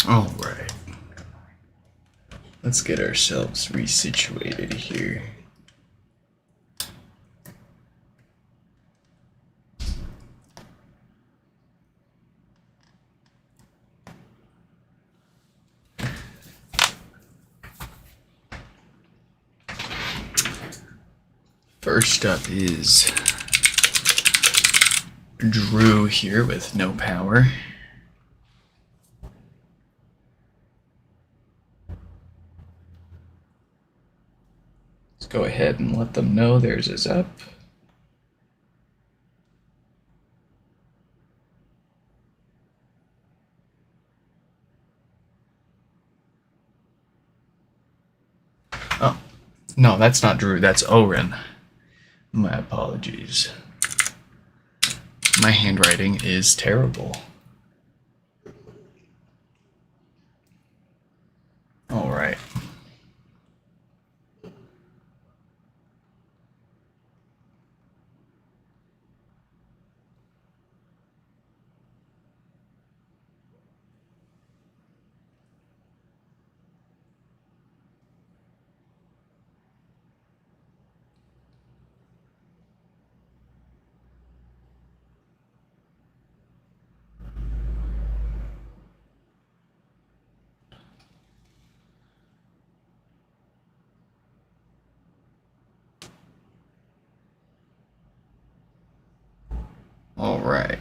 All right. Let's get ourselves resituated here. First up is Drew here with no power. Let's go ahead and let them know theirs is up. Oh, no, that's not Drew, that's Oren. My apologies. My handwriting is terrible. All right. All right.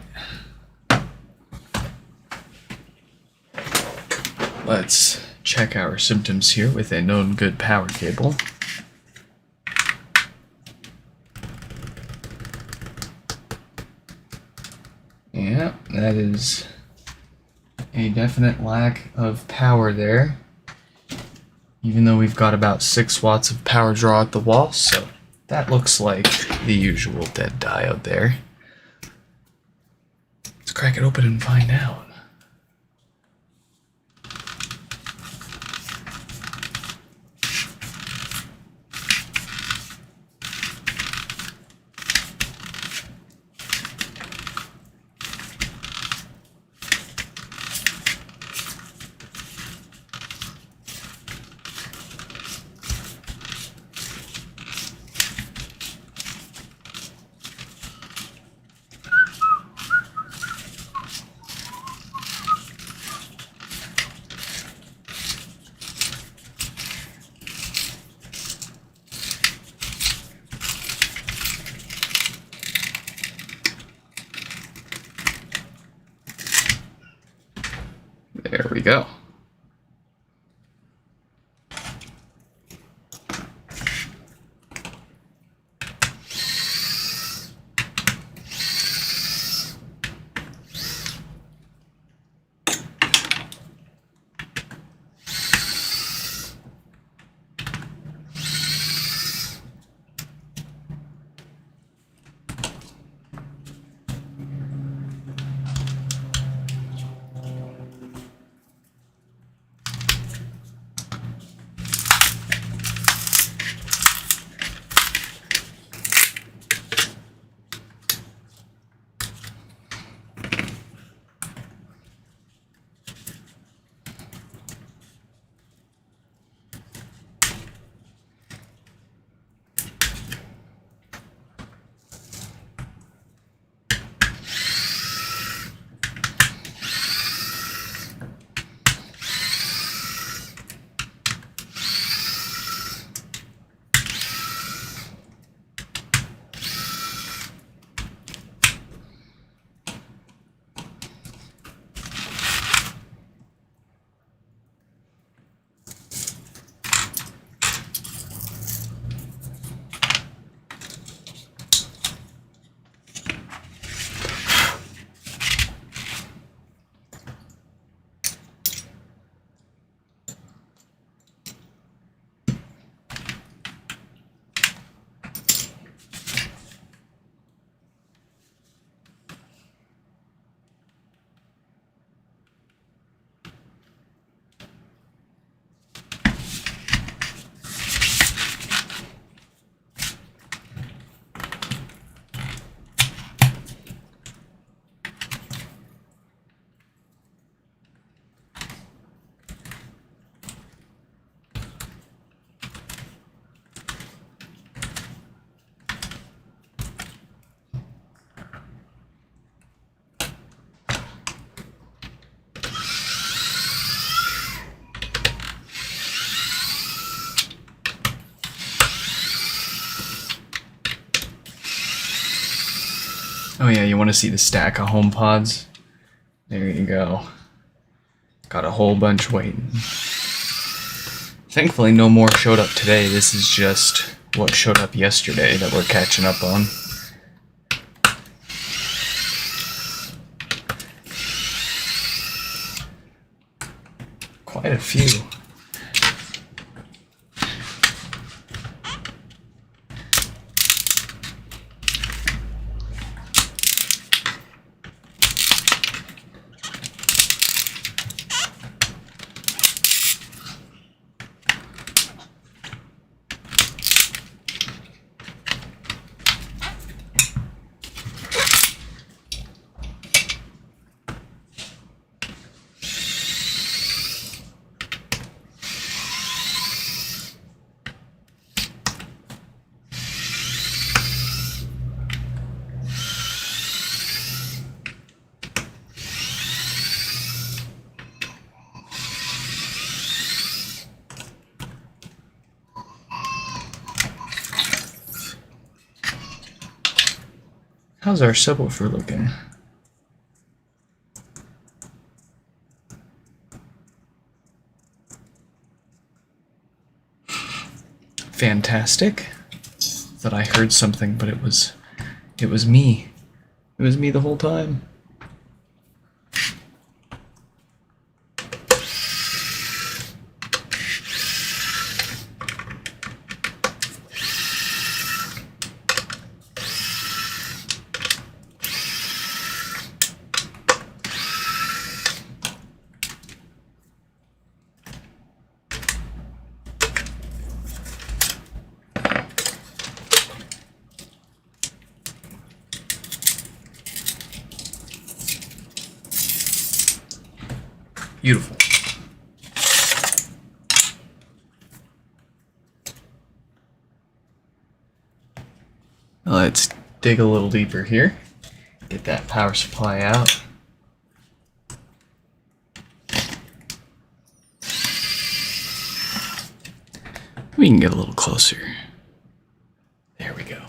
Let's check our symptoms here with a known good power cable. Yeah, that is a definite lack of power there. Even though we've got about 6 watts of power draw at the wall, so that looks like the usual dead diode there. Let's crack it open and find out. There we go. Oh yeah, you want to see the stack of HomePods? There you go. Got a whole bunch waiting. Thankfully, no more showed up today. This is just what showed up yesterday that we're catching up on. Quite a few. How's our subwoofer looking? Fantastic. Thought I heard something, but it was me. It was me the whole time. Beautiful. Let's dig a little deeper here. Get that power supply out. We can get a little closer. There we go.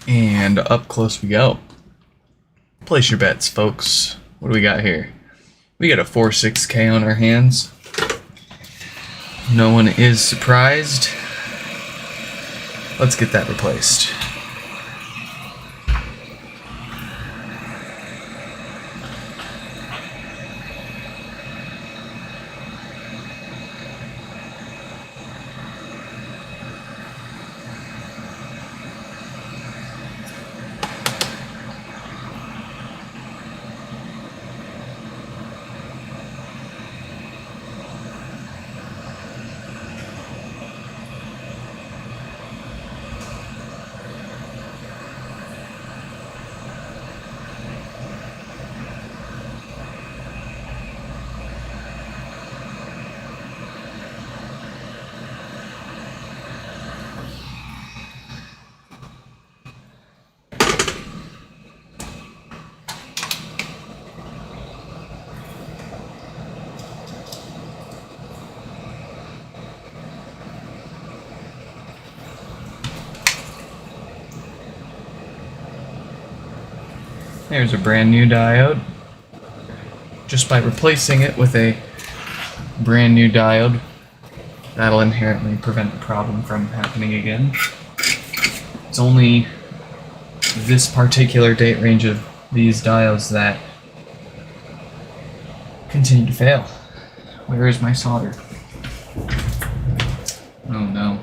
And up close we go. Place your bets, folks. What do we got here? We got a 4.6K on our hands. No one is surprised. Let's get that replaced. There's a brand new diode. Just by replacing it with a brand new diode, that'll inherently prevent the problem from happening again. It's only this particular date range of these diodes that continue to fail. Where is my solder? Oh no.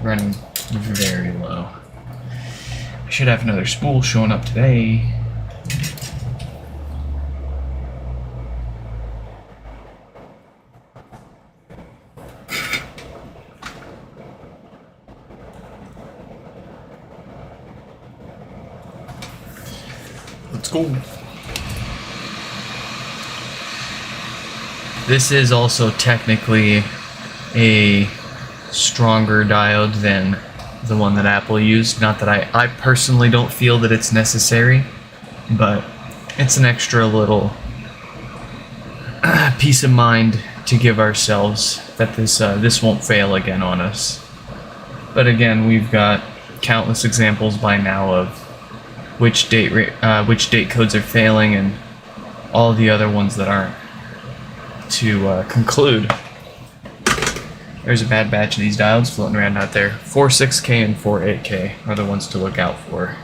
Running very low. I should have another spool showing up today. Let's go. This is also technically a stronger diode than the one that Apple used. Not that I personally don't feel that it's necessary, but it's an extra little peace of mind to give ourselves that this won't fail again on us. But again, we've got countless examples by now of which date codes are failing and all the other ones that aren't. To conclude, there's a bad batch of these diodes floating around out there. 46K and 48K are the ones to look out for.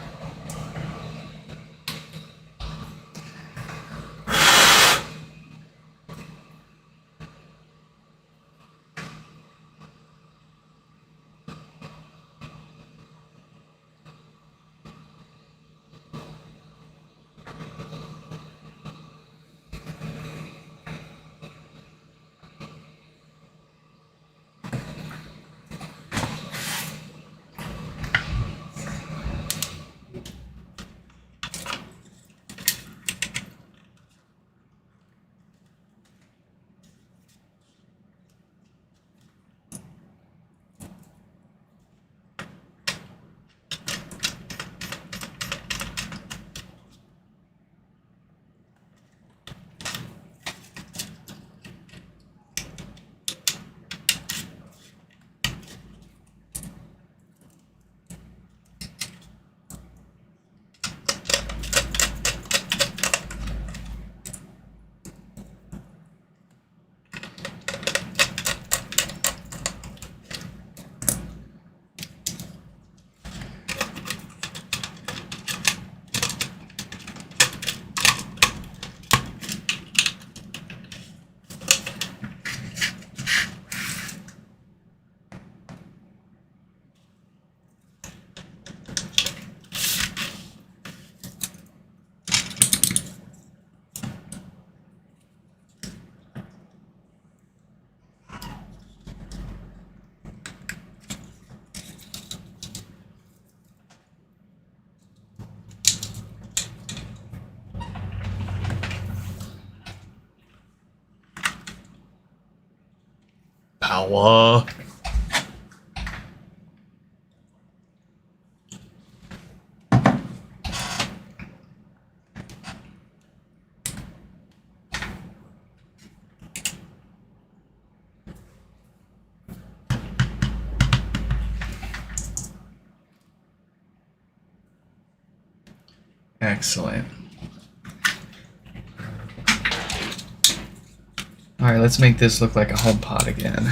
Power. Excellent. Alright, let's make this look like a HomePod again.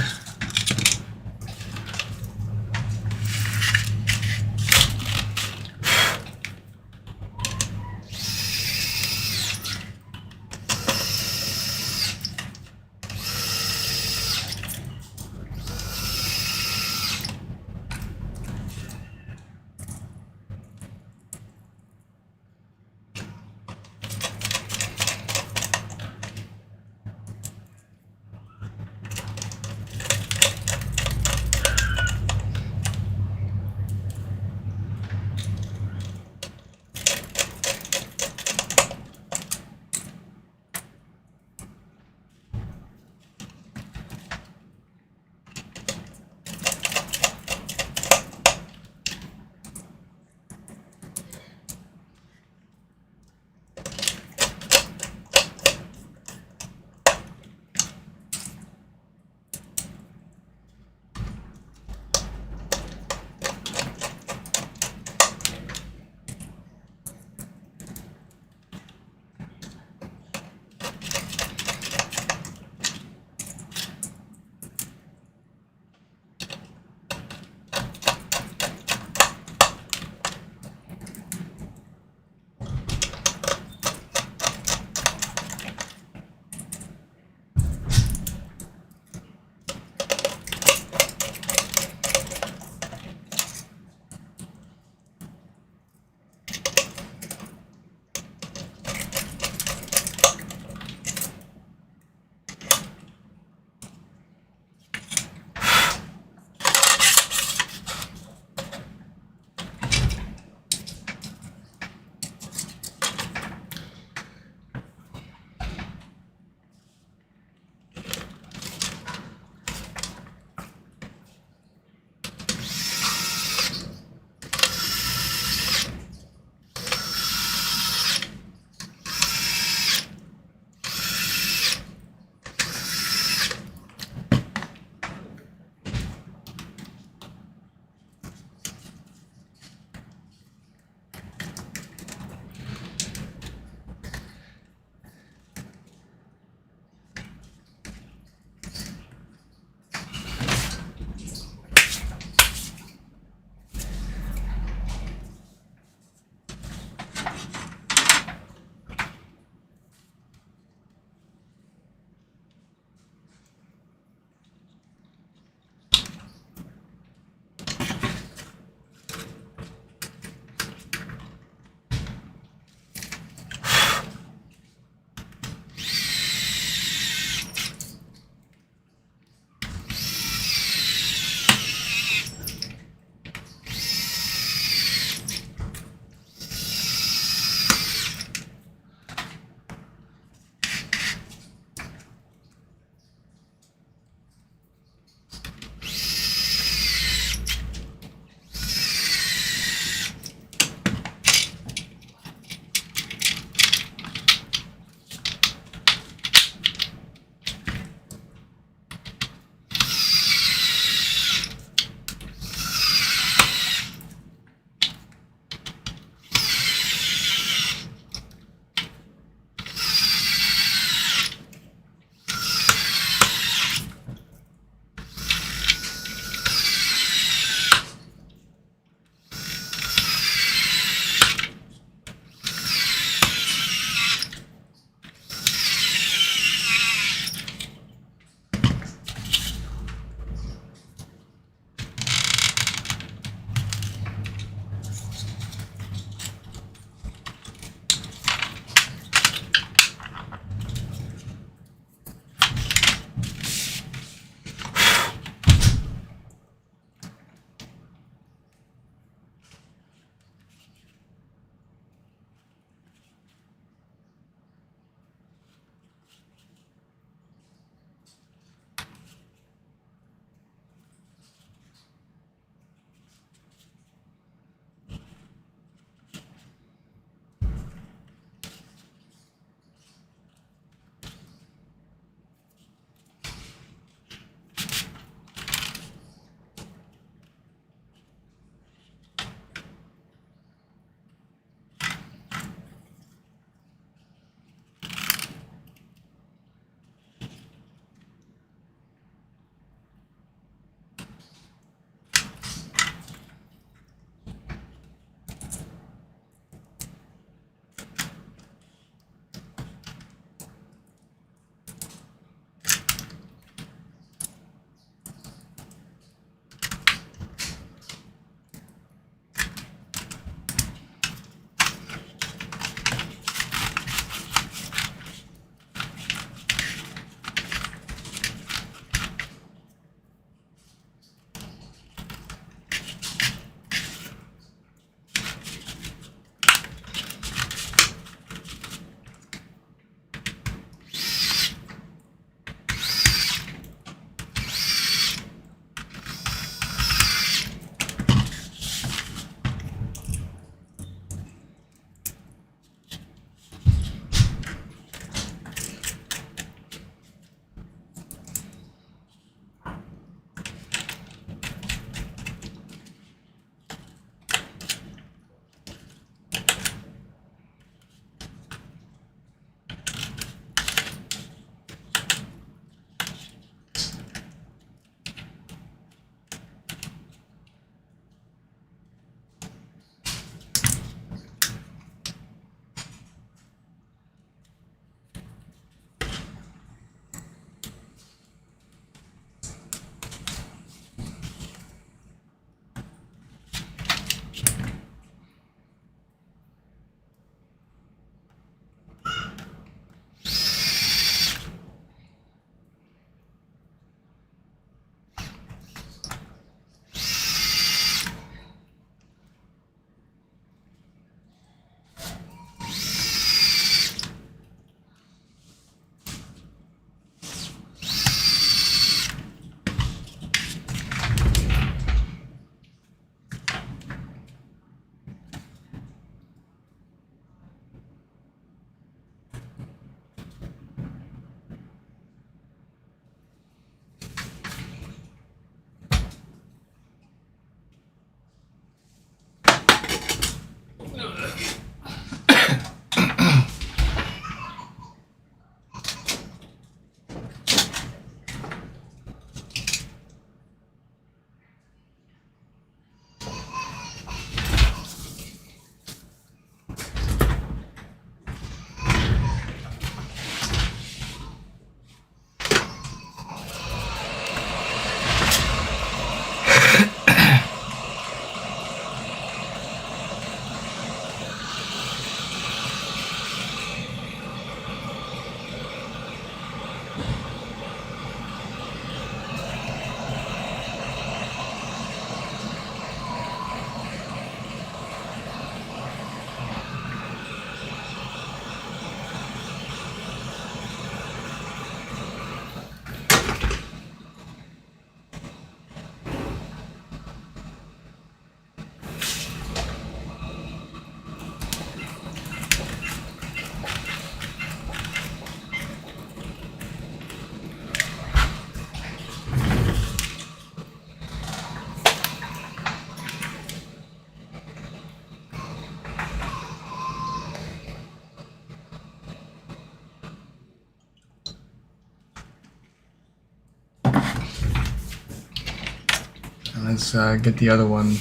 let's get the other one,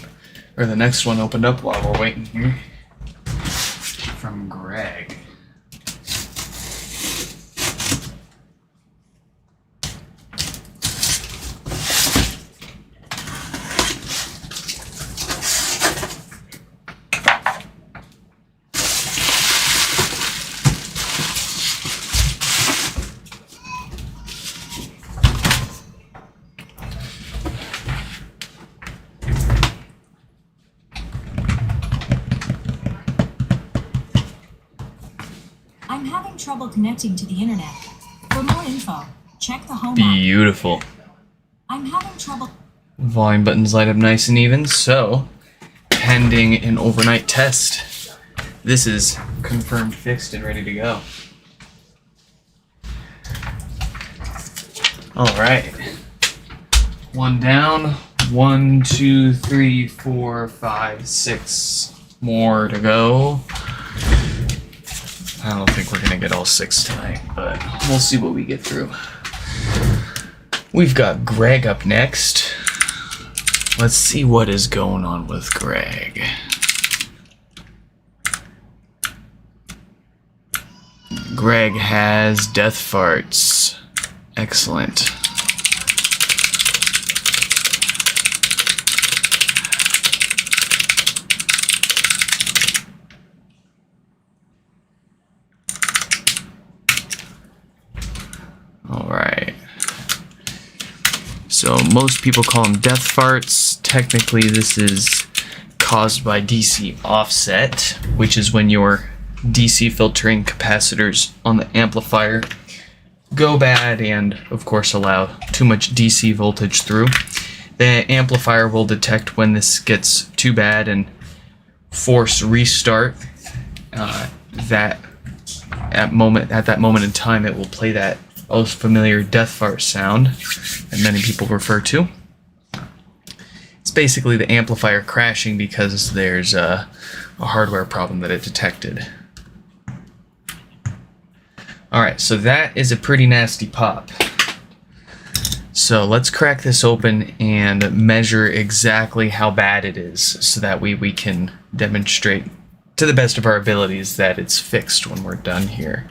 or the next one opened up while we're waiting here. From Greg. I'm having trouble connecting to the internet. For more info, check the home app. Beautiful. I'm having trouble. Volume buttons light up nice and even, so pending an overnight test. This is confirmed, fixed, and ready to go. Alright. One down. 1, 2, 3, 4, 5, 6 more to go. I don't think we're gonna get all 6 tonight, but we'll see what we get through. We've got Greg up next. Let's see what is going on with Greg. Greg has death farts. Excellent. Alright. So most people call them death farts. Technically this is caused by DC offset, which is when your DC filtering capacitors on the amplifier go bad and of course allow too much DC voltage through. The amplifier will detect when this gets too bad and force restart. At that moment in time it will play that most familiar death fart sound that many people refer to. It's basically the amplifier crashing because there's a hardware problem that it detected. Alright, so that is a pretty nasty pop. So let's crack this open and measure exactly how bad it is so that we can demonstrate to the best of our abilities that it's fixed when we're done here.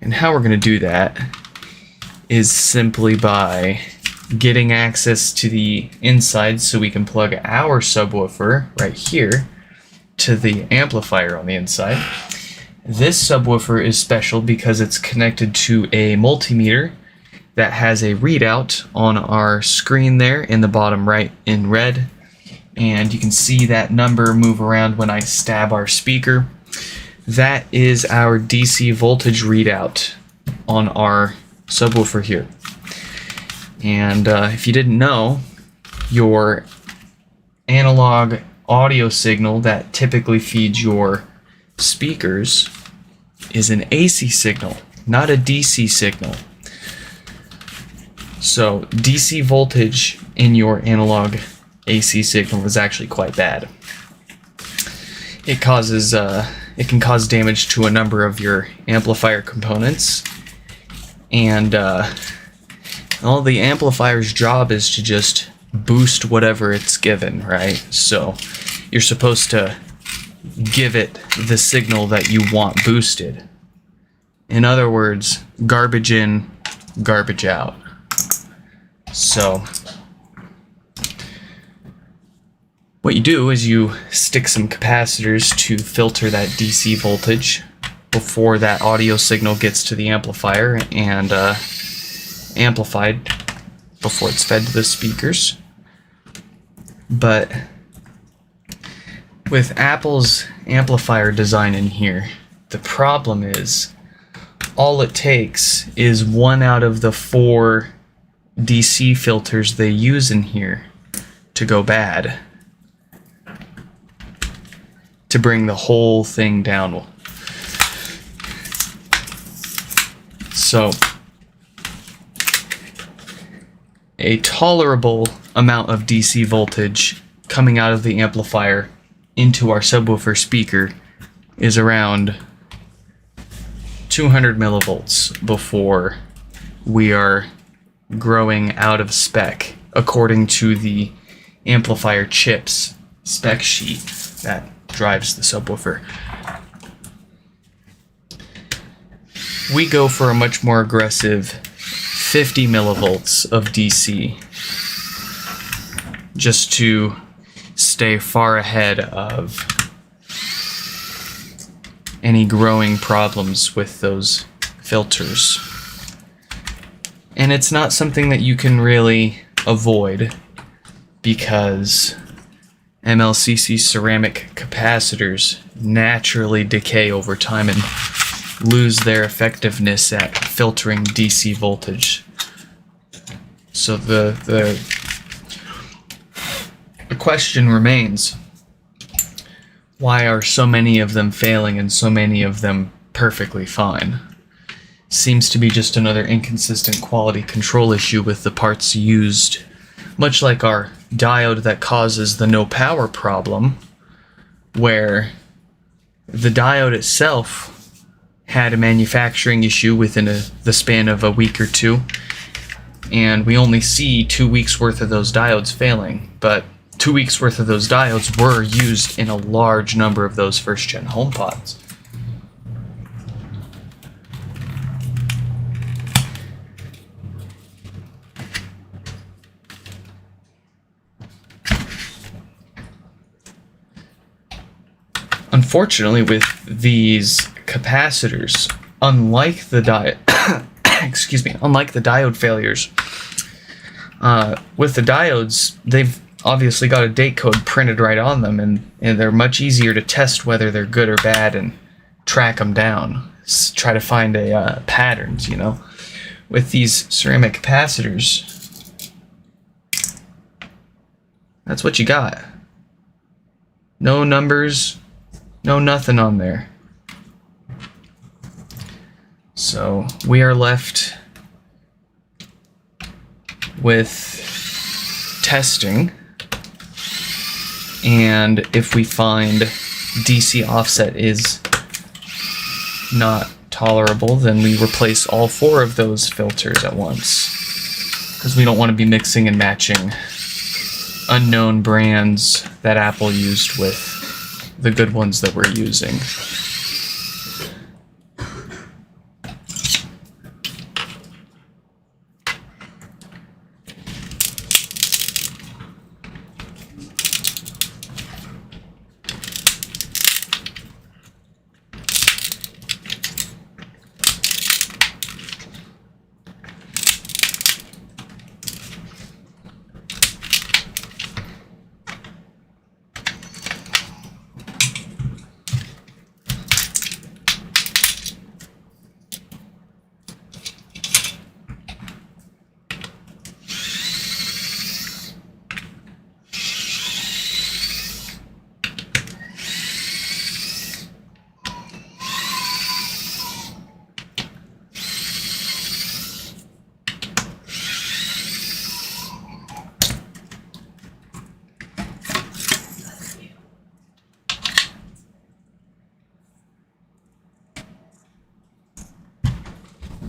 And how we're going to do that is simply by getting access to the inside so we can plug our subwoofer right here to the amplifier on the inside. This subwoofer is special because it's connected to a multimeter that has a readout on our screen there in the bottom right in red, and you can see that number move around when I stab our speaker. That is our DC voltage readout on our subwoofer here. And if you didn't know, your analog audio signal that typically feeds your speakers is an AC signal, not a DC signal. So DC voltage in your analog AC signal is actually quite bad. It can cause damage to a number of your amplifier components. And all the amplifier's job is to just boost whatever it's given, right? So you're supposed to give it the signal that you want boosted. In other words, garbage in, garbage out. So what you do is you stick some capacitors to filter that DC voltage before that audio signal gets to the amplifier and amplified before it's fed to the speakers. But with Apple's amplifier design in here, the problem is all it takes is 1 out of the 4 DC filters they use in here to go bad to bring the whole thing down. So a tolerable amount of DC voltage coming out of the amplifier into our subwoofer speaker is around 200 millivolts before we are growing out of spec, according to the amplifier chips spec sheet that drives the subwoofer. We go for a much more aggressive 50 millivolts of DC just to stay far ahead of any growing problems with those filters. And it's not something that you can really avoid because MLCC ceramic capacitors naturally decay over time and lose their effectiveness at filtering DC voltage. So the question remains, why are so many of them failing and so many of them perfectly fine? Seems to be just another inconsistent quality control issue with the parts used, much like our diode that causes the no power problem, where the diode itself had a manufacturing issue within the span of a week or two, and we only see 2 weeks worth of those diodes failing, but 2 weeks worth of those diodes were used in a large number of those first-gen HomePods. Unfortunately, with these capacitors, unlike the unlike the diode failures, with the diodes, they've obviously got a date code printed right on them, and they're much easier to test whether they're good or bad and track them down, try to find patterns, you know. With these ceramic capacitors, that's what you got. No numbers, no nothing on there. So we are left with testing, and if we find DC offset is not tolerable, then we replace all 4 of those filters at once, because we don't want to be mixing and matching unknown brands that Apple used with the good ones that we're using.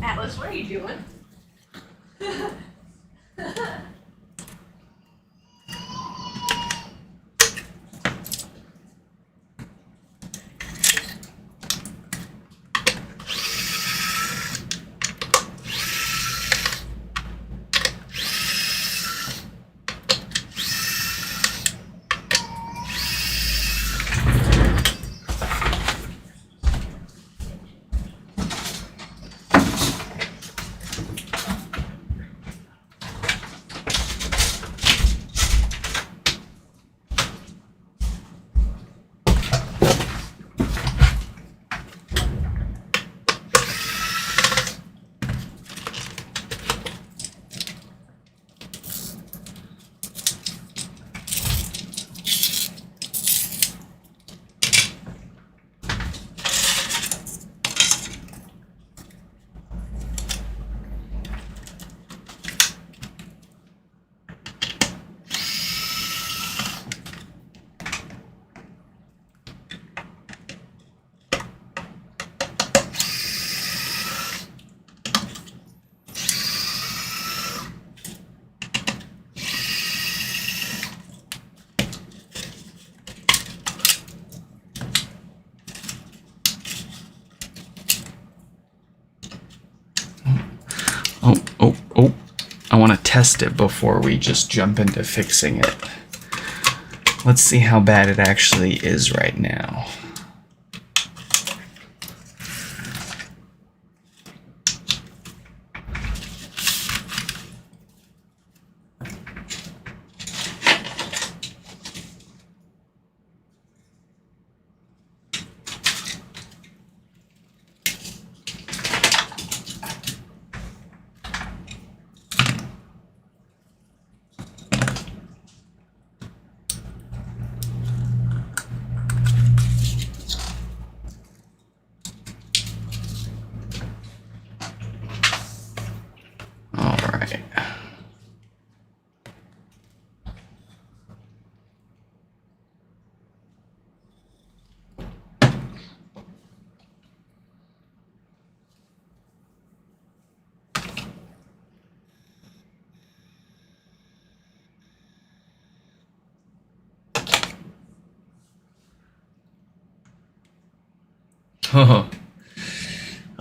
Atlas, what are you doing? test it before we just jump into fixing it. Let's see how bad it actually is right now.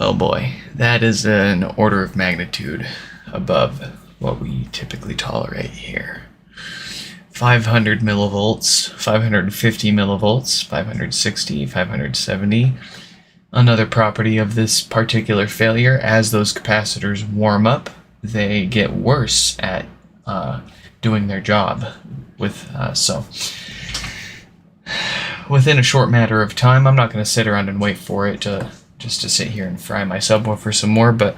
Oh boy, that is an order of magnitude above what we typically tolerate here. 500 millivolts, 550 millivolts, 560, 570. Another property of this particular failure, as those capacitors warm up, they get worse at doing their job so within a short matter of time. I'm not going to sit around and wait for it just to sit here and fry my subwoofer some more, but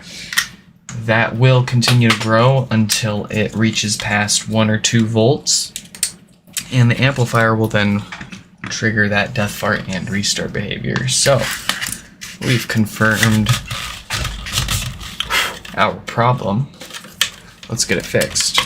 that will continue to grow until it reaches past 1 or 2 volts, and the amplifier will then trigger that death fart and restart behavior. So we've confirmed our problem. Let's get it fixed.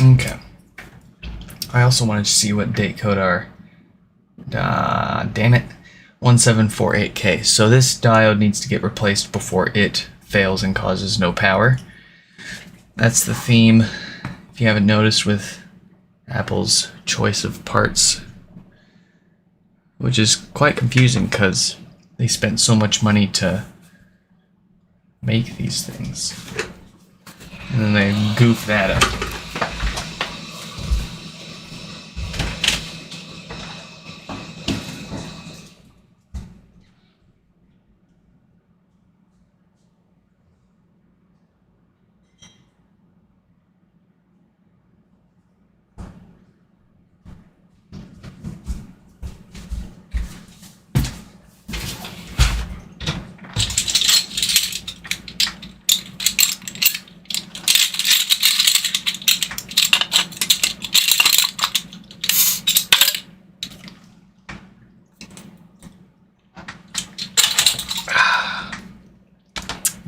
Okay. I also wanted to see what date code our, damn it, 1748K. So this diode needs to get replaced before it fails and causes no power. That's the theme, if you haven't noticed, with Apple's choice of parts, which is quite confusing because they spent so much money to make these things, and then they goof that up.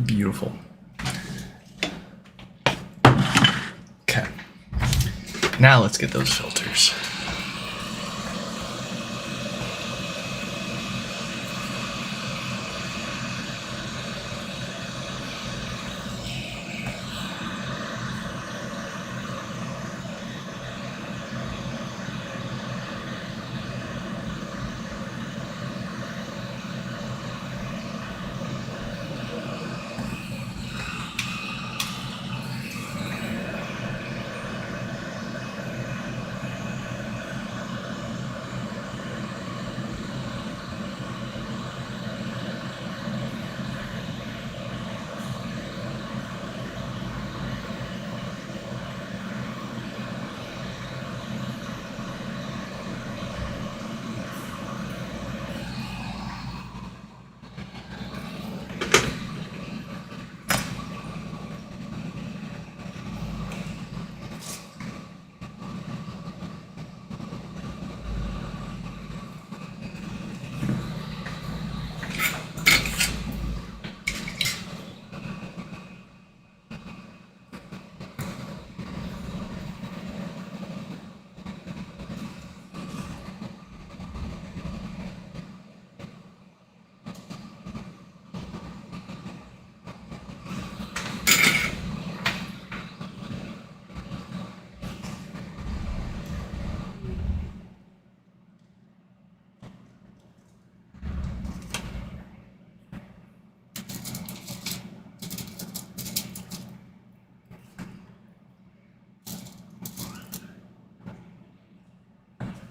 Beautiful. Okay. Now let's get those filters.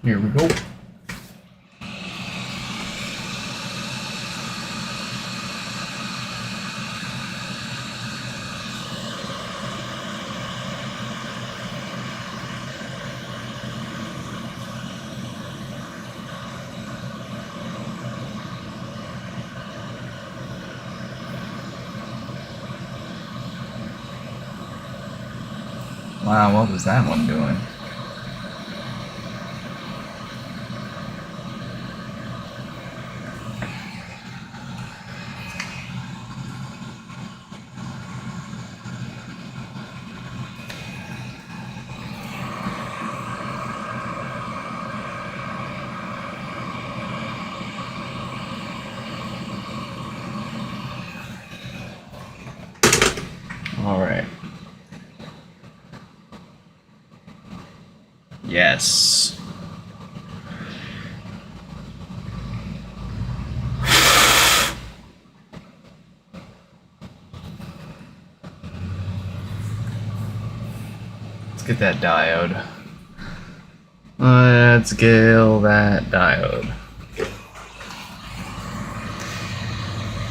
Here we go. Wow, what was that one doing? All right. Yes. Let's get that diode. Let's kill that diode.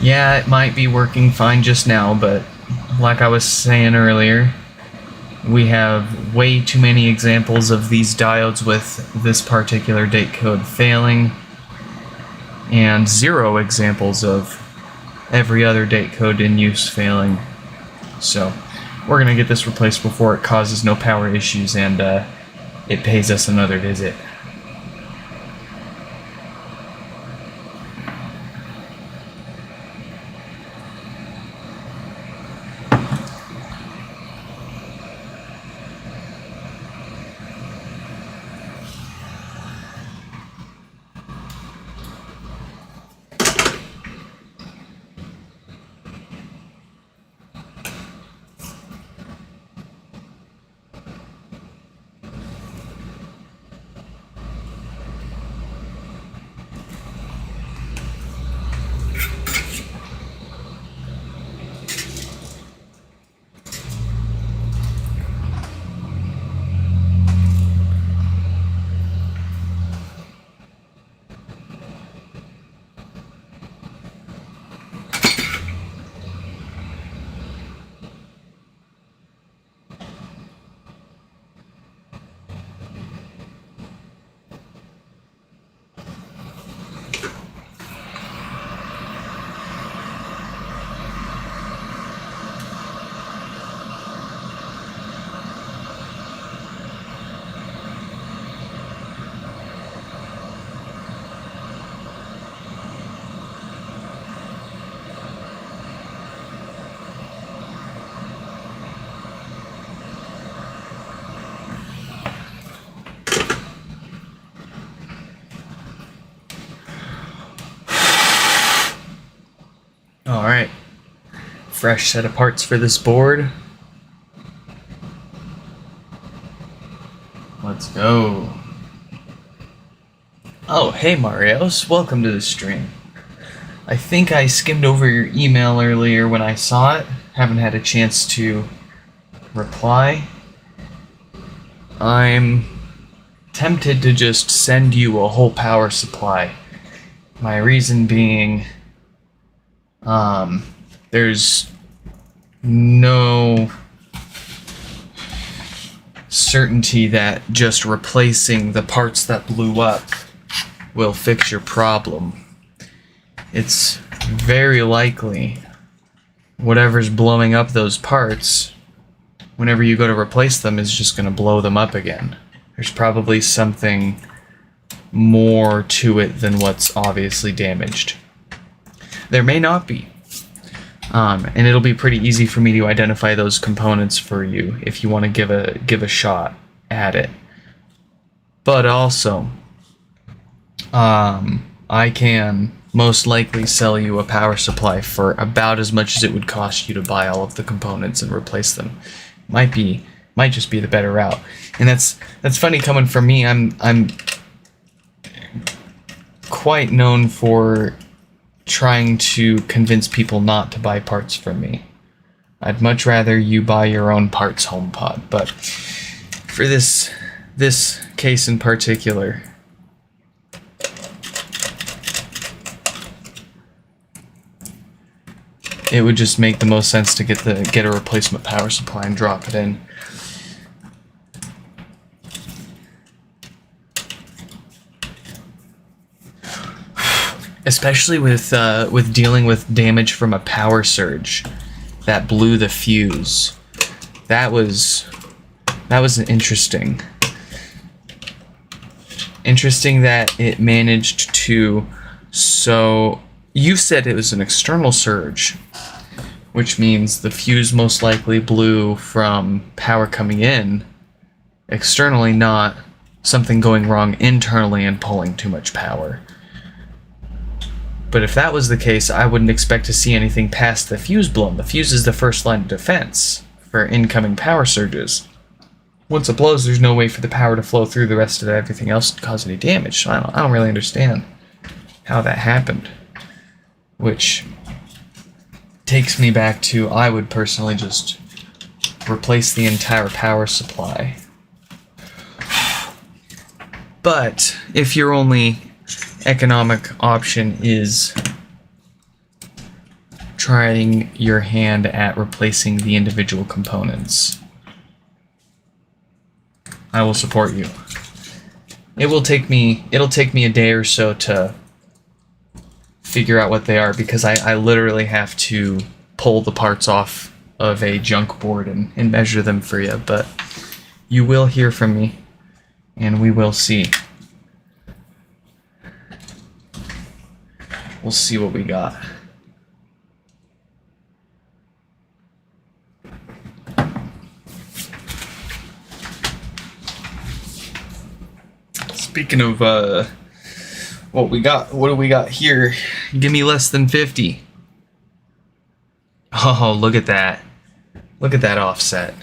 Yeah, it might be working fine just now, but like I was saying earlier, we have way too many examples of these diodes with this particular date code failing, and 0 examples of every other date code in use failing. So we're going to get this replaced before it causes no power issues and it pays us another visit. Alright, fresh set of parts for this board. Let's go. Oh, hey Marios, welcome to the stream. I think I skimmed over your email earlier when I saw it. Haven't had a chance to reply. I'm tempted to just send you a whole power supply. My reason being, there's no certainty that just replacing the parts that blew up will fix your problem. It's very likely whatever's blowing up those parts, whenever you go to replace them, is just going to blow them up again. There's probably something more to it than what's obviously damaged. There may not be. And it'll be pretty easy for me to identify those components for you if you want to give a shot at it. But also, I can most likely sell you a power supply for about as much as it would cost you to buy all of the components and replace them. Might just be the better route. And that's funny coming from me. I'm quite known for trying to convince people not to buy parts from me. I'd much rather you buy your own parts HomePod, but for this case in particular, it would just make the most sense to get a replacement power supply and drop it in. Especially with dealing with damage from a power surge that blew the fuse. That was interesting. Interesting that it managed to. So you said it was an external surge, which means the fuse most likely blew from power coming in externally, not something going wrong internally and pulling too much power. But if that was the case, I wouldn't expect to see anything past the fuse blown. The fuse is the first line of defense for incoming power surges. Once it blows, there's no way for the power to flow through the rest of everything else to cause any damage. So I don't really understand how that happened. Which takes me back to, I would personally just replace the entire power supply. But if your only economic option is trying your hand at replacing the individual components, I will support you. It'll take me a day or so to figure out what they are, because I literally have to pull the parts off of a junk board and measure them for you. But you will hear from me, and we will see. We'll see what we got. Speaking of what do we got here? Give me less than 50. Oh, look at that. Look at that offset.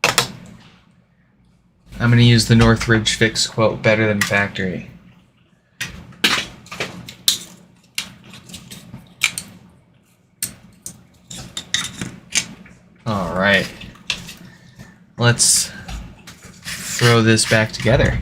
I'm going to use the Northridge Fix quote, better than factory. Alright. Let's throw this back together.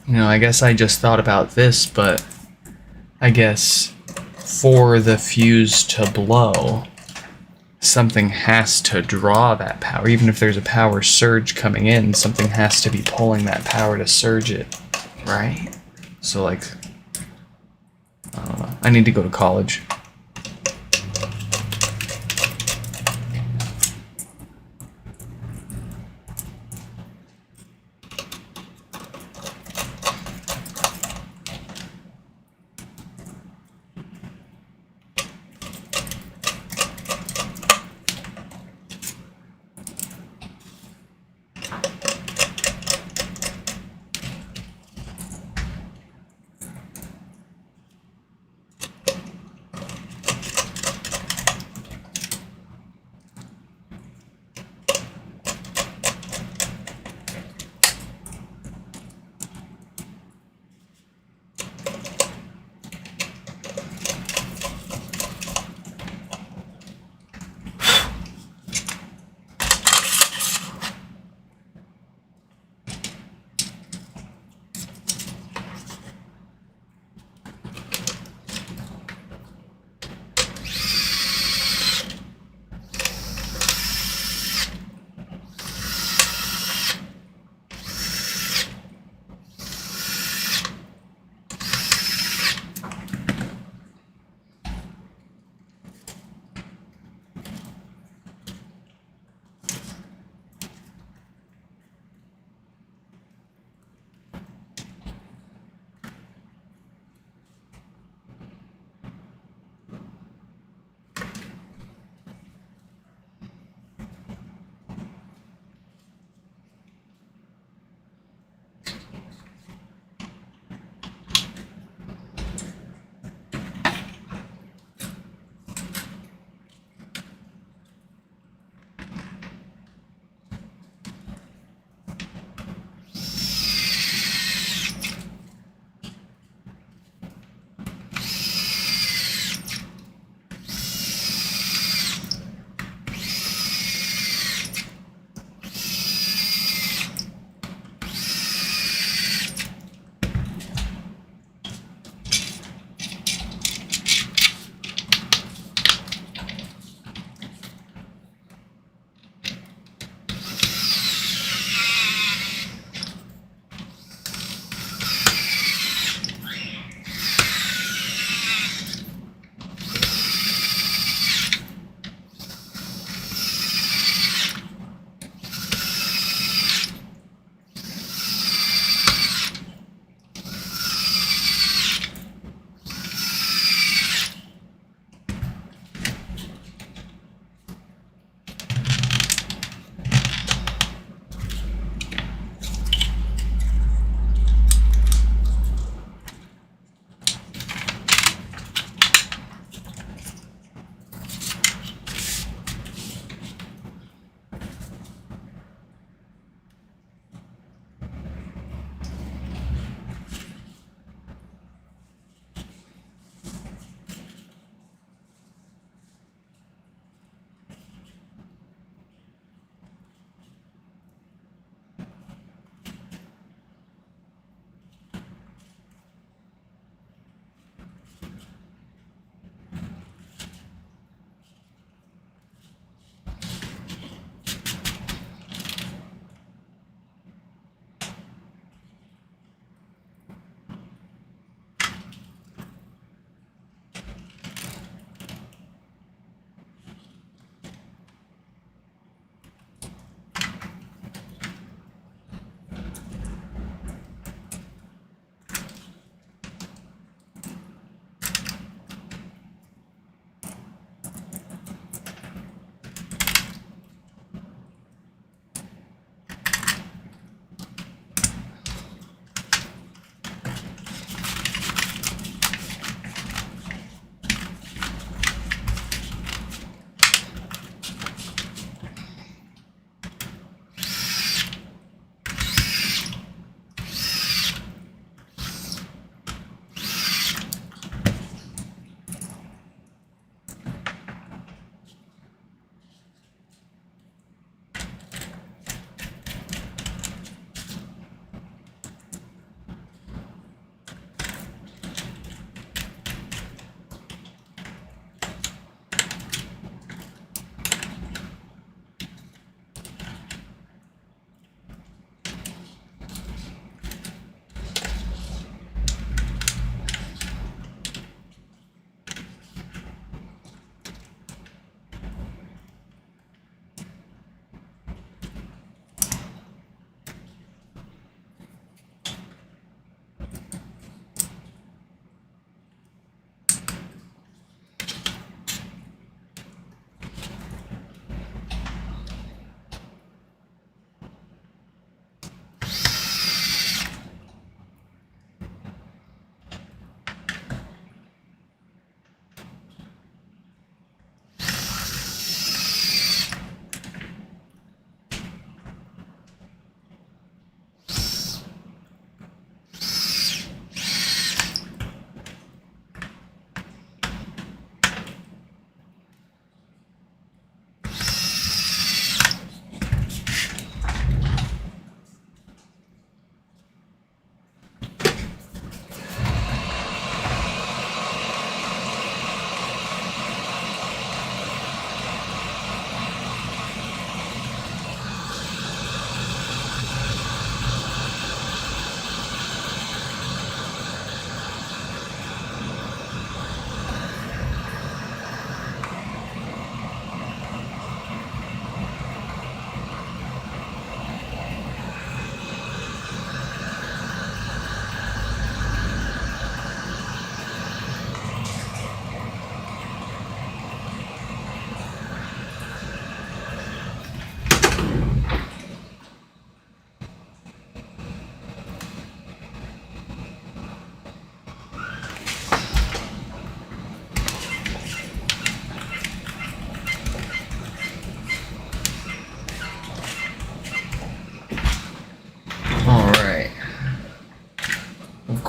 You know, I guess I just thought about this, but I guess for the fuse to blow, something has to draw that power. Even if there's a power surge coming in, something has to be pulling that power to surge it, right? So, like, I don't know. I need to go to college.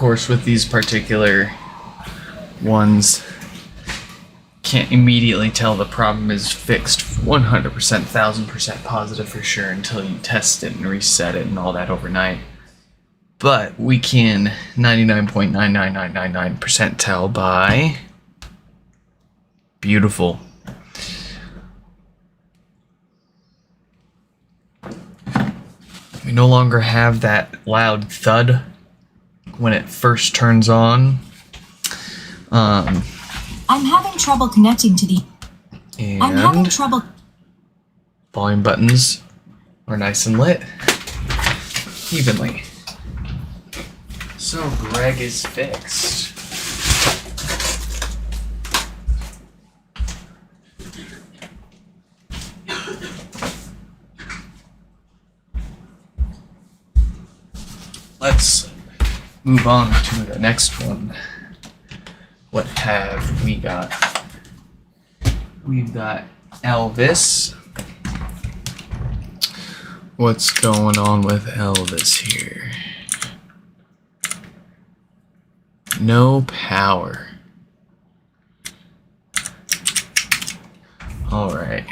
course, with these particular ones, can't immediately tell the problem is fixed 100%, 1000% positive for sure until you test it and reset it and all that overnight. But we can 99.99999% tell by beautiful. We no longer have that loud thud when it first turns on. I'm having trouble connecting to the... I'm having trouble... Volume buttons are nice and lit evenly. So Greg is fixed. Let's move on to the next one. What have we got? We've got Elvis. What's going on with Elvis here? No power. All right.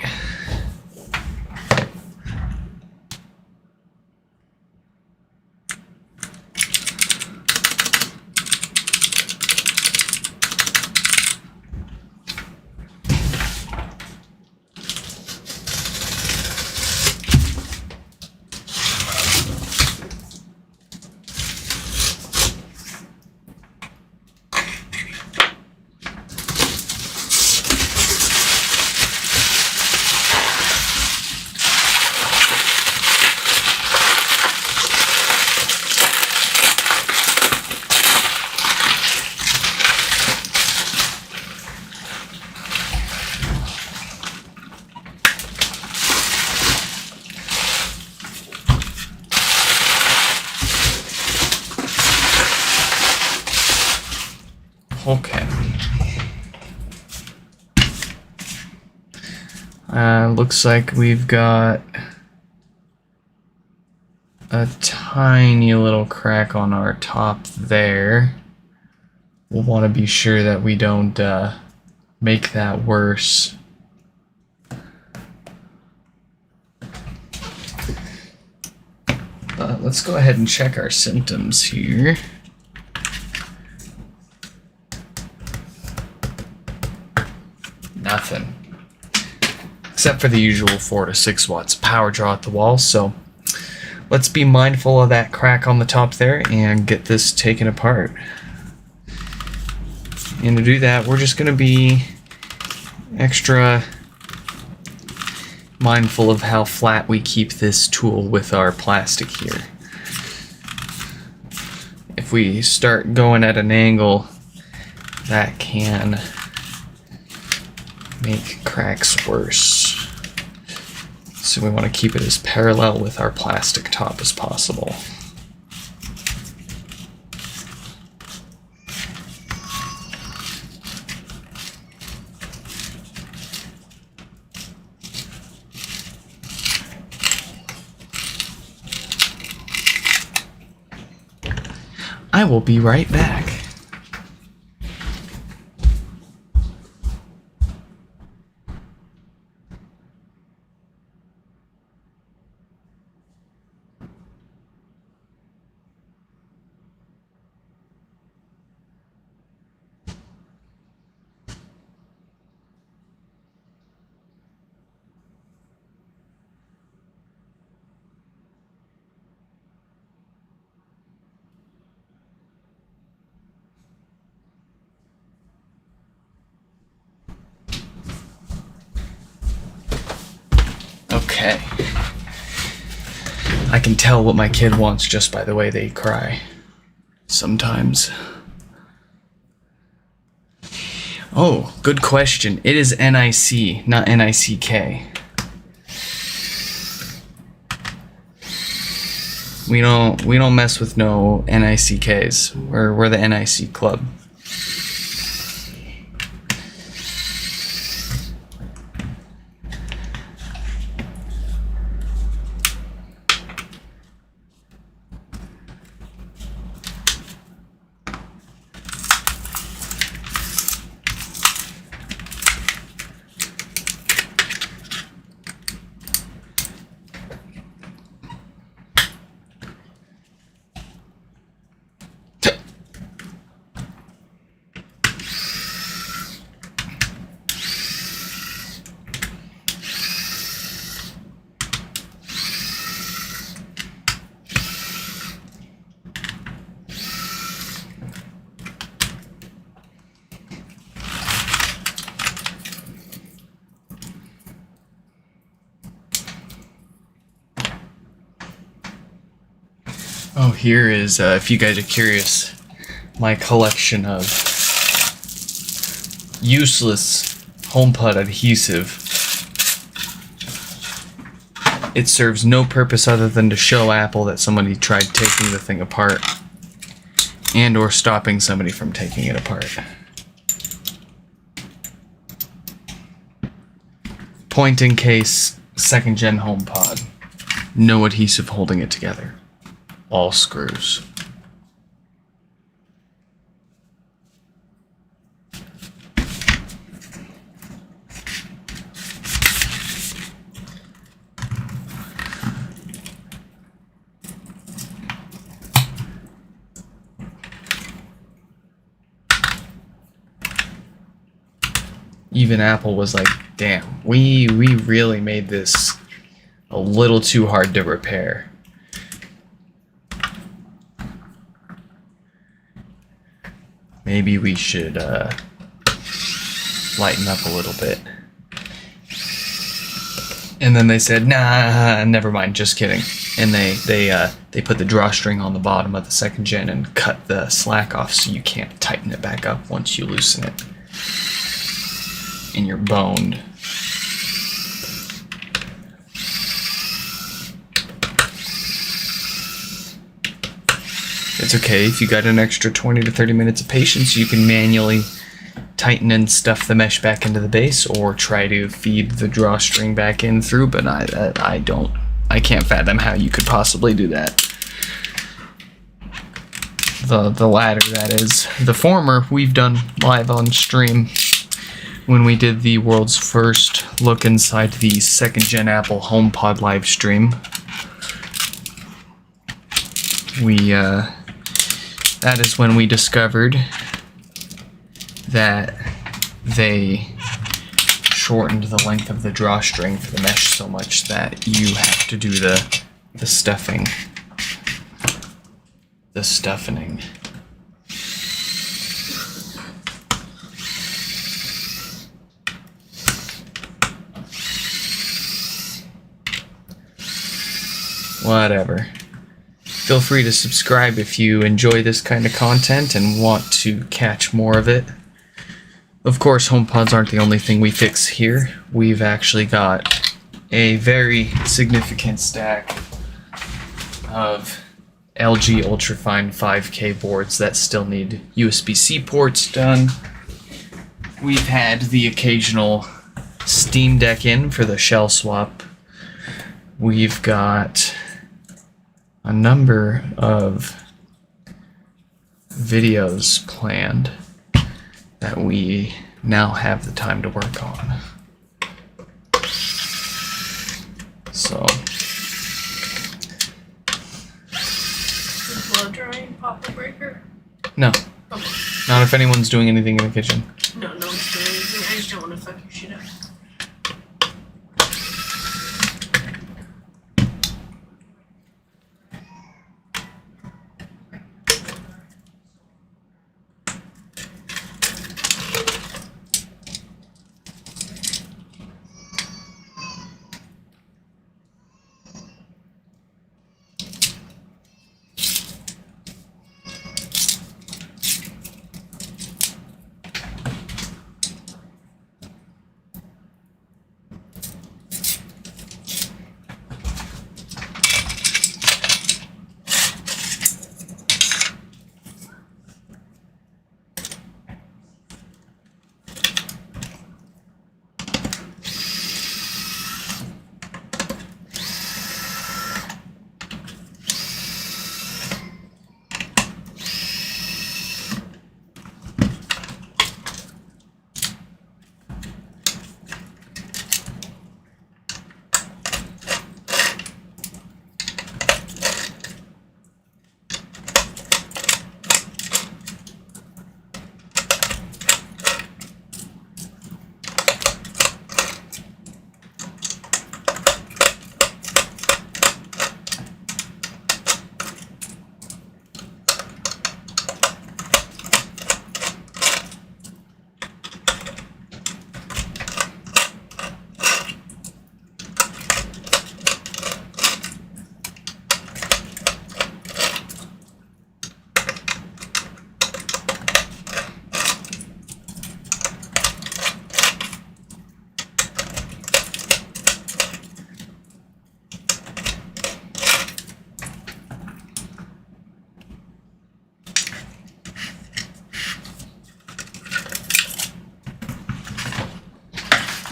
Okay. Looks like we've got a tiny little crack on our top there. We'll want to be sure that we don't make that worse. Let's go ahead and check our symptoms here. Nothing. Except for the usual 4 to 6 watts power draw at the wall, so let's be mindful of that crack on the top there and get this taken apart. And to do that, we're just going to be extra mindful of how flat we keep this tool with our plastic here. If we start going at an angle, that can make cracks worse. So we want to keep it as parallel with our plastic top as possible. I will be right back. Okay. I can tell what my kid wants just by the way they cry. Sometimes. Oh, good question. It is NIC, not NICK. We don't mess with no NICKs. We're the NIC club. Oh, here is, if you guys are curious, my collection of useless HomePod adhesive. It serves no purpose other than to show Apple that somebody tried taking the thing apart and or stopping somebody from taking it apart. Point in case, second gen HomePod. No adhesive holding it together. All screws. Even Apple was like, damn, we really made this a little too hard to repair. Maybe we should lighten up a little bit. And then they said, nah, never mind, just kidding. And they put the drawstring on the bottom of the second gen and cut the slack off so you can't tighten it back up once you loosen it. And you're boned. It's okay if you got an extra 20 to 30 minutes of patience, you can manually tighten and stuff the mesh back into the base or try to feed the drawstring back in through, but I can't fathom how you could possibly do that. The latter, that is. The former, we've done live on stream when we did the world's first look inside the second gen Apple HomePod live stream. That is when we discovered that they shortened the length of the drawstring for the mesh so much that you have to do the stuffing. The stuffening. Whatever. Feel free to subscribe if you enjoy this kind of content and want to catch more of it. Of course, HomePods aren't the only thing we fix here. We've actually got a very significant stack of LG ultrafine 5K boards that still need USB-C ports done. We've had the occasional Steam Deck in for the shell swap. We've got a number of videos planned that we now have the time to work on. So, blow drying pop a breaker? no, Okay. not if anyone's doing anything in the kitchen. No one's doing anything. I just don't want to fuck your shit up.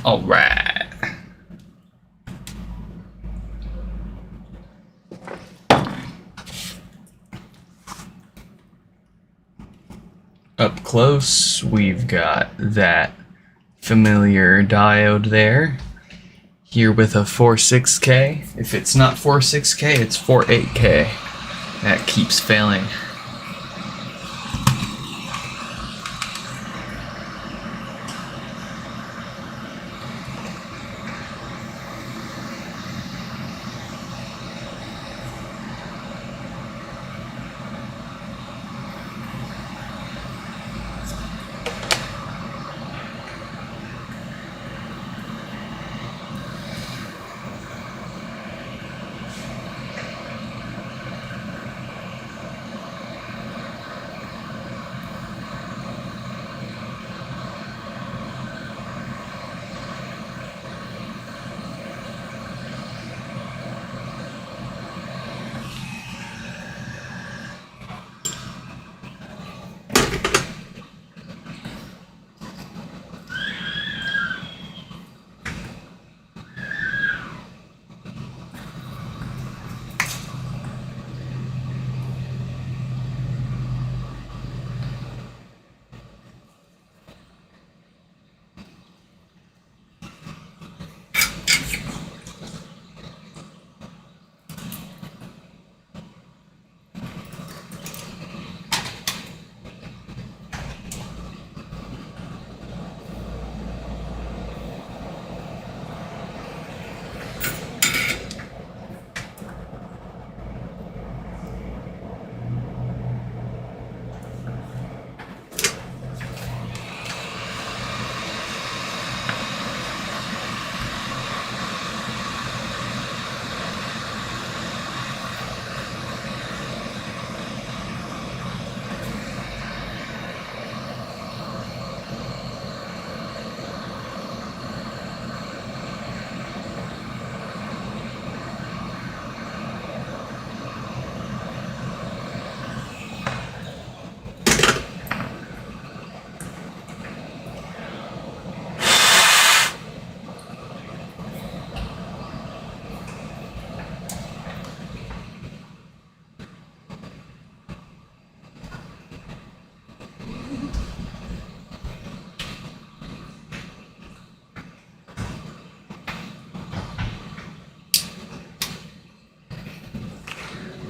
All right. Up close, we've got that familiar diode there. Here with a 46K. If it's not 46K, it's 48K. That keeps failing.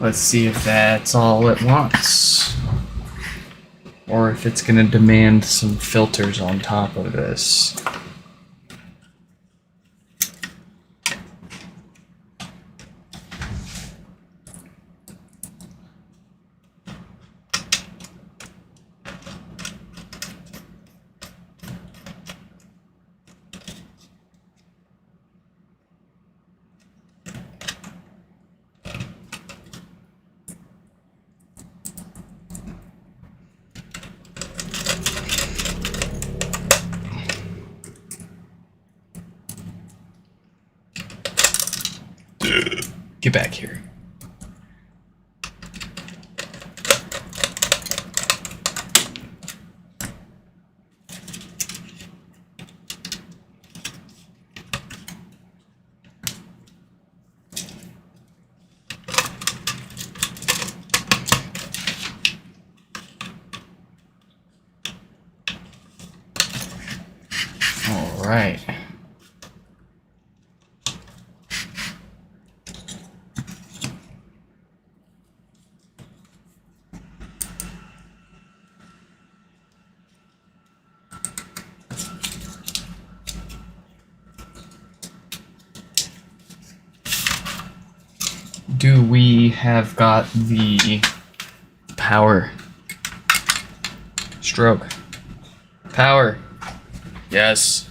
Let's see if that's all it wants. Or if it's gonna demand some filters on top of this. Get back here. All right. Do we have got the power stroke? Power. Yes.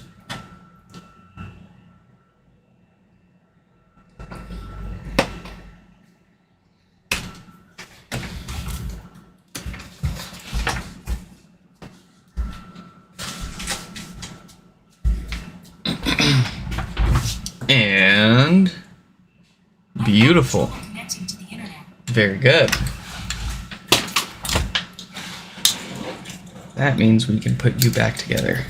And beautiful. Connecting to the internet. Very good. That means we can put you back together.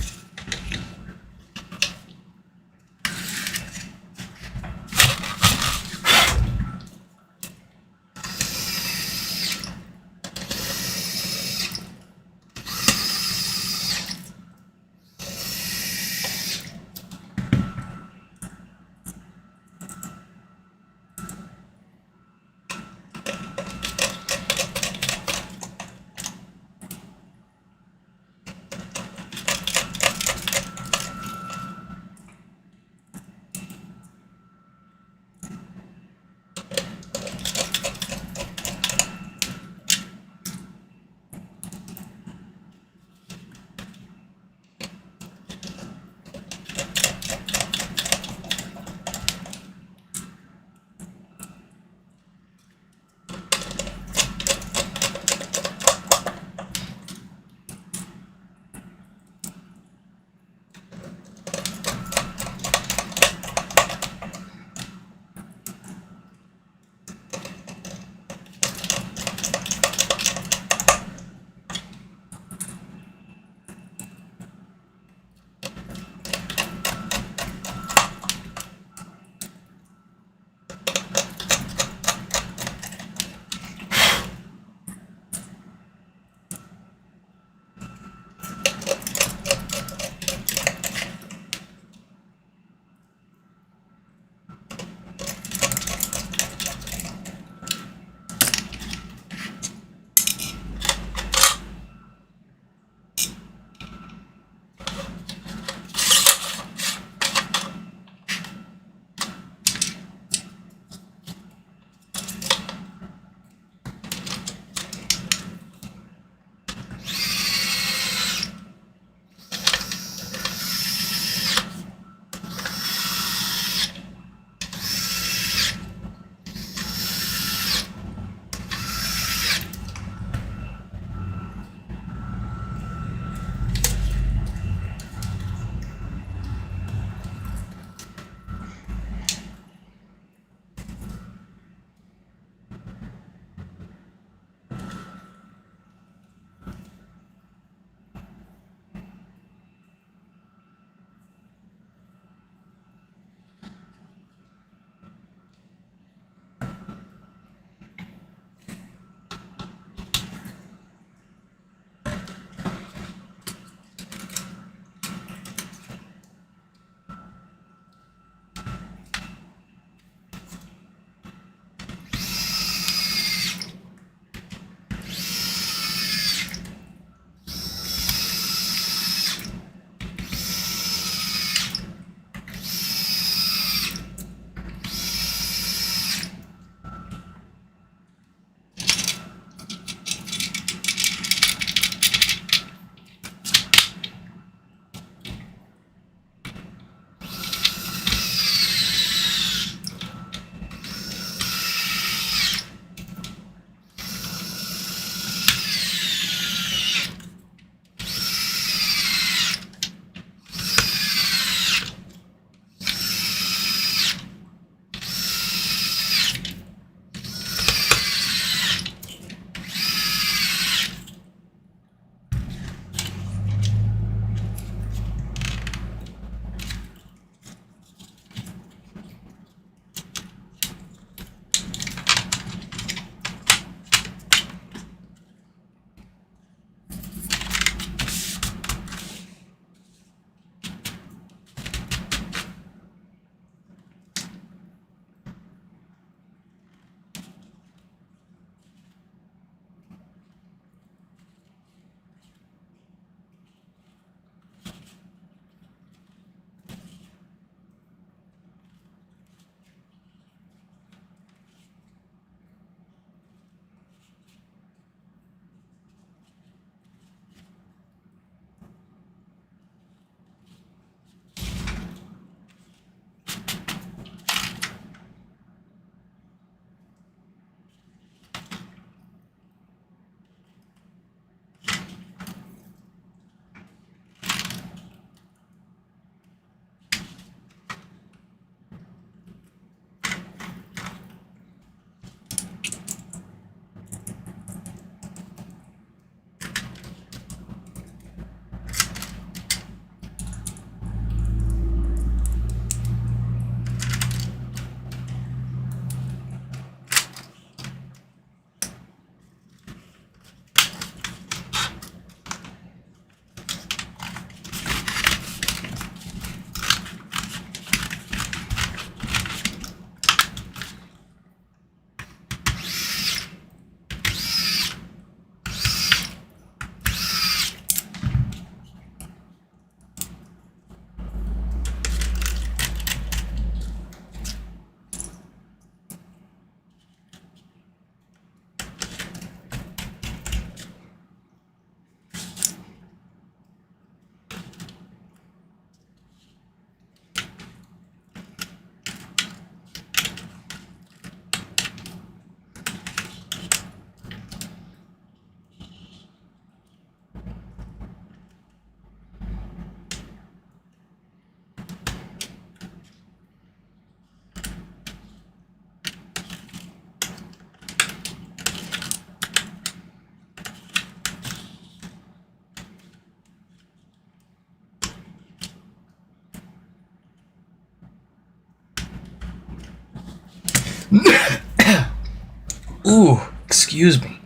Ooh, excuse me.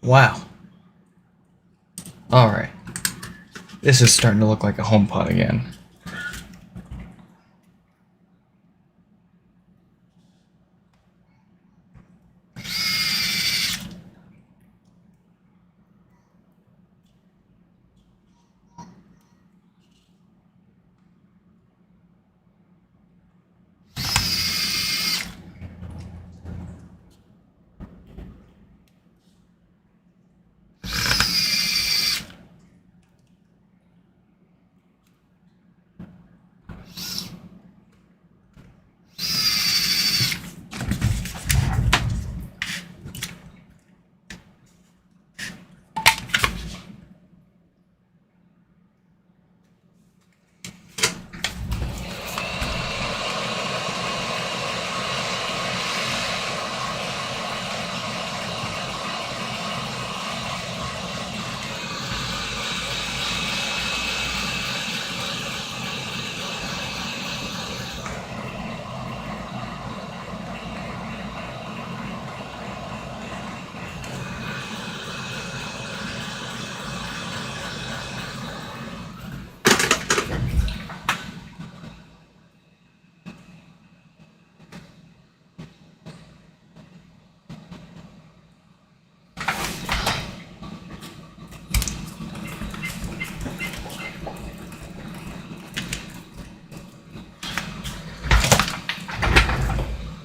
Wow. Alright. This is starting to look like a HomePod again.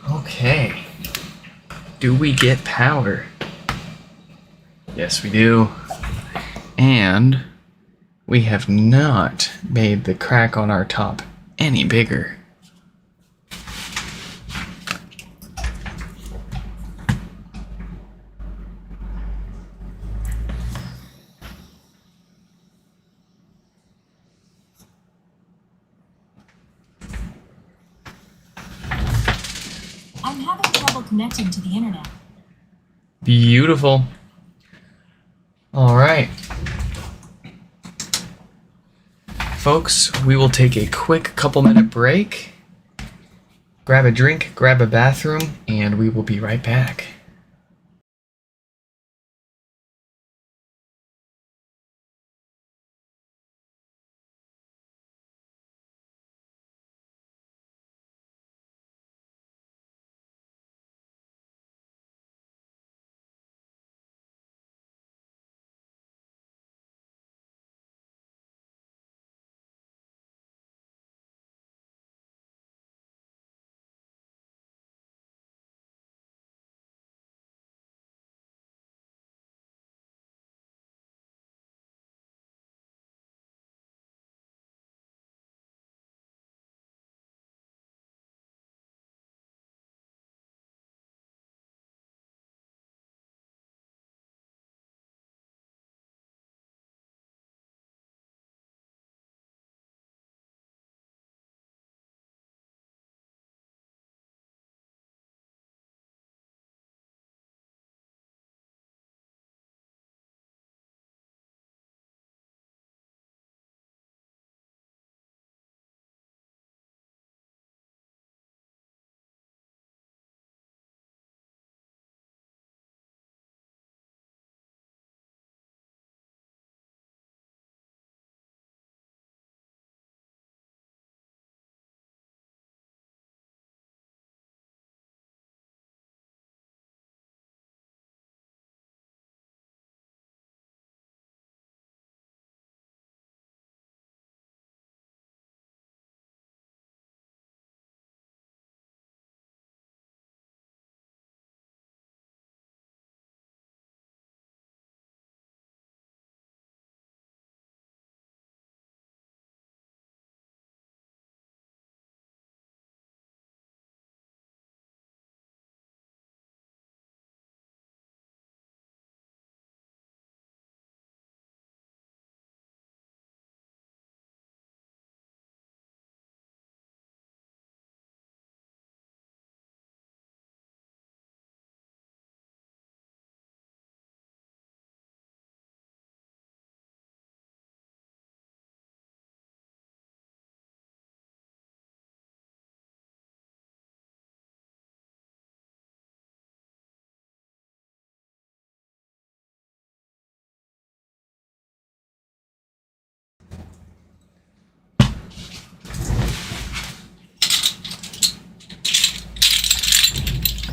Okay. Do we get power? Yes, we do. And we have not made the crack on our top any bigger. I'm having trouble connecting to the internet. Beautiful. All right. Folks, we will take a quick couple-minute break, grab a drink, grab a bathroom, and we will be right back.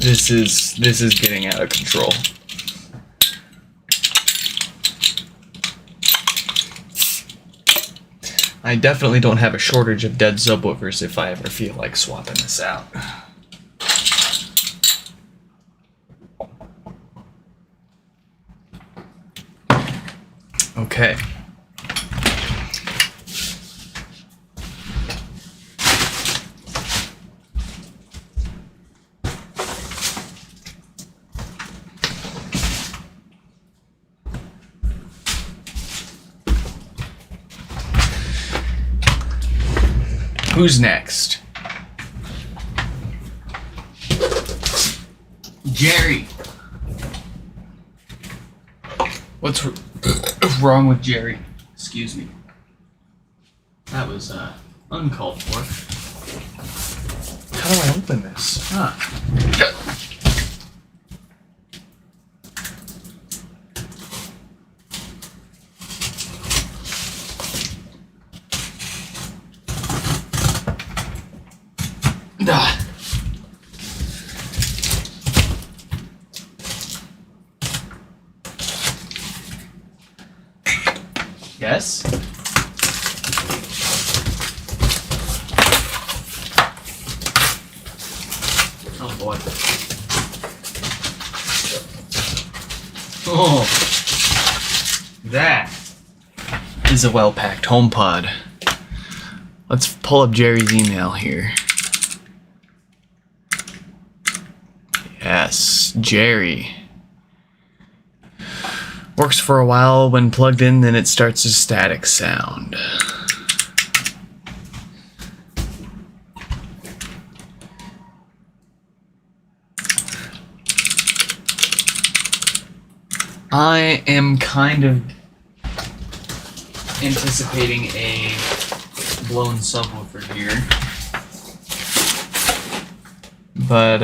This is getting out of control. I definitely don't have a shortage of dead subwoofers if I ever feel like swapping this out. Okay. Who's next? Jerry. What's wrong with Jerry? Excuse me. That was uncalled for. How do I open this? Huh. Yes? Oh boy. Oh, that is a well-packed HomePod. Let's pull up Jerry's email here. Yes, Jerry. Works for a while. When plugged in, then it starts a static sound. I am kind of anticipating a blown subwoofer here. But,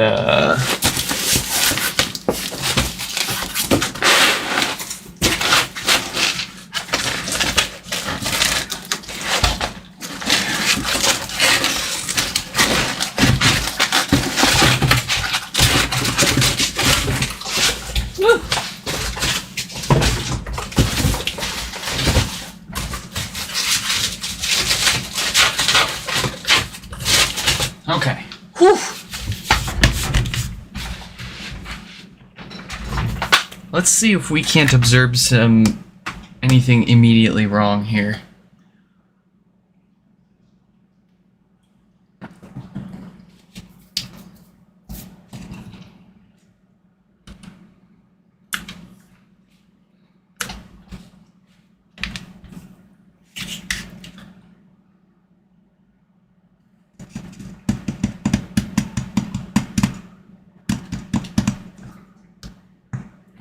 okay. Whew. Let's see if we can't observe anything immediately wrong here.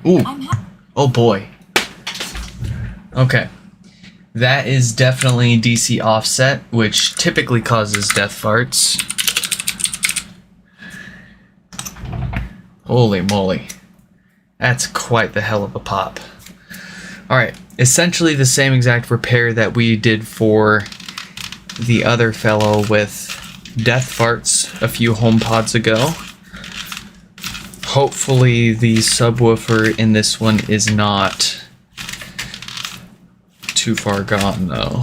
Ooh. Oh boy. Okay. That is definitely DC offset, which typically causes death farts. Holy moly. That's quite the hell of a pop. Alright, essentially the same exact repair that we did for the other fellow with death farts a few HomePods ago. Hopefully the subwoofer in this one is not too far gone though.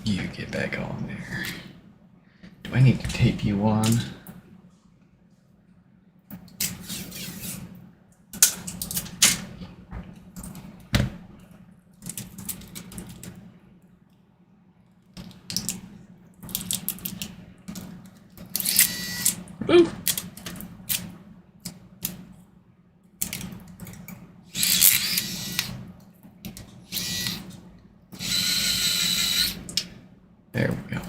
You get back on there. Do I need to tape you on? Ooh. There we go.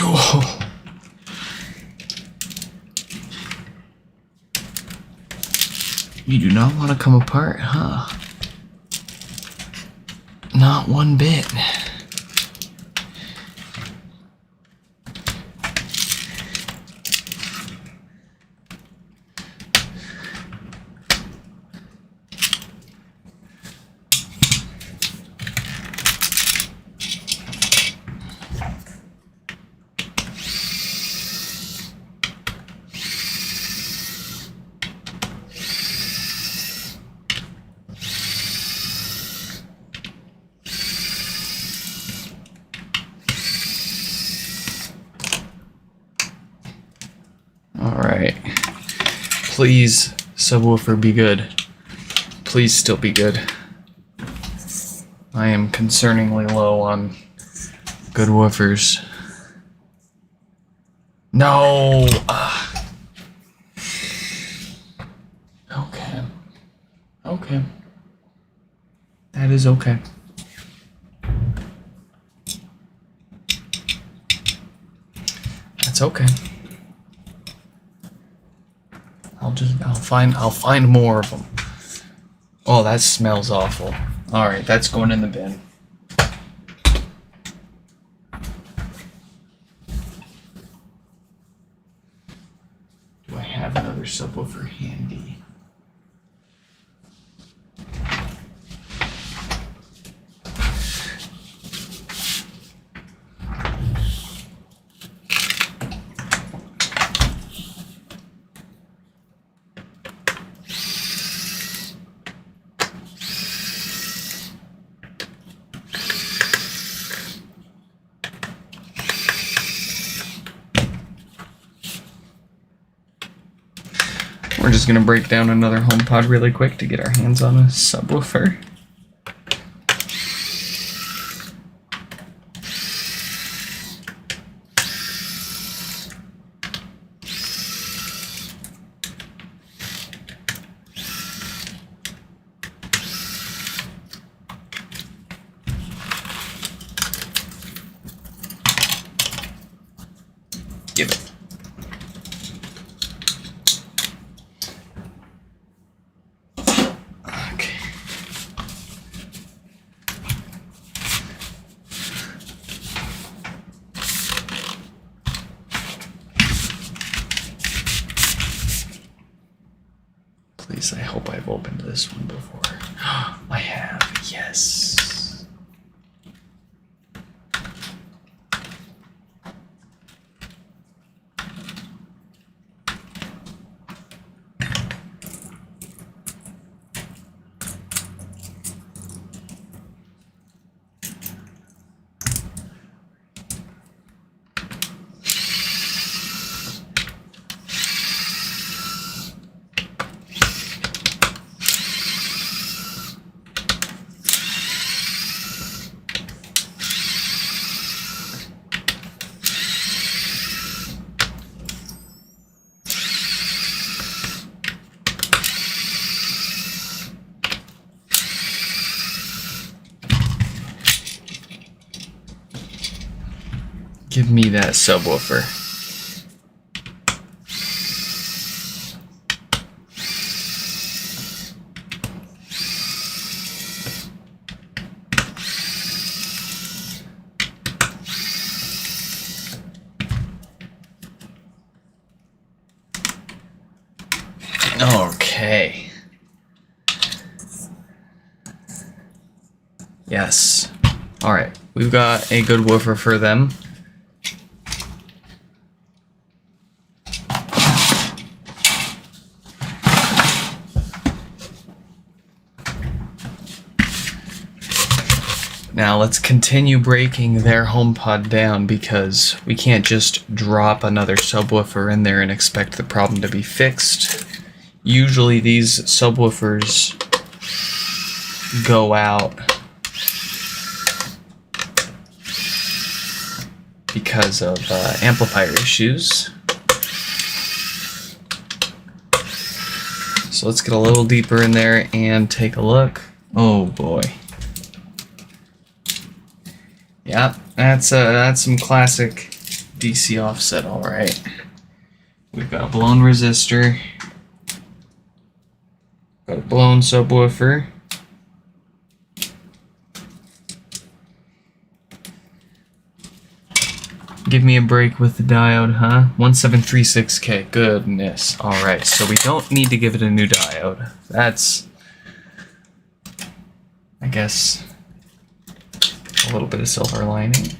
Oh. You do not want to come apart, huh? Not one bit. Alright. Please, subwoofer, be good. Please still be good. I am concerningly low on good woofers. No! Okay. Okay. That is okay. That's okay. I'll find more of them. Oh, that smells awful. All right, that's going in the bin. Do I have another subwoofer handy? We're just gonna break down another HomePod really quick to get our hands on a subwoofer. Give it. Please, I hope I've opened this one before. I have, yes. Give me that subwoofer. Yes. Alright, we've got a good woofer for them. Now let's continue breaking their HomePod down because we can't just drop another subwoofer in there and expect the problem to be fixed. Usually these subwoofers go out because of amplifier issues. So let's get a little deeper in there and take a look. Oh boy. Yeah, that's some classic DC offset, all right. We've got a blown resistor, got a blown subwoofer, give me a break with the diode, huh? 1736K, goodness. All right, so we don't need to give it a new diode. That's, I guess, a little bit of silver lining.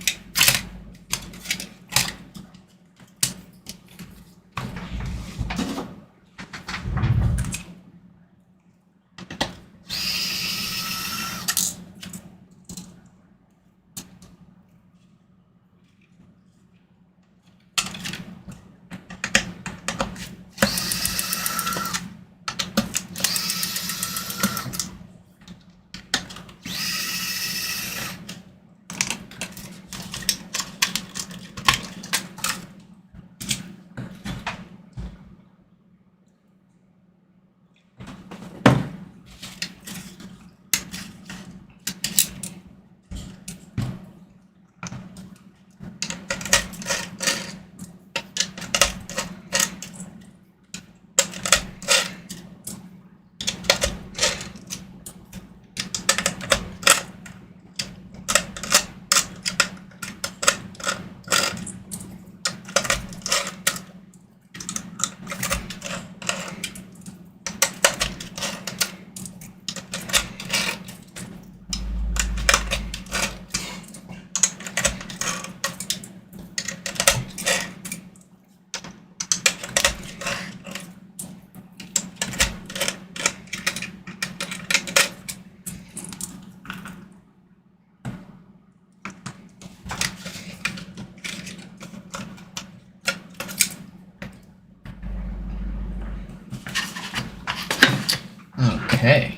Okay.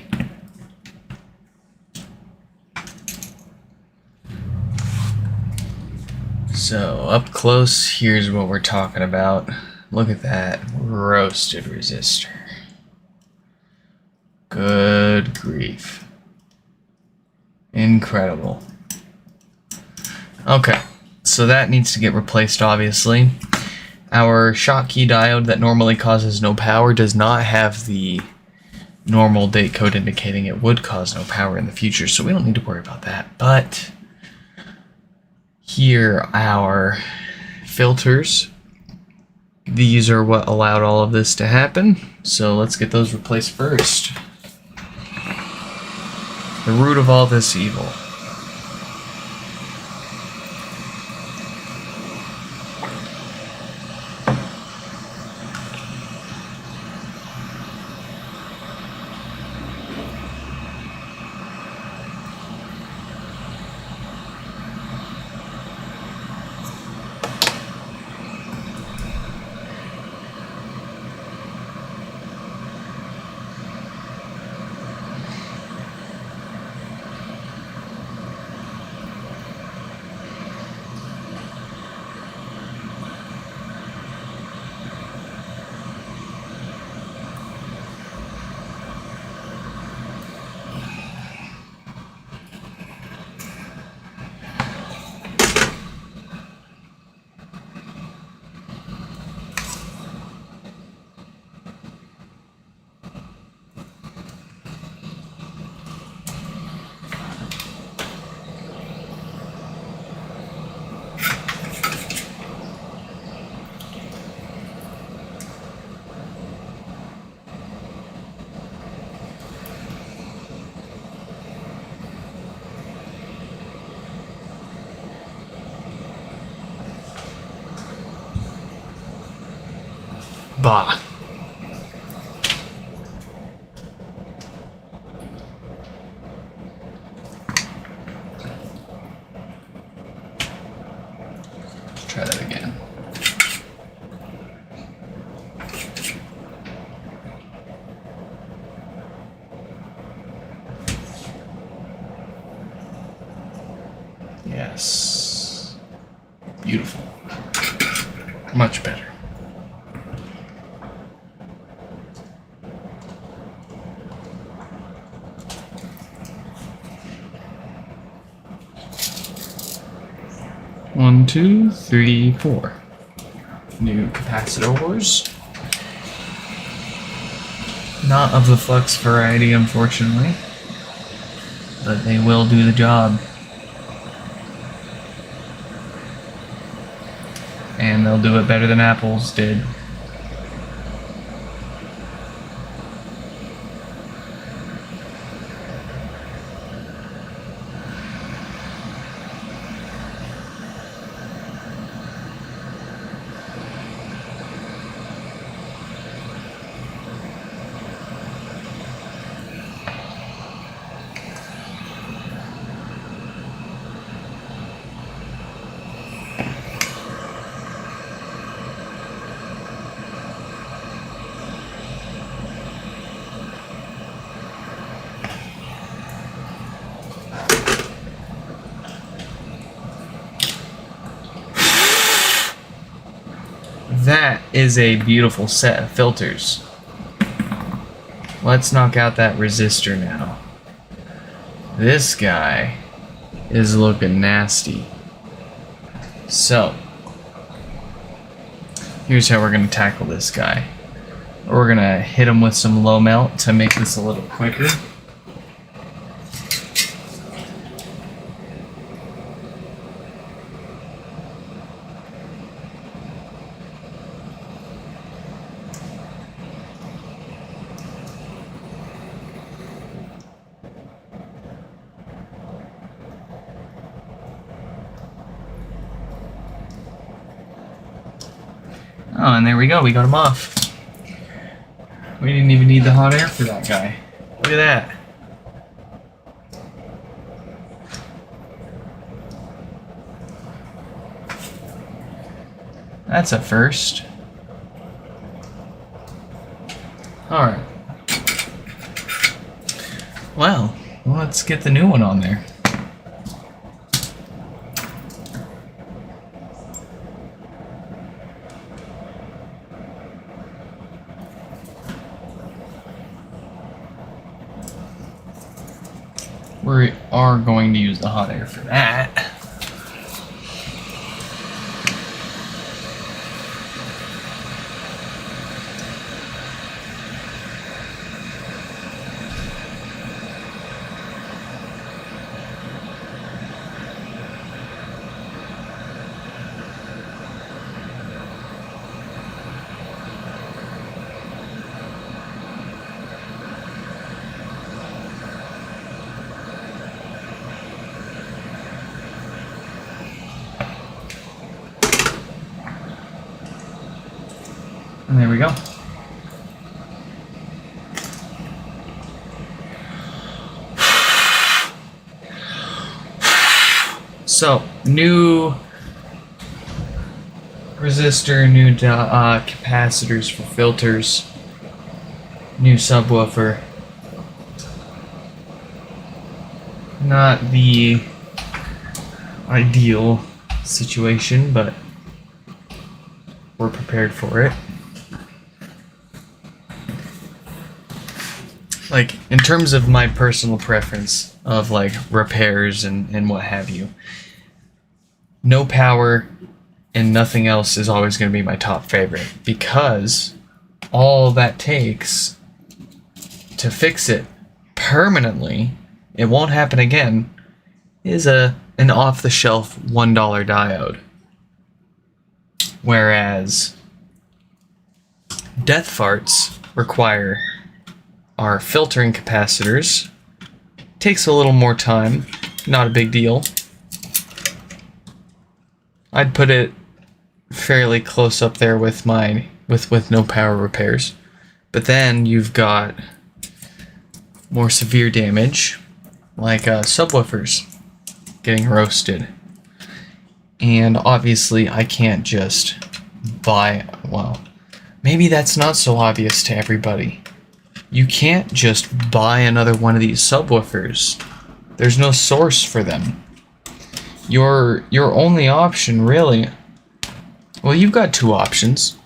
So up close, here's what we're talking about. Look at that roasted resistor. Good grief. Incredible. Okay, so that needs to get replaced, obviously. Our Schottky diode that normally causes no power does not have the normal date code indicating it would cause no power in the future, so we don't need to worry about that. But here our filters. These are what allowed all of this to happen, so let's get those replaced first. The root of all this evil. Bah. Let's try that again. Yes. Beautiful. Much better. One, two, three, four. New capacitors. Not of the flux variety, unfortunately, but they will do the job. And they'll do it better than Apple's did. That is a beautiful set of filters. Let's knock out that resistor now. This guy is looking nasty. So, here's how we're going to tackle this guy. We're going to hit him with some low melt to make this a little quicker. Oh, and there we go. We got him off. We didn't even need the hot air for that guy. Look at that. That's a first. Alright. Well, let's get the new one on there. We are going to use the hot air for that. And there we go. So, new resistor, new capacitors for filters, new subwoofer. Not the ideal situation, but we're prepared for it. Like, in terms of my personal preference of, like, repairs and what have you, no power and nothing else is always going to be my top favorite, because all that takes to fix it permanently, it won't happen again, is an off-the-shelf $1 diode. Whereas death farts require our filtering capacitors. Takes a little more time, not a big deal. I'd put it fairly close up there with my with no power repairs. But then you've got more severe damage, like subwoofers getting roasted. And obviously I can't just buy, well, maybe that's not so obvious to everybody. You can't just buy another one of these subwoofers. There's no source for them. Your only option, really, well, you've got two options.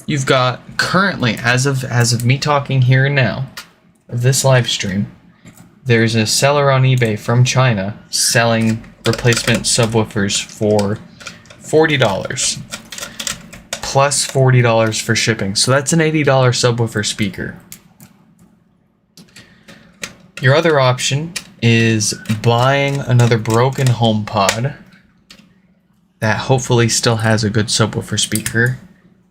You've got currently, as of me talking here and now, of this live stream, there's a seller on eBay from China selling replacement subwoofers for $40 plus $40 for shipping. So that's an $80 subwoofer speaker. Your other option is buying another broken HomePod that hopefully still has a good subwoofer speaker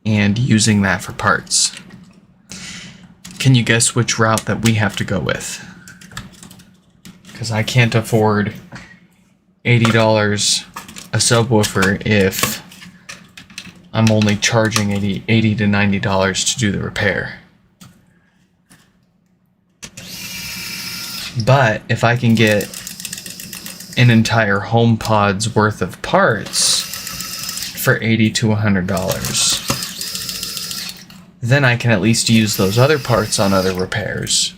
and using that for parts. Can you guess which route that we have to go with? Because I can't afford $80 a subwoofer if I'm only charging $80 to $90 to do the repair. But if I can get an entire HomePod's worth of parts for $80 to $100, then I can at least use those other parts on other repairs.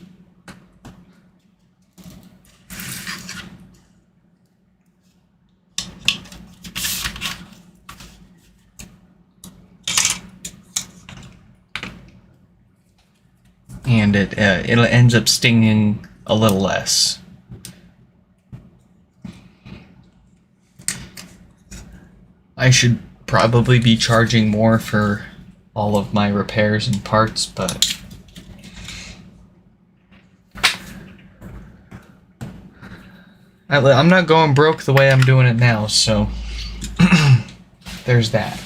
And it ends up stinging a little less. I should probably be charging more for all of my repairs and parts, but I'm not going broke the way I'm doing it now, so there's that.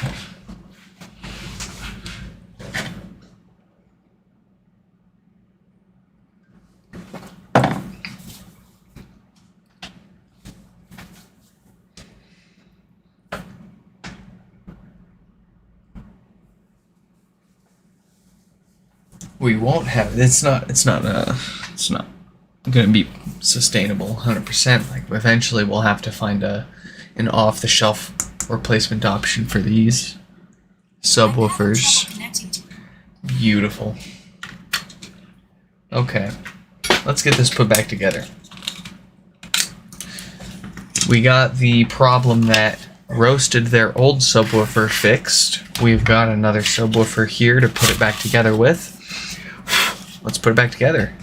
We won't have it's not going to be sustainable 100%. Like eventually we'll have to find an off-the-shelf replacement option for these subwoofers. Beautiful. Okay, let's get this put back together. We got the problem that roasted their old subwoofer fixed. We've got another subwoofer here to put it back together with. Let's put it back together.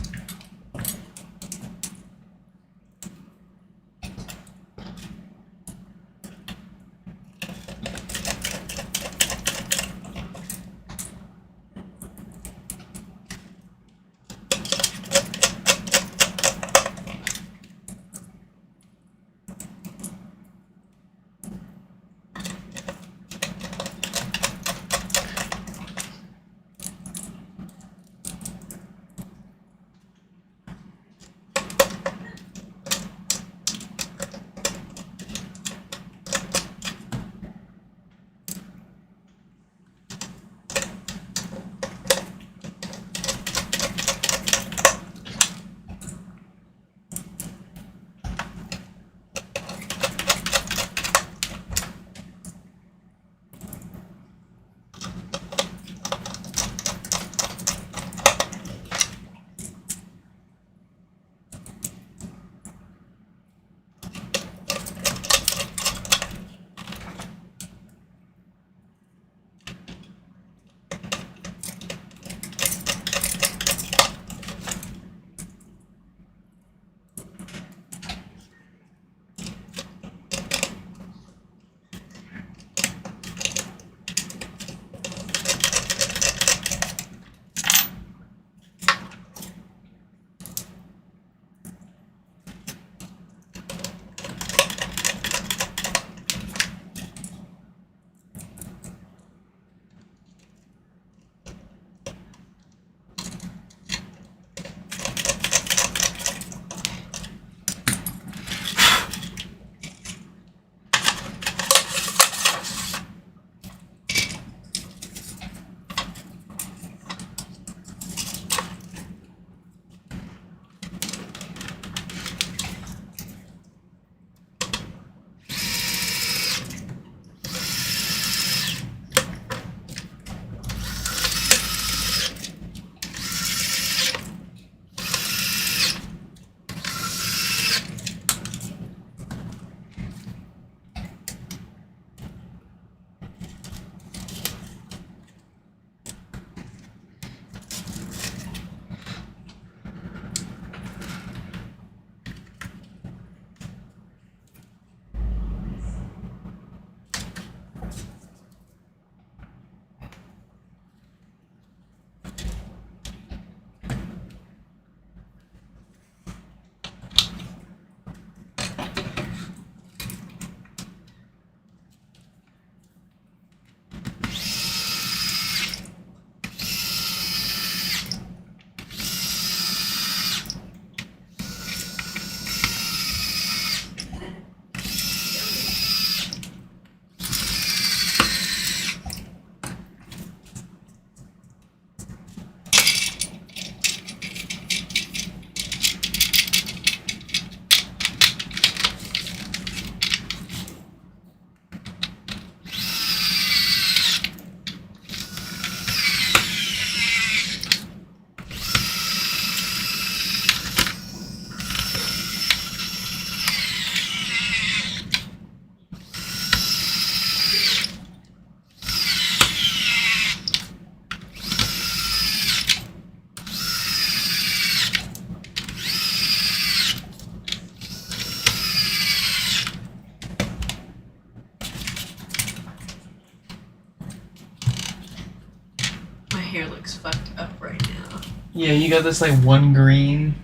Yeah, you got this like one green,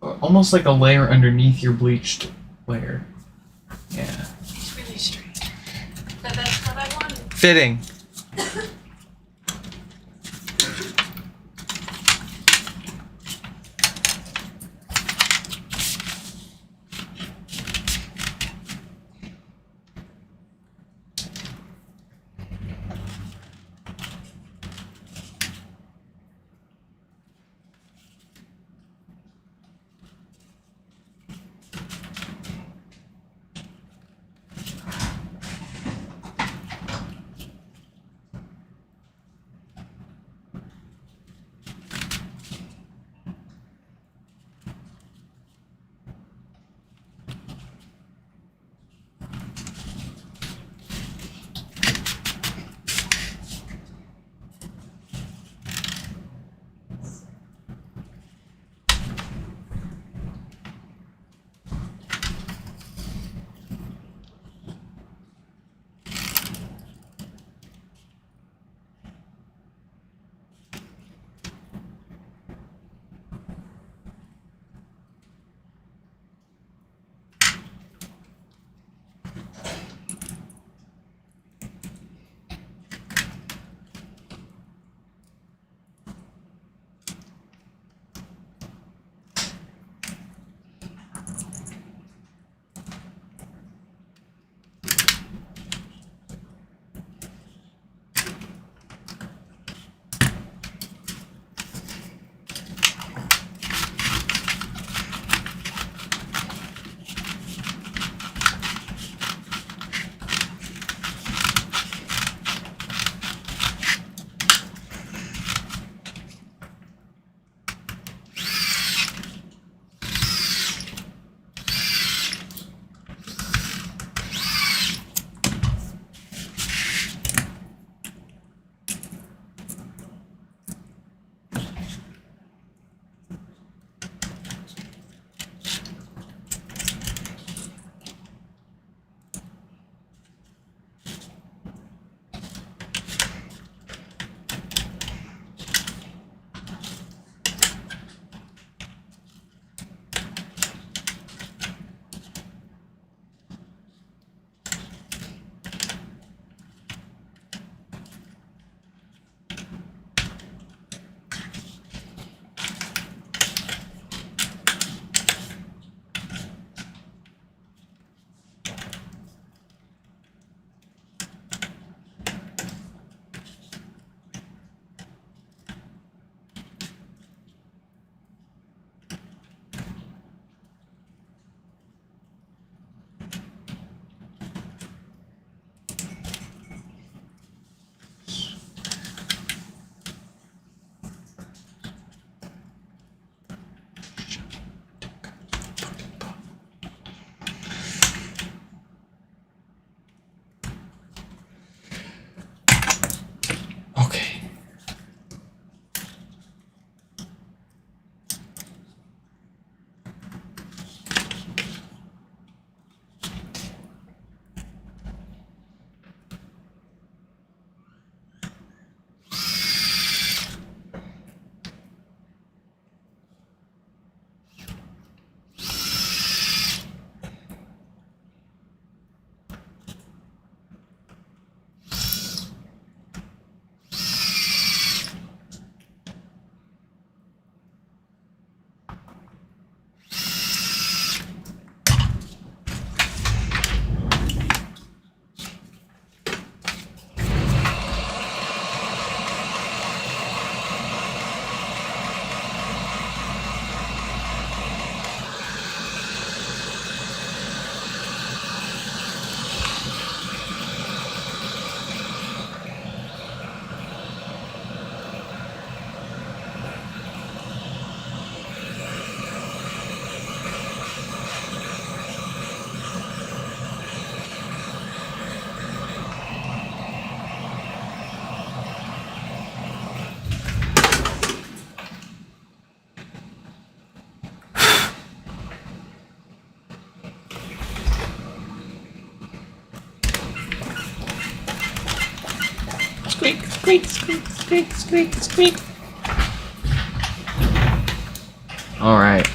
almost like a layer underneath your bleached layer. Yeah. It's really strange. But that's what I wanted. Fitting. Okay. Squeak, squeak, squeak, squeak, squeak, squeak. All right.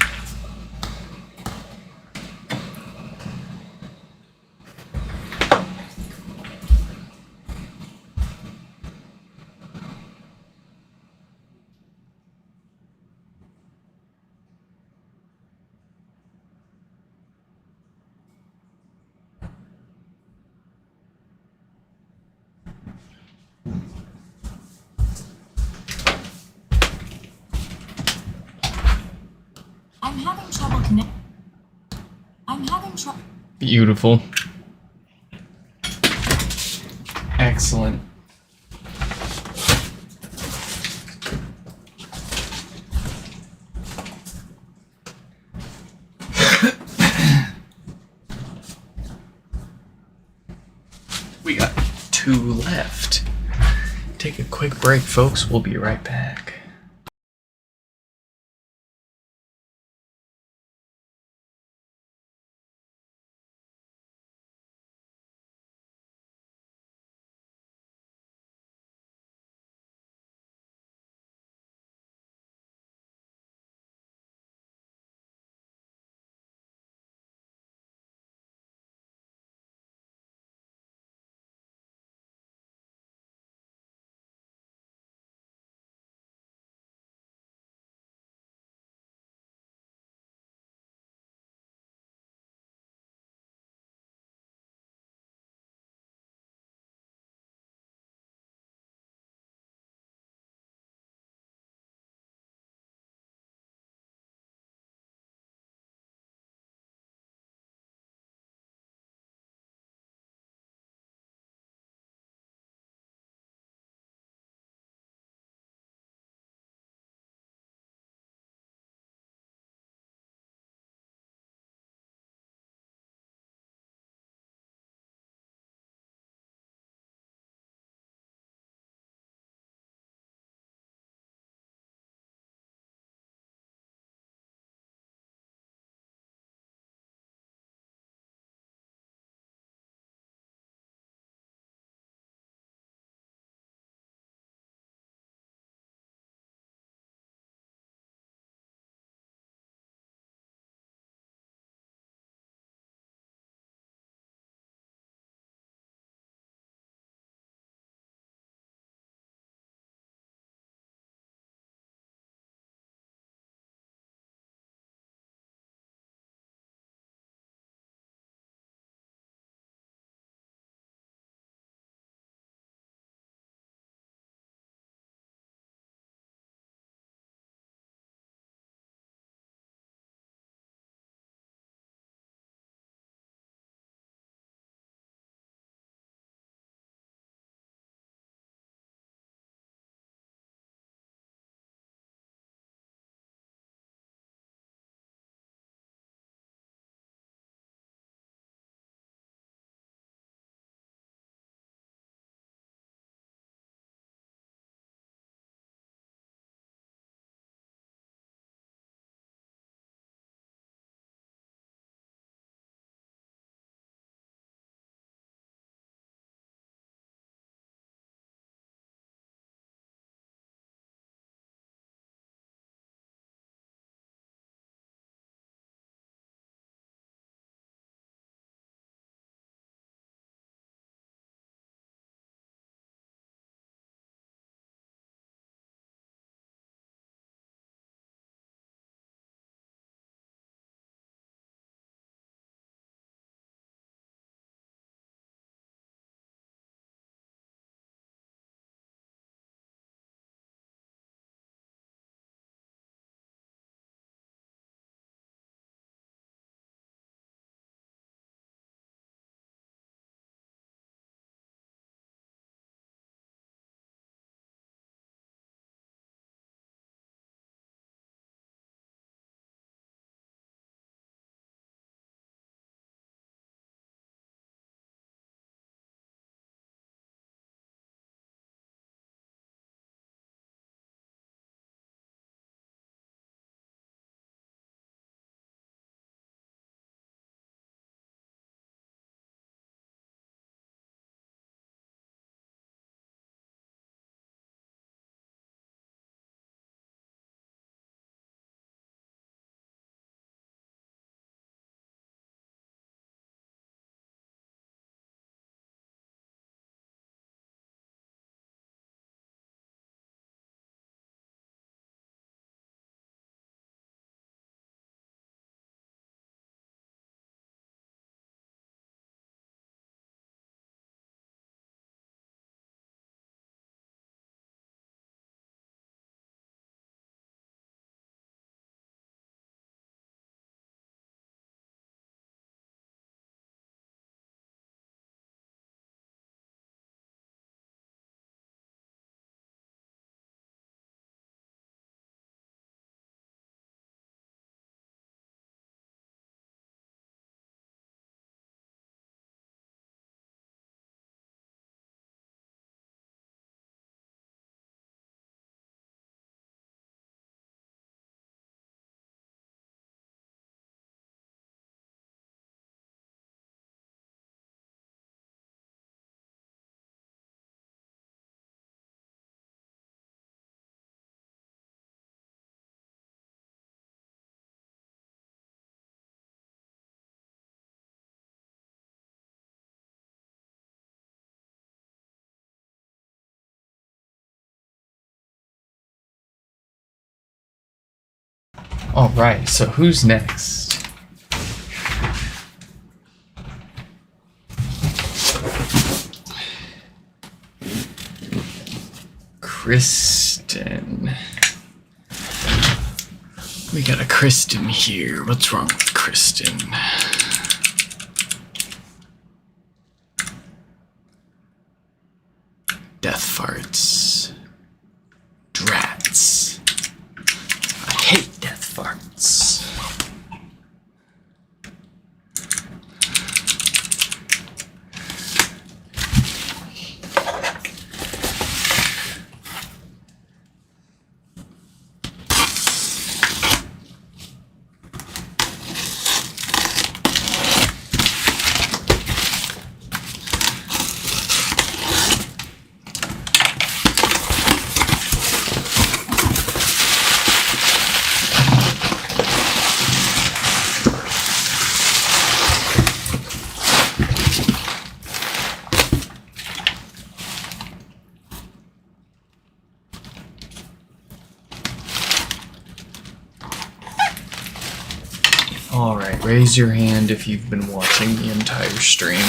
I'm having trouble connect. I'm having trouble. Beautiful. Excellent. We got 2 left. Take a quick break, folks. We'll be right back. All right, so who's next? Kristen. We got a Kristen here. What's wrong with Kristen? Death farts. Drats. I hate death farts. Alright, raise your hand if you've been watching the entire stream.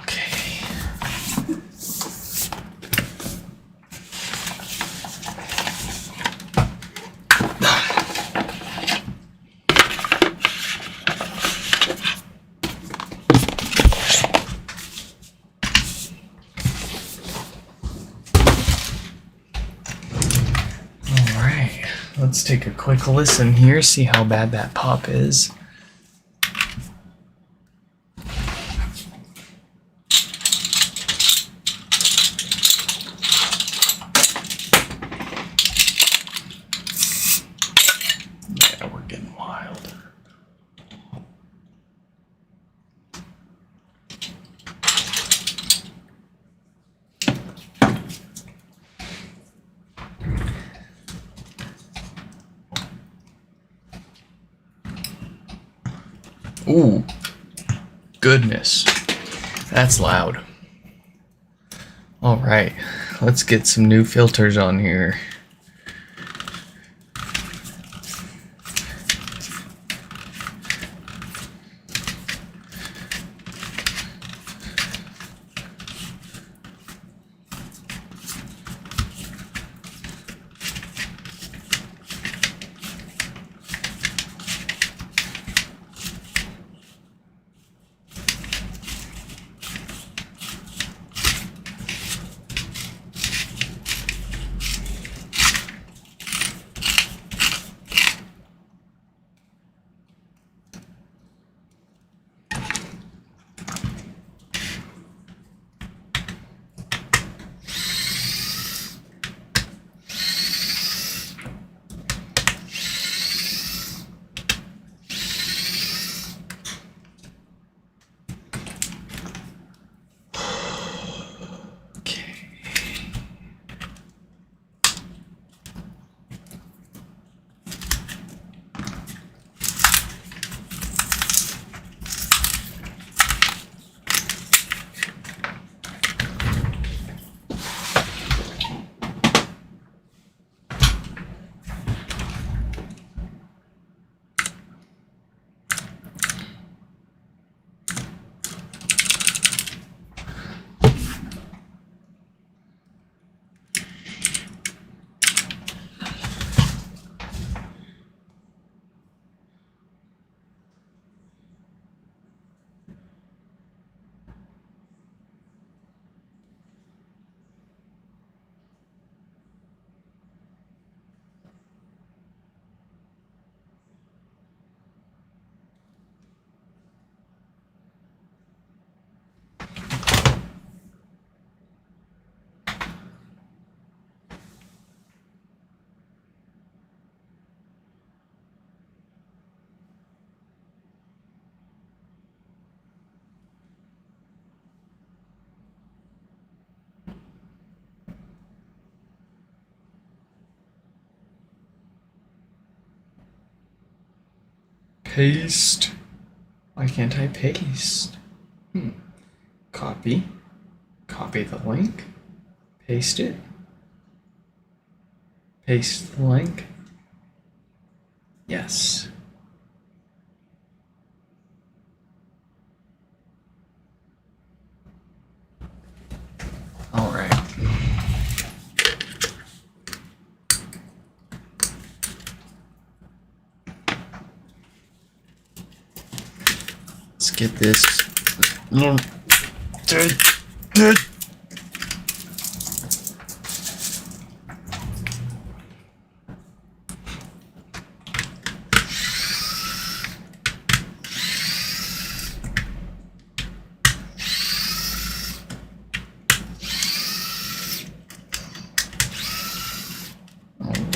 Okay. Let's take a quick listen here, see how bad that pop is. Yeah, we're getting wild. Ooh, goodness, that's loud. All right, let's get some new filters on here. paste. Why can't I paste? Copy. Copy the link. Paste it. Paste the link. Yes. All right. Let's get this.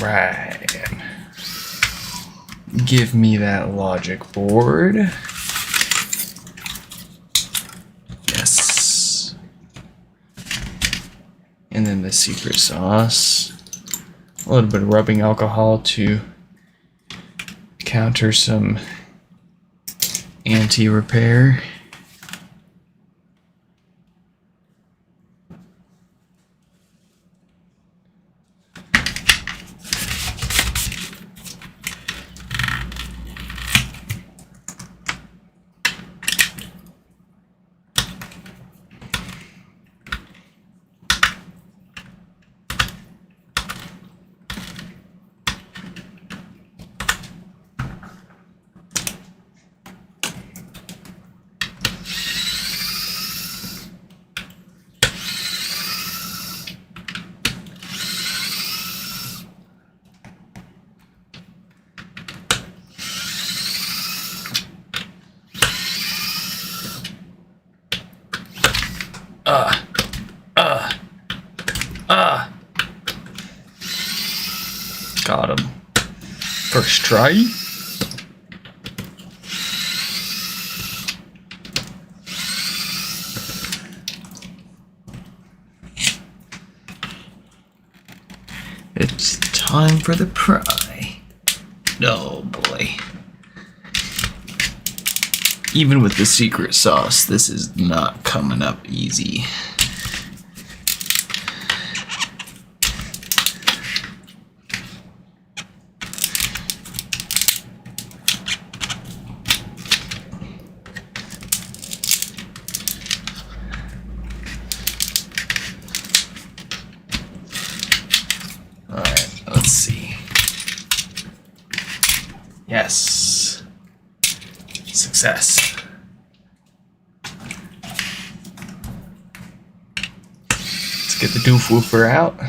Right. Give me that logic board. Yes. And then the secret sauce. A little bit of rubbing alcohol to counter some anti-repair. Got him. First try. It's time for the pry. Oh boy. Even with the secret sauce, this is not coming up easy. Alright, let's see. Yes. Success. Let's get the doof woofer out.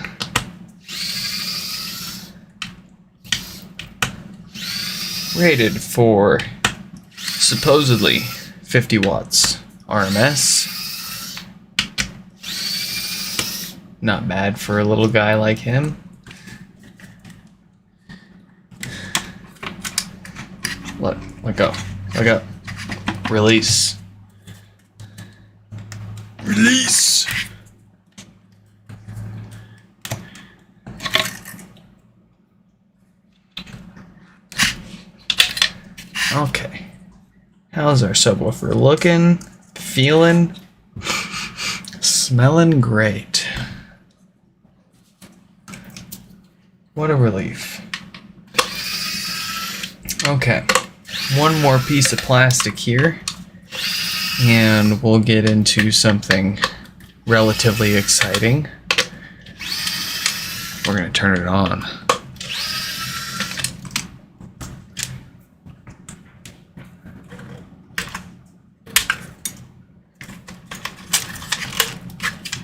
Rated for supposedly 50 watts RMS. Not bad for a little guy like him. Let go. Let go. Release. Release. Okay. How's our subwoofer looking? Feeling? Smelling great. What a relief. Okay. One more piece of plastic here, and we'll get into something relatively exciting. We're going to turn it on.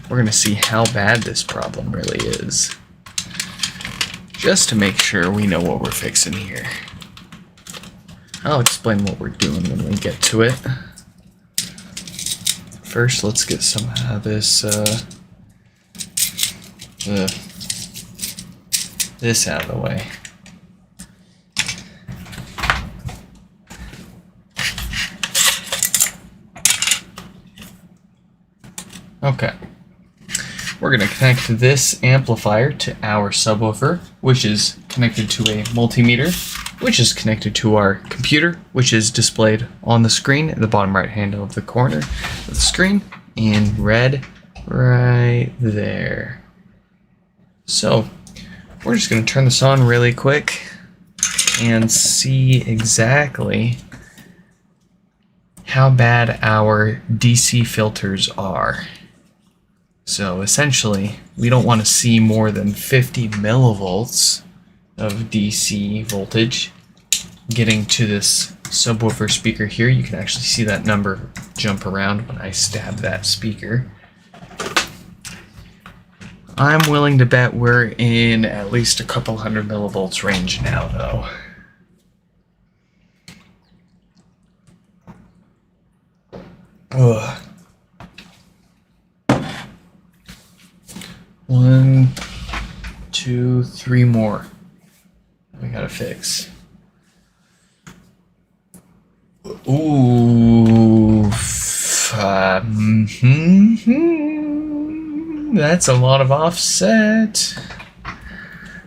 We're going to see how bad this problem really is, just to make sure we know what we're fixing here. I'll explain what we're doing when we get to it. First, let's get some of this this out of the way. Okay. We're going to connect this amplifier to our subwoofer, which is connected to a multimeter. which is connected to our computer, which is displayed on the screen at the bottom right hand of the corner of the screen, and red right there. So we're just going to turn this on really quick and see exactly how bad our DC filters are. So essentially, we don't want to see more than 50 millivolts of DC voltage getting to this subwoofer speaker here. You can actually see that number jump around when I stab that speaker. I'm willing to bet we're in at least a couple hundred millivolts range now, though. Ugh. 1, 2, 3 more. We gotta fix. Ooh. That's a lot of offset.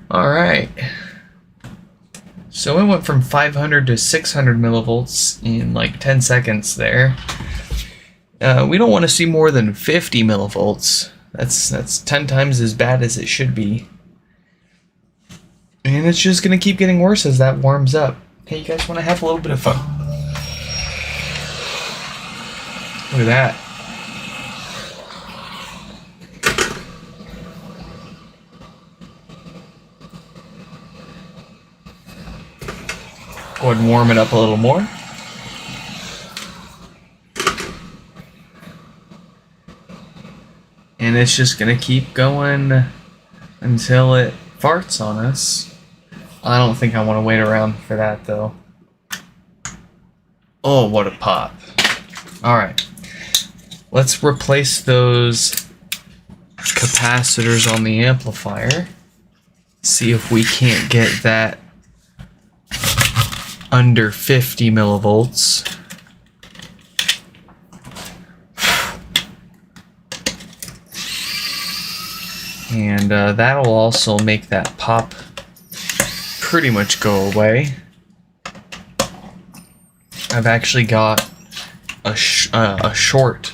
Alright. So it went from 500 to 600 millivolts in like 10 seconds there. We don't want to see more than 50 millivolts. That's 10 times as bad as it should be. And it's just going to keep getting worse as that warms up. Hey, you guys want to have a little bit of fun? Look at that. Go ahead and warm it up a little more. And it's just gonna keep going until it farts on us. I don't think I want to wait around for that though. Oh, what a pop. Alright. Let's replace those capacitors on the amplifier. See if we can't get that under 50 millivolts. And that'll also make that pop pretty much go away. I've actually got a short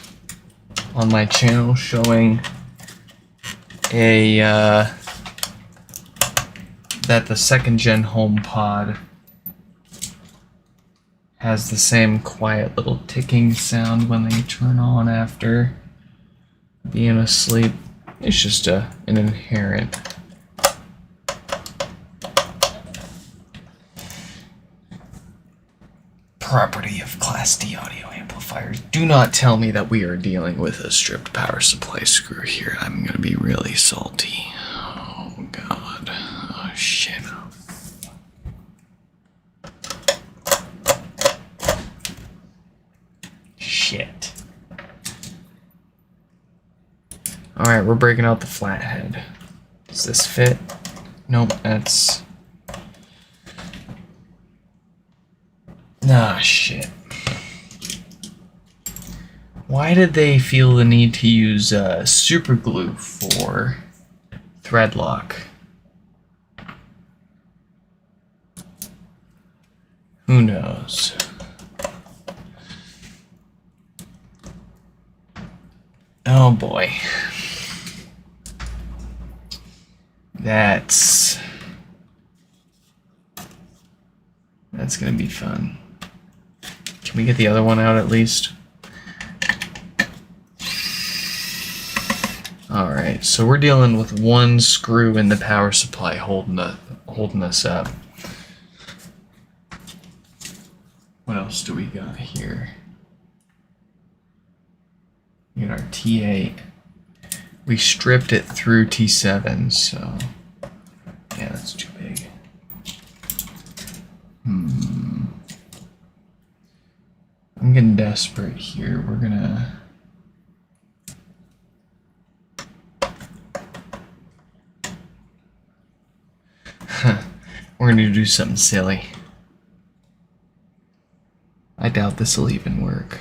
on my channel showing that the 2nd gen HomePod has the same quiet little ticking sound when they turn on after being asleep. It's just an inherent property of Class D audio amplifiers. Do not tell me that we are dealing with a stripped power supply screw here. I'm gonna be really salty. Oh god. Oh shit. Shit. Alright, we're breaking out the flathead. Does this fit? Nope, that's... Ah, shit. Why did they feel the need to use super glue for thread lock? Who knows? Oh boy. That's gonna be fun. Can we get the other one out at least? Alright, so we're dealing with one screw in the power supply holding us up. What else do we got here? We got our T8. We stripped it through T7, so yeah, that's too big. I'm getting desperate here. We're gonna do something silly. I doubt this will even work.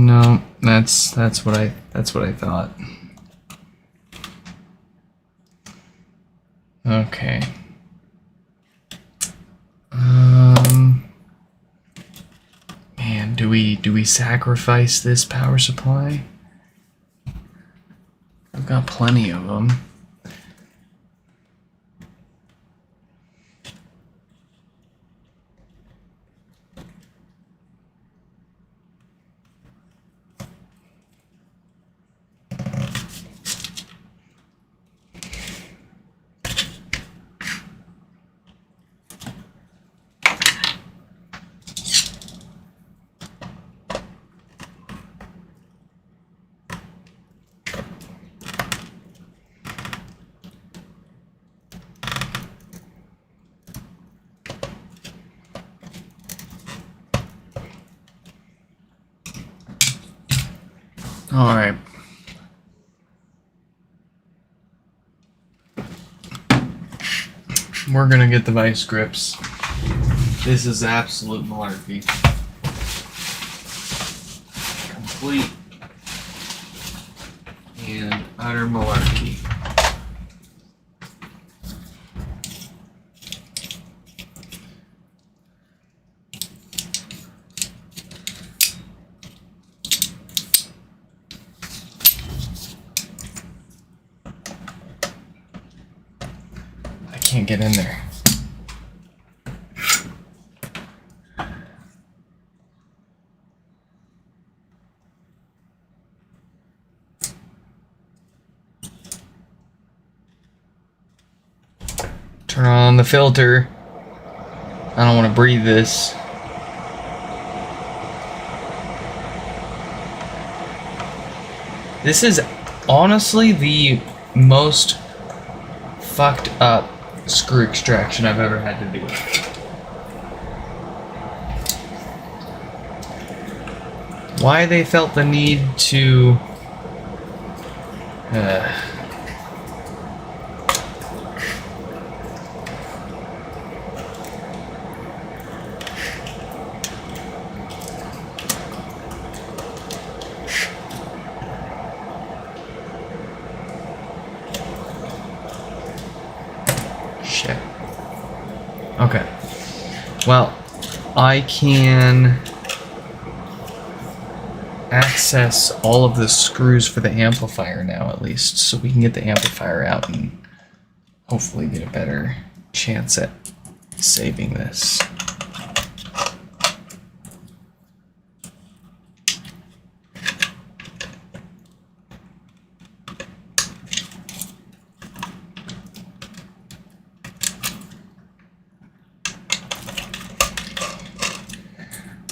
No, that's what I thought. Okay. Man, do we sacrifice this power supply? I've got plenty of them. All right. We're gonna get the vice grips. This is absolute malarkey. Complete and utter malarkey. Can't get in there. Turn on the filter. I don't want to breathe this. This is honestly the most fucked up screw extraction I've ever had to do. Why they felt the need to shit. Okay. Well, I can access all of the screws for the amplifier now, at least, so we can get the amplifier out and hopefully get a better chance at saving this.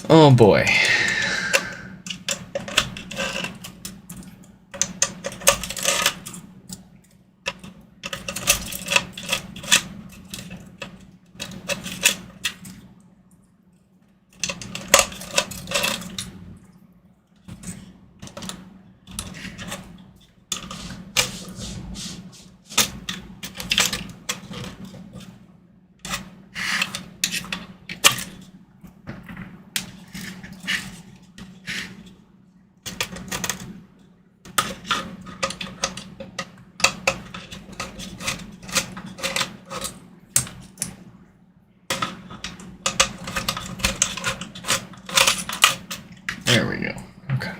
Oh boy. There we go. Okay.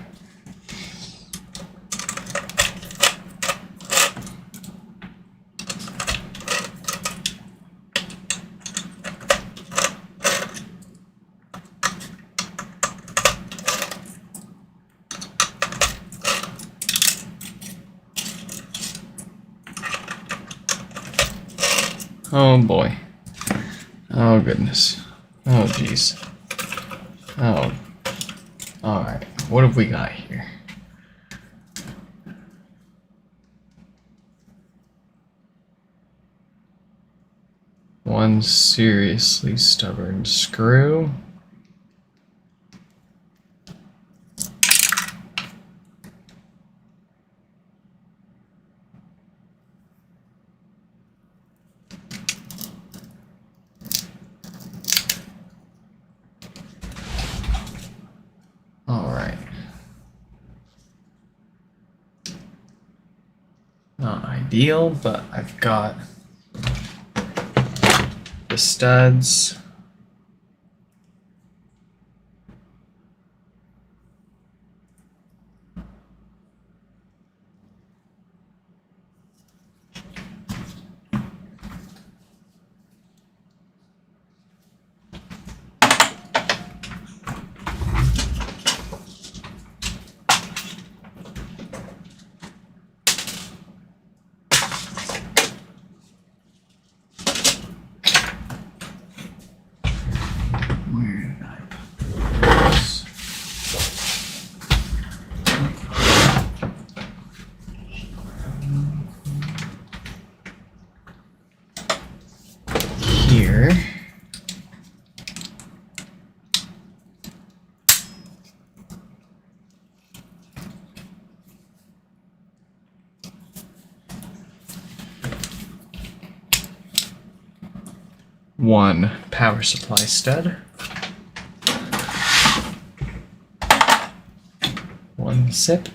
Oh boy. Oh goodness. Oh jeez. Oh. Alright, what have we got here? One seriously stubborn screw. Alright. Not ideal, but I've got the studs. Where did I put those? Here. One power supply stud. One sip.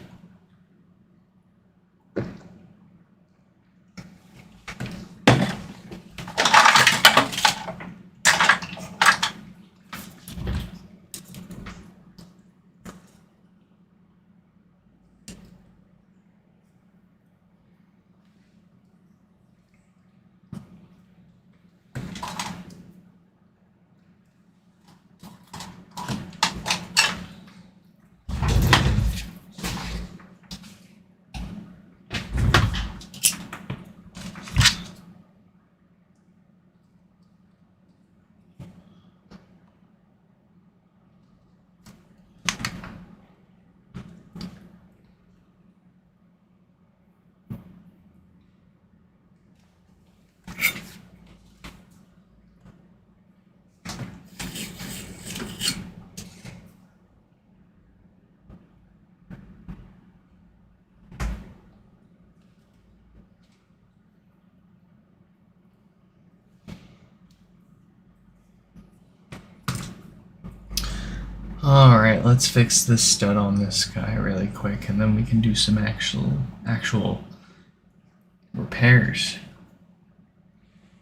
Alright, let's fix this stud on this guy really quick, and then we can do some actual repairs.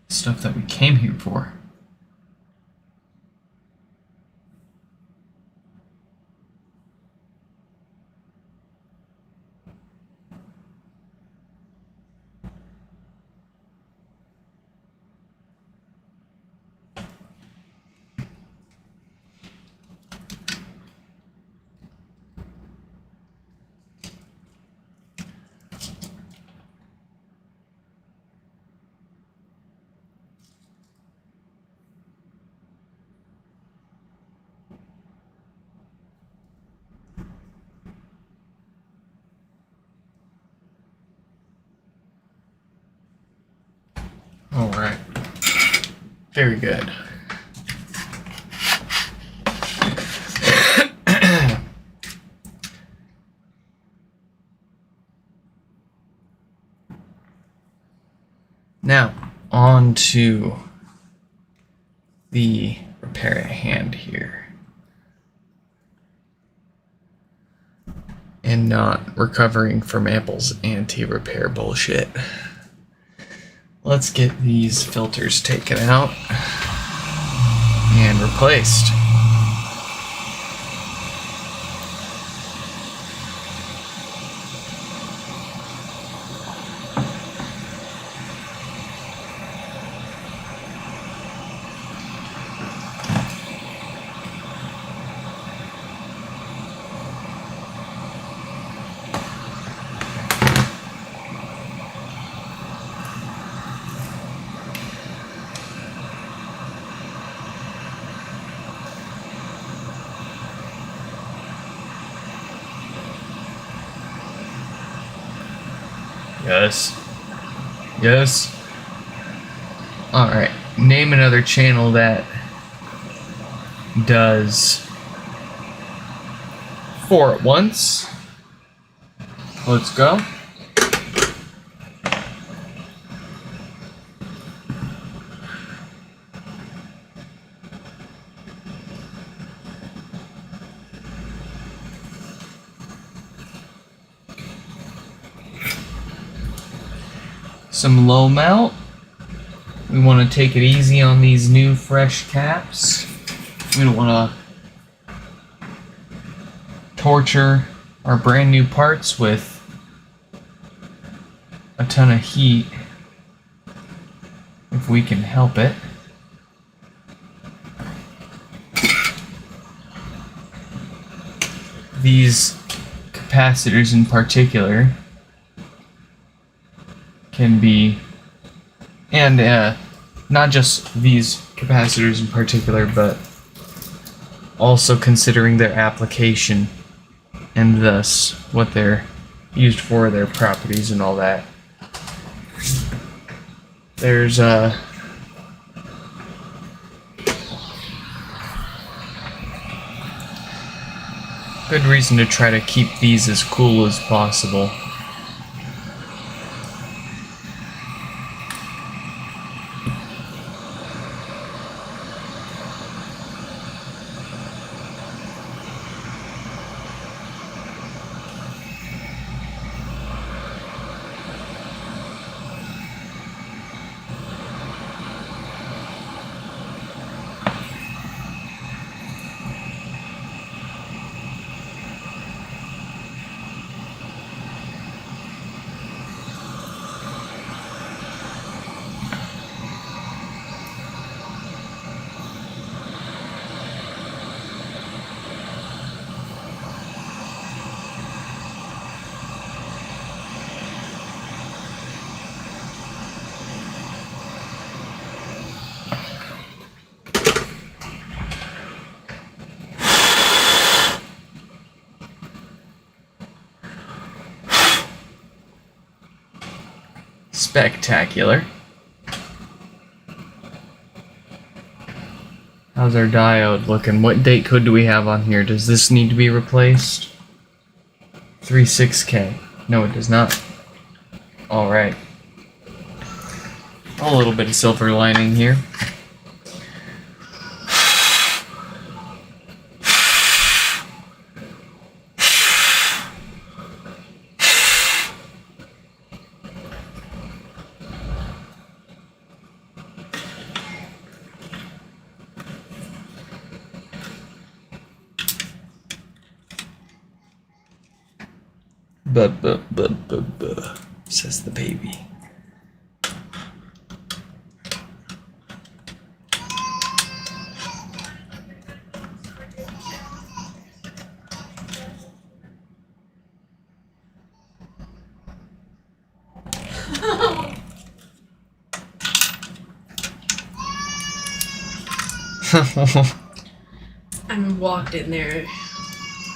Stuff that we came here for. Alright. Very good. Now, on to the repair at hand here. And not recovering from Apple's anti-repair bullshit. Let's get these filters taken out and replaced. Yes. Yes. Alright. Name another channel that does 4 at once. Let's go. some low melt. We want to take it easy on these new fresh caps. We don't want to torture our brand new parts with a ton of heat if we can help it. These capacitors in particular can be, and not just these capacitors in particular, but also considering their application and thus what they're used for, their properties and all that. There's good reason to try to keep these as cool as possible. Spectacular. How's our diode looking? What date code do we have on here? Does this need to be replaced? 36K. No, it does not. Alright. A little bit of silver lining here. Buh, says the baby. I walked in there.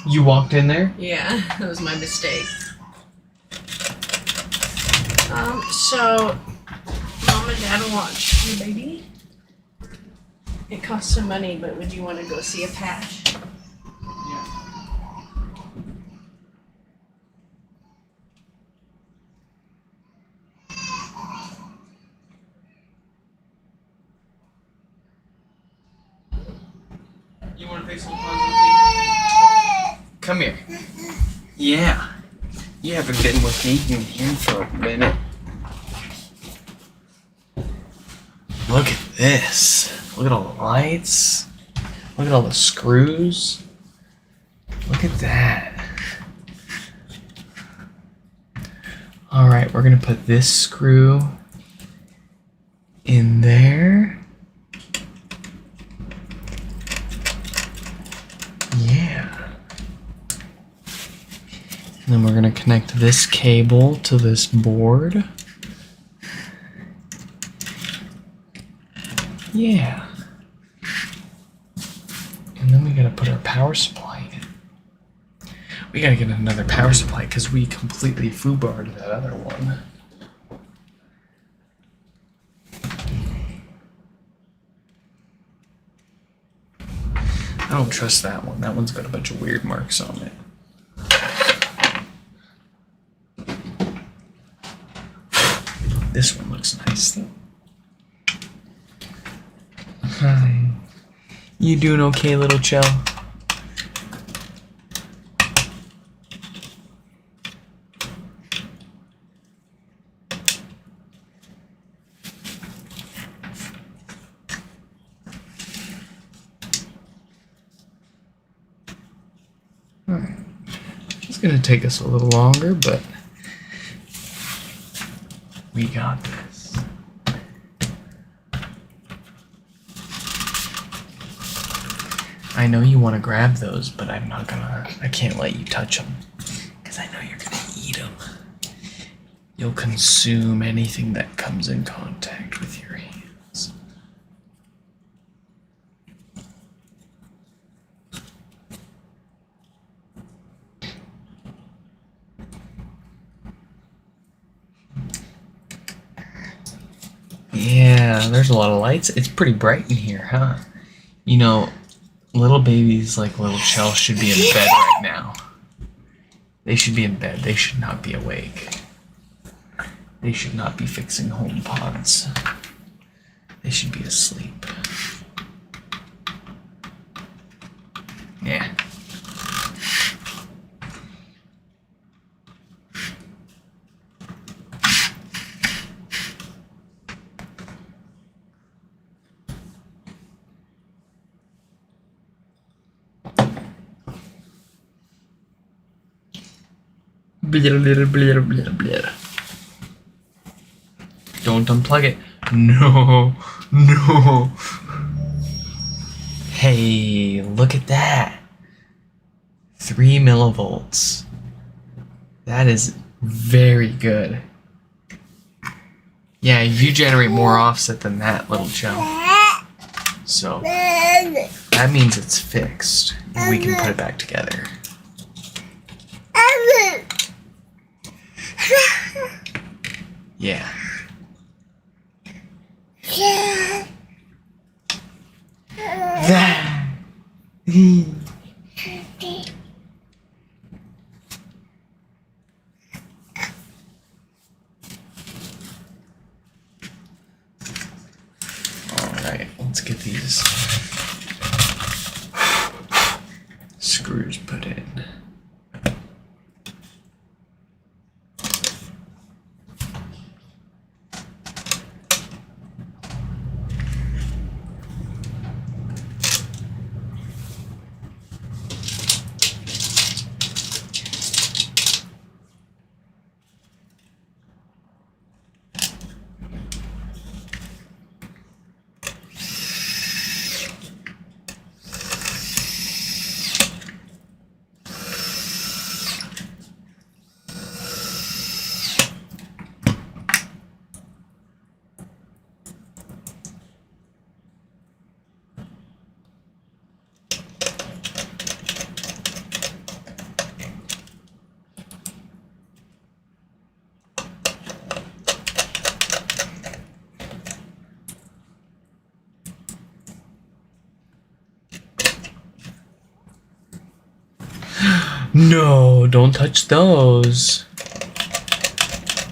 You walked in there? Yeah, that was my mistake. So Mom and Dad watch the baby. It costs some money, but would you want to go see a patch? You want to fix some puzzles with me? Come here. Yeah. You haven't been with me in here for a minute. Look at this. Look at all the lights. Look at all the screws. Look at that. Alright, we're going to put this screw in there. Yeah. And then we're going to connect this cable to this board. Yeah. And then we got to put our power supply in. We got to get another power supply because we completely foobarred that other one. I don't trust that one. That one's got a bunch of weird marks on it. This one looks nice though. Hi. You doing okay, little Chell? gonna take us a little longer, but we got this. I know you want to grab those, but I can't let you touch them because I know you're gonna eat them. You'll consume anything that comes in contact with your hands. Yeah, there's a lot of lights. It's pretty bright in here, huh? You know, little babies like little Chell should be in bed right now. They should be in bed. They should not be awake. They should not be fixing HomePods. They should be asleep. Yeah. Blah, blah, blah, blah, blah. Don't unplug it. No, no. Hey, look at that. 3 millivolts. That is very good. Yeah, you generate more offset than that, little Joe. So, that means it's fixed. And we can put it back together. Yeah. That. Alright, let's get these screws put in. No, don't touch those.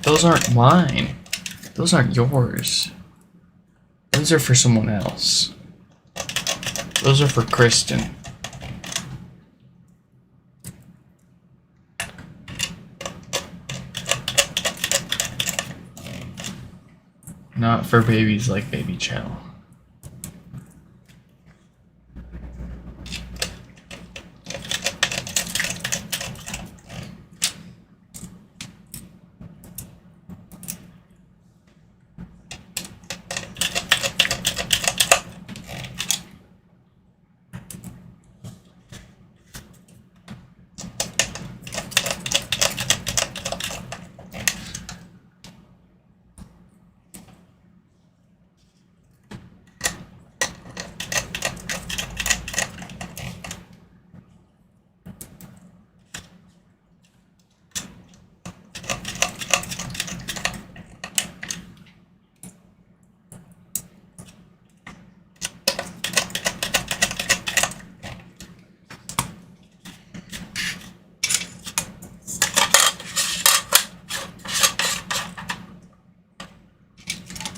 Those aren't mine. Those aren't yours. Those are for someone else. Those are for Kristen. Not for babies like Baby Chell.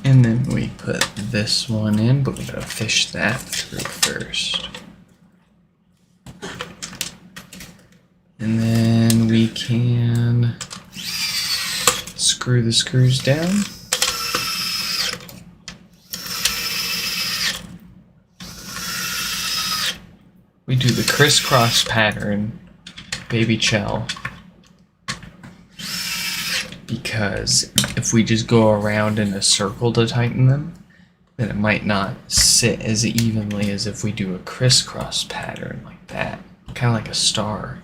And then we put this one in, but we gotta fish that through first. And then we can screw the screws down. We do the crisscross pattern, Baby Chell, because if we just go around in a circle to tighten them, then it might not sit as evenly as if we do a crisscross pattern like that, kind of like a star.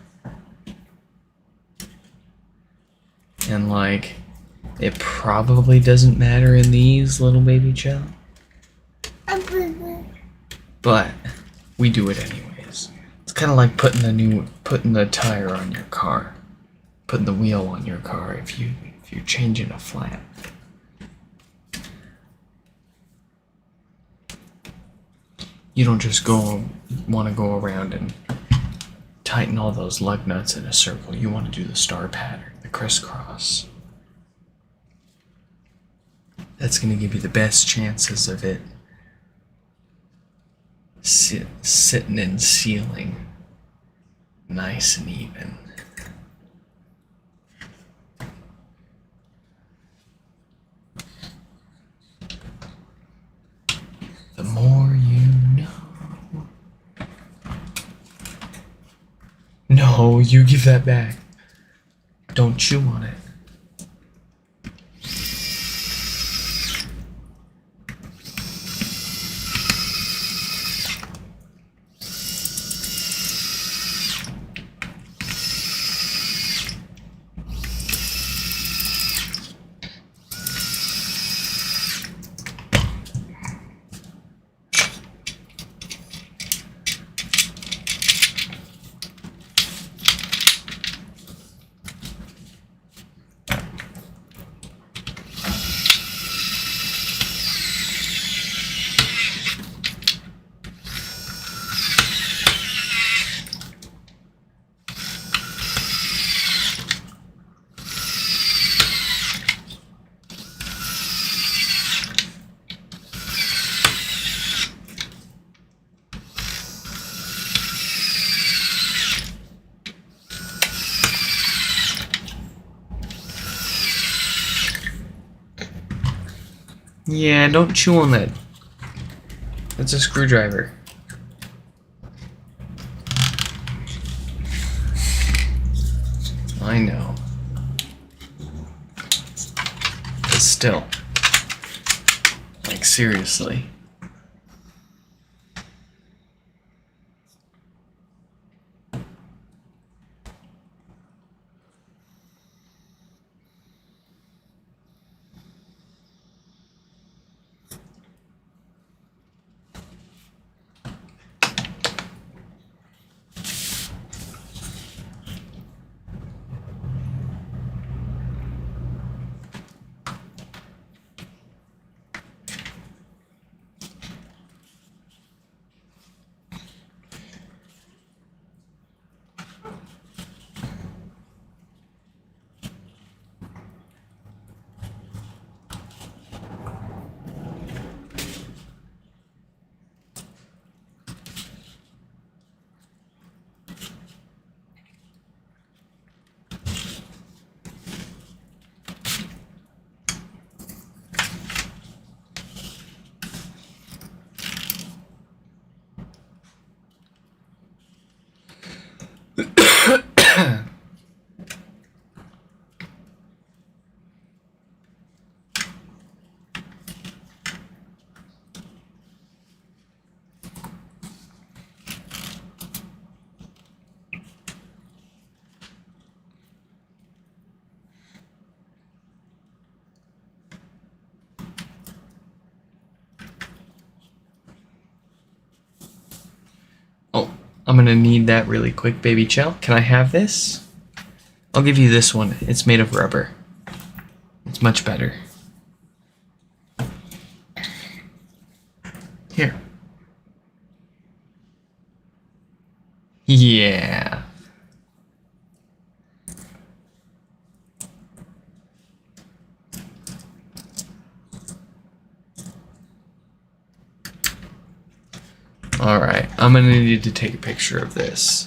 And like, it probably doesn't matter in these, little baby Chell, but we do it anyways. It's kind of like putting the tire on your car, putting the wheel on your car if you're changing a flat. You don't just want to go around and tighten all those lug nuts in a circle. You want to do the star pattern, the crisscross. That's going to give you the best chances of it sitting and sealing nice and even. The more you know. No, you give that back. Don't chew on it. Yeah, don't chew on that. That's a screwdriver. I know. But still. Like, seriously. Oh, I'm gonna need that really quick, baby Chell. Can I have this? I'll give you this one. It's made of rubber. It's much better. Here. Yeah. Alright, I'm gonna need to take a picture of this.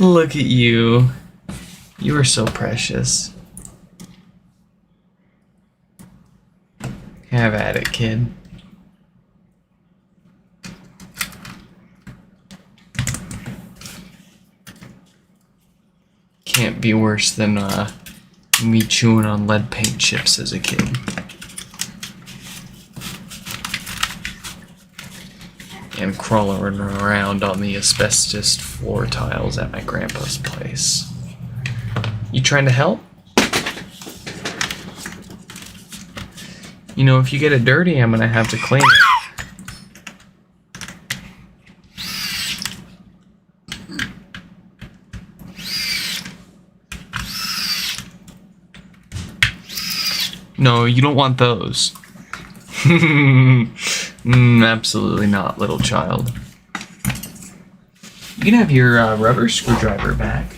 Look at you. You are so precious. Have at it, kid. Can't be worse than me chewing on lead paint chips as a kid. And crawling around on the asbestos floor tiles at my grandpa's place. You trying to help? You know, if you get it dirty, I'm gonna have to clean it. No, you don't want those. Absolutely not, little child. You can have your rubber screwdriver back.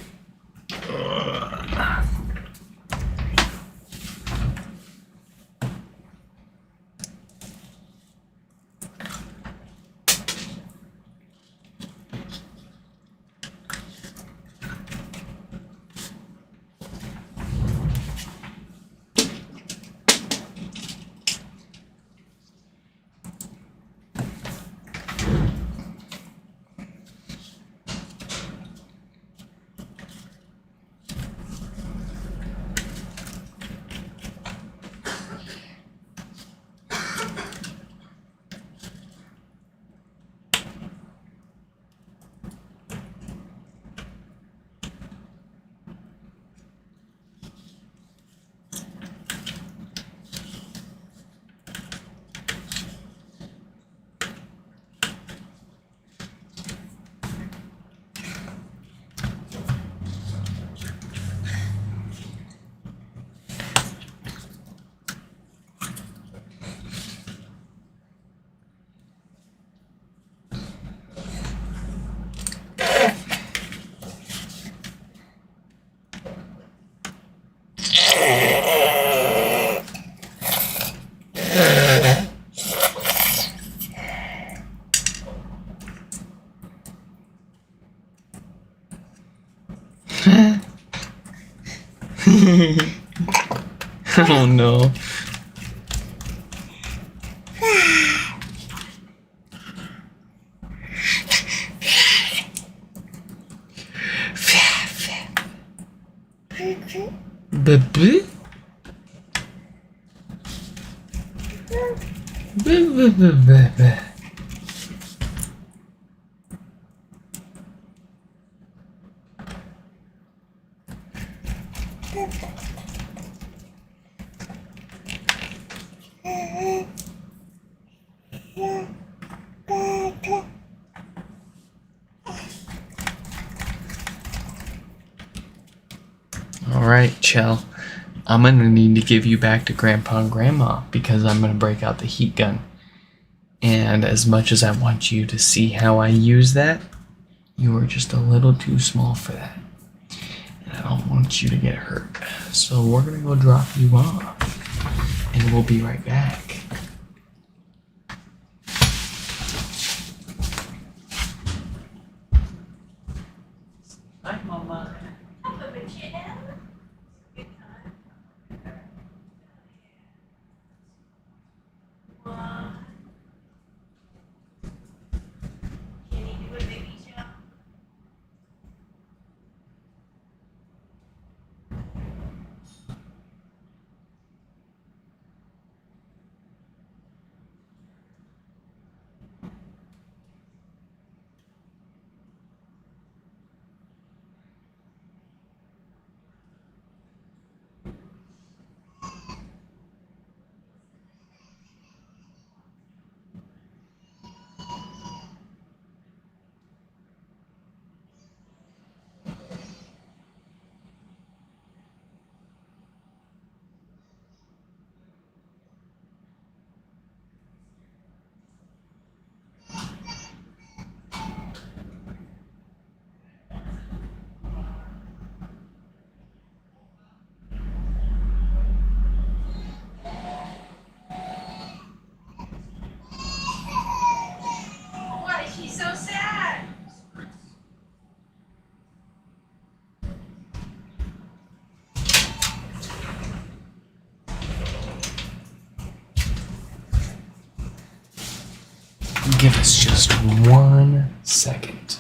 Oh no. Baby? Baby. Alright, Chell. I'm gonna need to give you back to Grandpa and Grandma because I'm gonna break out the heat gun. And as much as I want you to see how I use that, you are just a little too small for that. And I don't want you to get hurt. So we're gonna go drop you off. And we'll be right back. Hi, Mama. Give us just 1 second.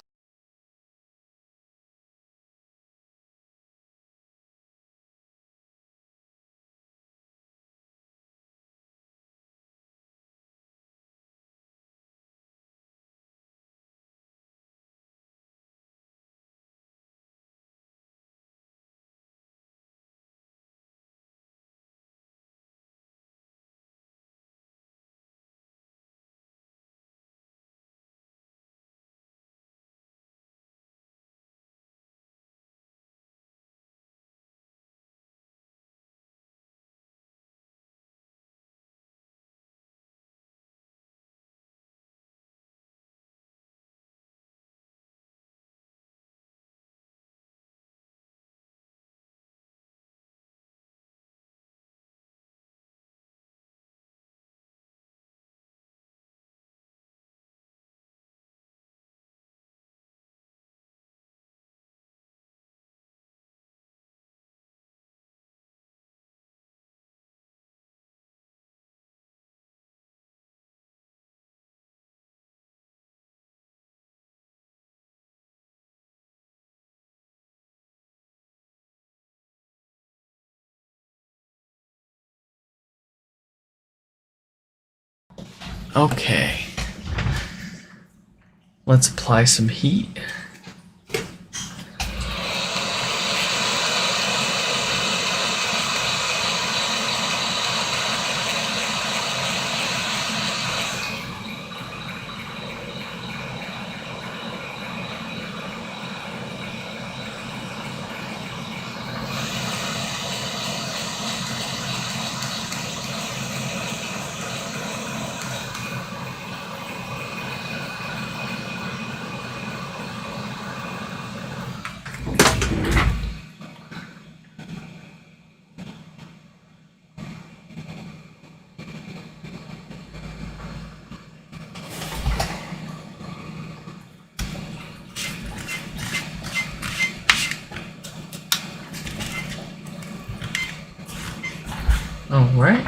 Okay. Let's apply some heat. All right.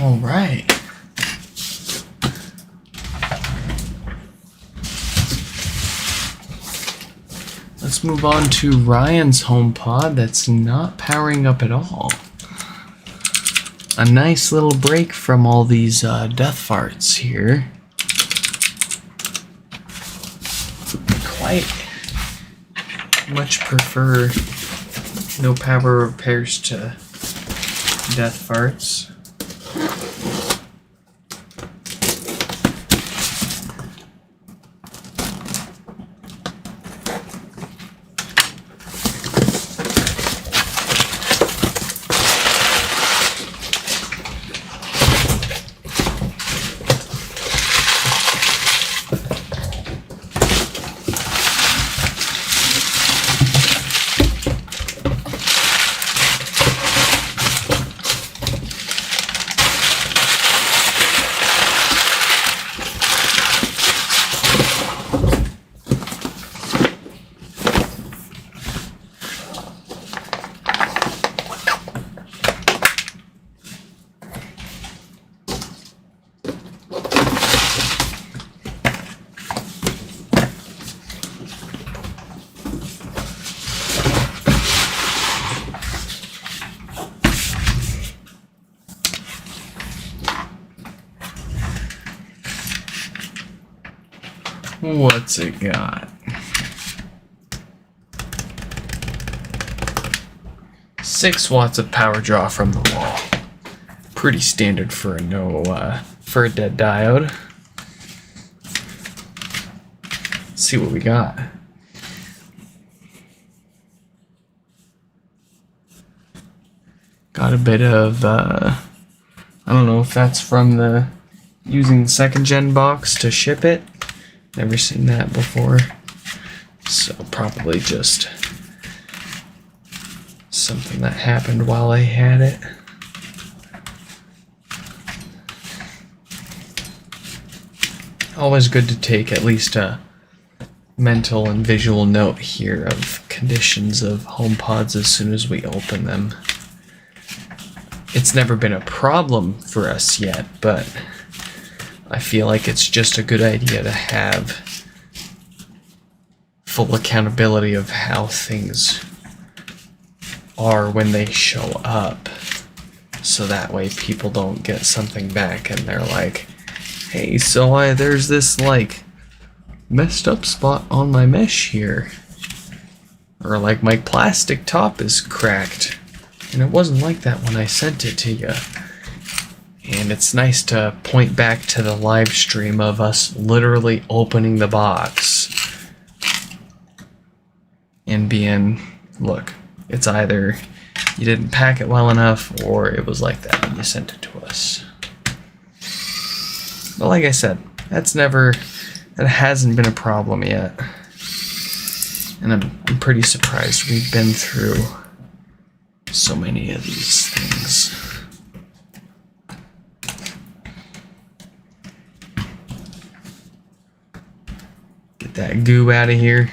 All right. Let's move on to Ryan's HomePod that's not powering up at all. A nice little break from all these death farts here. Quite much prefer no power repairs to death farts. What's it got? 6 watts of power draw from the wall. Pretty standard for a for a dead diode. Let's see what we got. Got a bit of I don't know if that's from the using the 2nd gen box to ship it. Never seen that before. So probably just something that happened while I had it. Always good to take at least a mental and visual note here of conditions of HomePods as soon as we open them. It's never been a problem for us yet, but I feel like it's just a good idea to have full accountability of how things are when they show up, so that way people don't get something back and they're like, hey, so there's this like messed up spot on my mesh here, or like my plastic top is cracked and it wasn't like that when I sent it to you. And it's nice to point back to the live stream of us literally opening the box and being, look, it's either you didn't pack it well enough or it was like that when you sent it to us. But like I said, that hasn't been a problem yet. And I'm pretty surprised we've been through so many of these things. Get that goo out of here.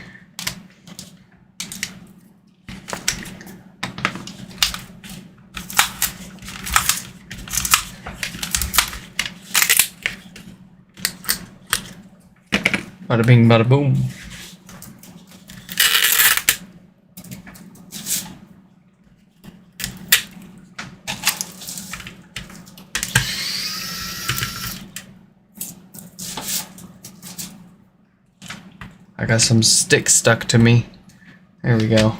Bada bing, bada boom. I got some sticks stuck to me. There we go.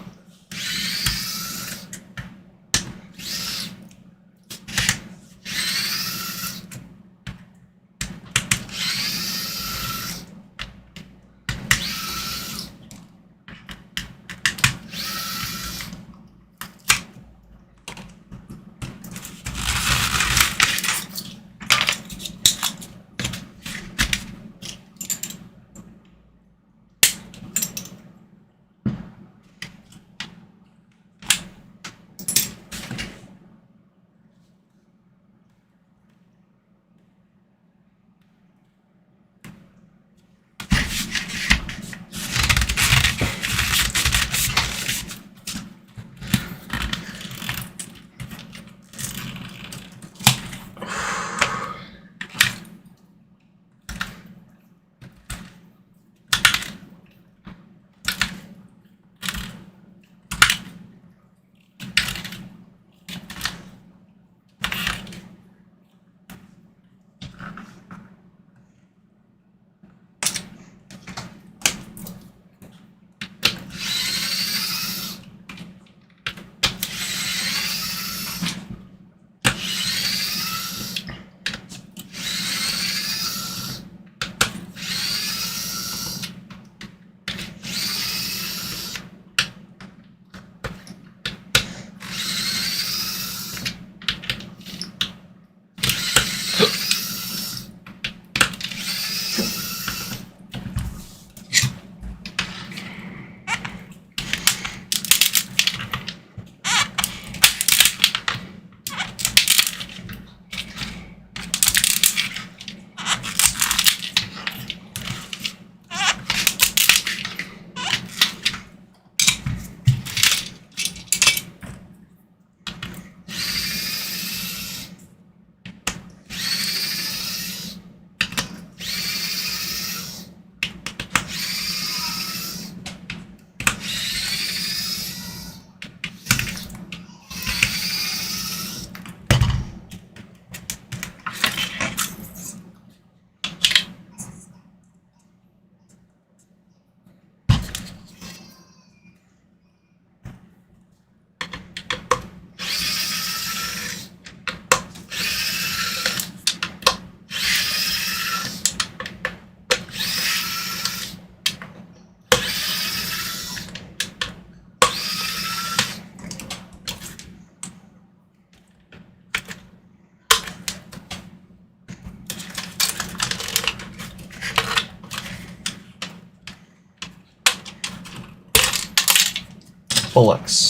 bullocks.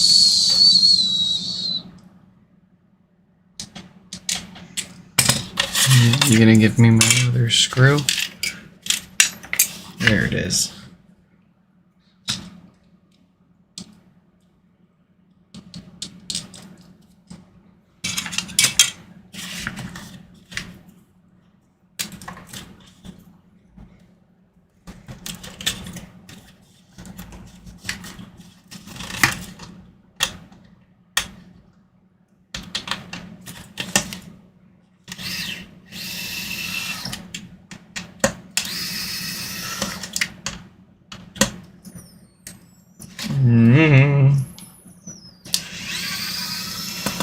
You gonna give me my other screw? There it is.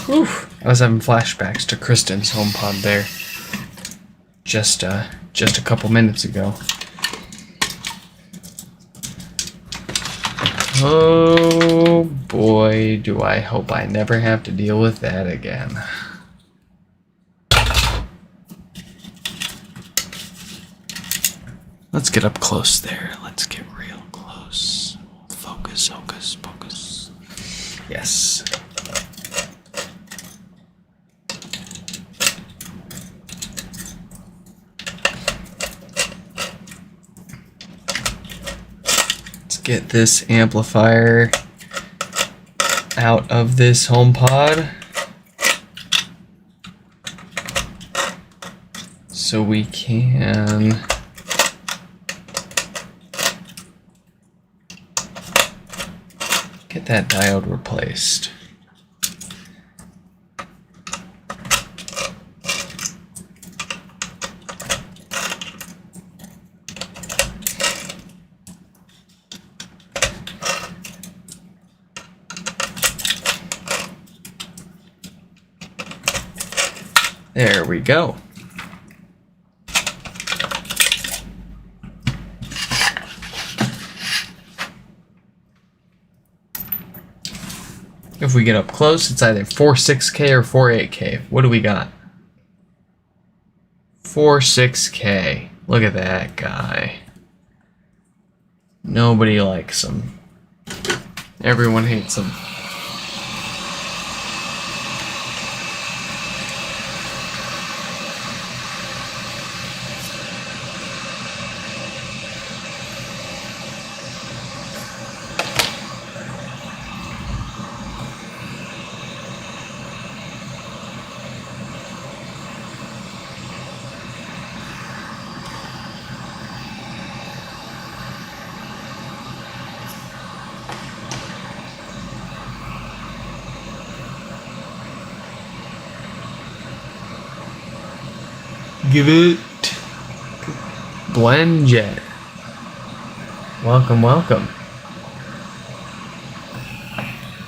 Oof. I was having flashbacks to Kristen's HomePod there. Just a couple minutes ago. Oh boy, do I hope I never have to deal with that again. Let's get up close there. Let's get real close. Focus, focus, focus. Yes. Let's get this amplifier out of this HomePod so we can get that diode replaced. There we go. If we get up close, it's either 4.6K or 4.8K. What do we got? 4.6K. Look at that guy. Nobody likes him. Everyone hates him. Give it blend jet. Welcome, welcome.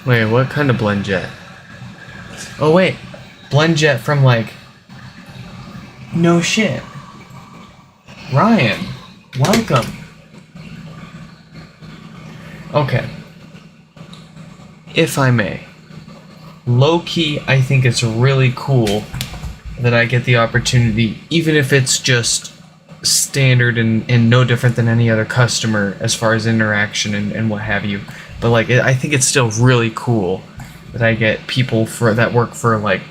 Wait, what kind of blend jet? Oh wait, blend jet from like, no shit. Ryan, welcome. Okay. If I may, low key, I think it's really cool that I get the opportunity, even if it's just standard and no different than any other customer as far as interaction and what have you. But like, I think it's still really cool that I get people that work for like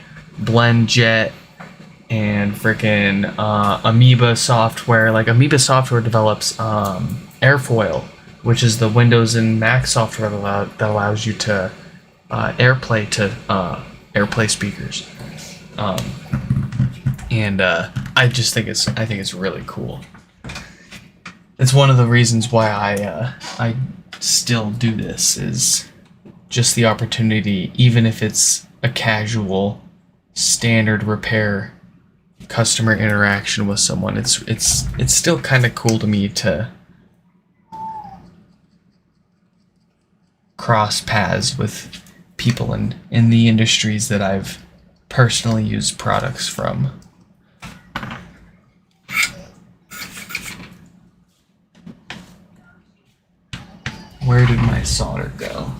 BlendJet and freaking Amoeba software. Like Amoeba software develops Airfoil, which is the Windows and Mac software that allows you to AirPlay to AirPlay speakers. And I just think it's really cool. It's one of the reasons why I still do this, is just the opportunity, even if it's a casual standard repair customer interaction with someone. It's still kind of cool to me to cross paths with people in the industries that I've personally used products from. Where did my solder go?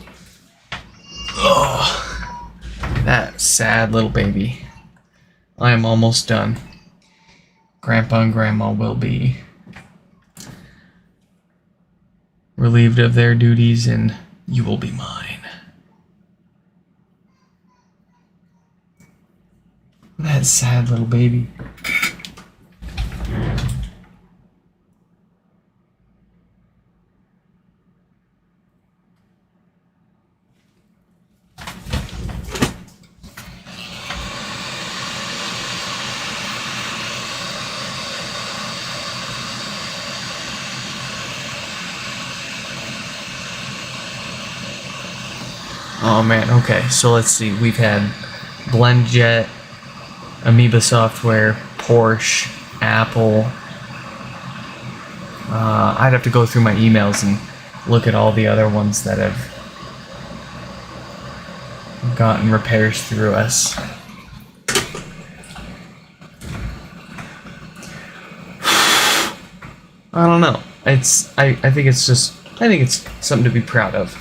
Oh, that sad little baby. I am almost done. Grandpa and Grandma will be relieved of their duties, and you will be mine. That sad little baby. Oh man, okay, so let's see. We've had BlendJet, Amoeba Software, Porsche, Apple. I'd have to go through my emails and look at all the other ones that have gotten repairs through us. I don't know. I think it's something to be proud of.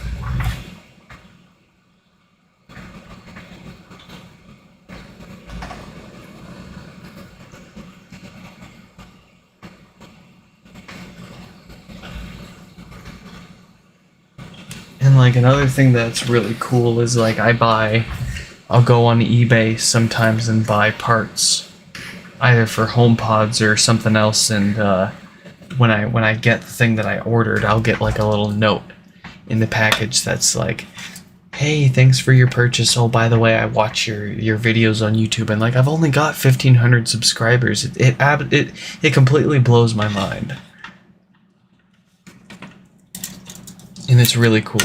And like another thing that's really cool is like I'll go on eBay sometimes and buy parts either for HomePods or something else, and when I get the thing that I ordered, I'll get like a little note in the package that's like, hey, thanks for your purchase. Oh, by the way, I watch your videos on YouTube, and like I've only got 1,500 subscribers. It completely blows my mind. And it's really cool.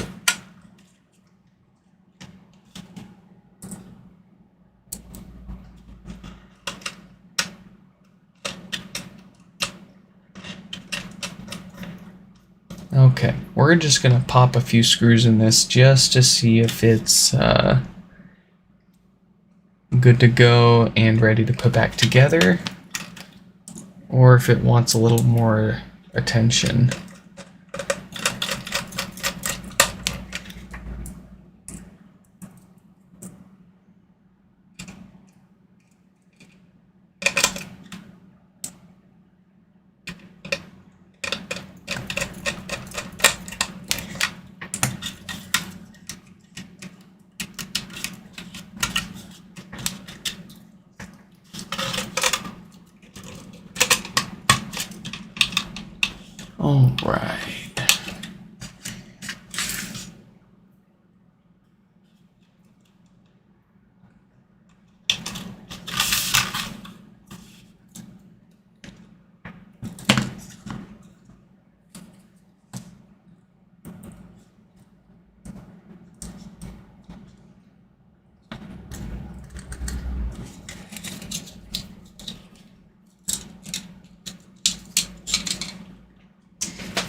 Okay, we're just gonna pop a few screws in this just to see if it's good to go and ready to put back together, or if it wants a little more attention. All right.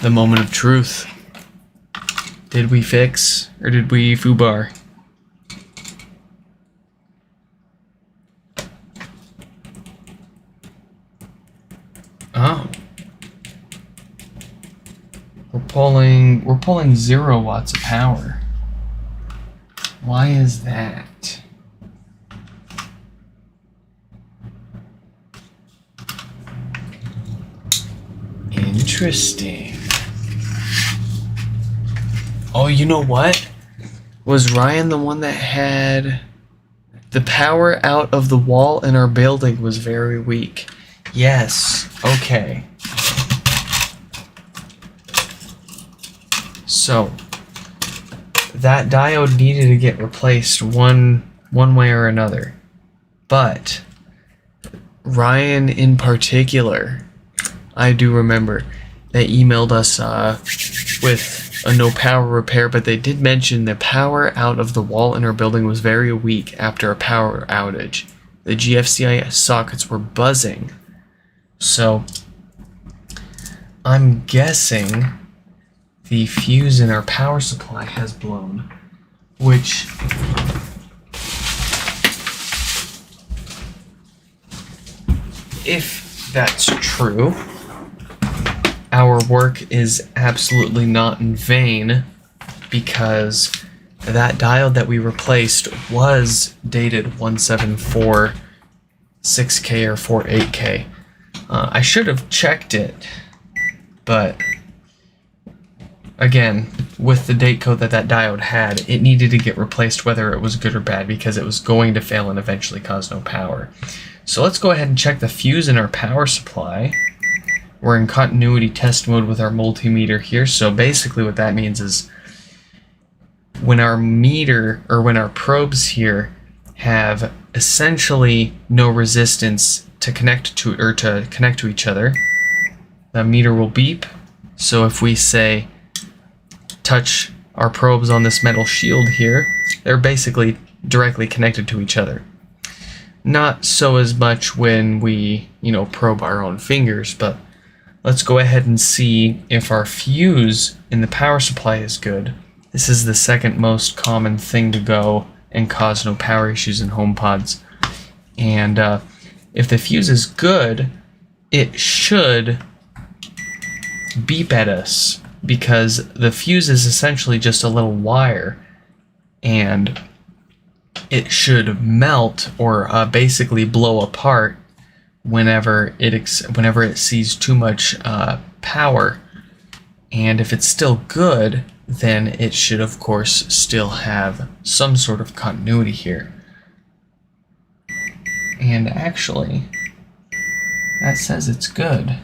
The moment of truth. Did we fix or did we foobar? Oh. We're pulling 0 watts of power. Why is that? Interesting. Oh, you know what? Was Ryan the one that had the power out of the wall in our building was very weak? Yes. Okay. So that diode needed to get replaced one way or another. But Ryan in particular, I do remember, they emailed us with a no power repair, but they did mention the power out of the wall in our building was very weak after a power outage. The GFCI sockets were buzzing. So I'm guessing the fuse in our power supply has blown, which if that's true, our work is absolutely not in vain, because that diode that we replaced was dated 174.6K or 48K. I should have checked it, but again, with the date code that diode had, it needed to get replaced whether it was good or bad because it was going to fail and eventually cause no power. So let's go ahead and check the fuse in our power supply. We're in continuity test mode with our multimeter here, so basically what that means is when our meter, or when our probes here have essentially no resistance to connect to each other, the meter will beep. So if we say touch our probes on this metal shield here, they're basically directly connected to each other. Not so as much when we, probe our own fingers, but let's go ahead and see if our fuse in the power supply is good. This is the second most common thing to go and cause no power issues in HomePods. And if the fuse is good, it should beep at us because the fuse is essentially just a little wire, and it should melt or basically blow apart whenever it sees too much power. And if it's still good, then it should of course still have some sort of continuity here. And actually, that says it's good.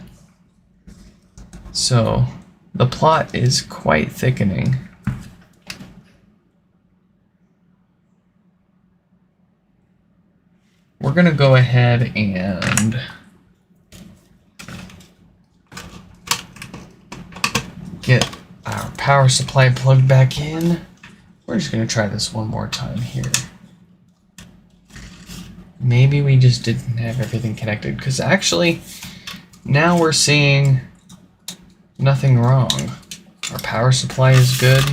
So the plot is quite thickening. We're gonna go ahead and get our power supply plugged back in. We're just gonna try this one more time here. Maybe we just didn't have everything connected, because actually now we're seeing nothing wrong. Our power supply is good,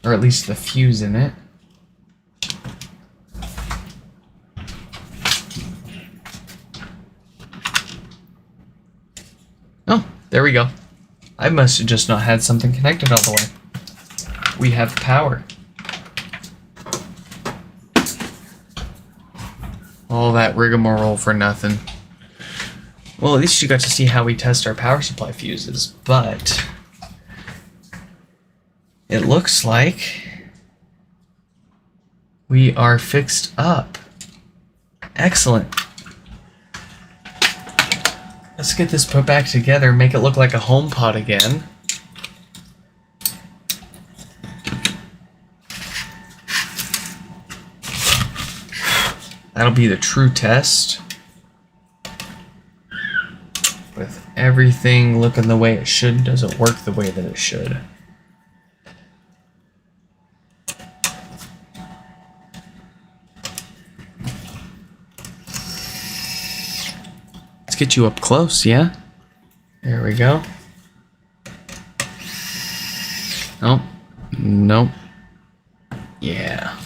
or at least the fuse in it. Oh, there we go. I must have just not had something connected all the way. We have power. All that rigmarole for nothing. Well, at least you got to see how we test our power supply fuses, but it looks like we are fixed up. Excellent. Let's get this put back together, make it look like a HomePod again. That'll be the true test. With everything looking the way it should, does it work the way that it should? Let's get you up close, yeah? There we go. Nope. Nope. Yeah.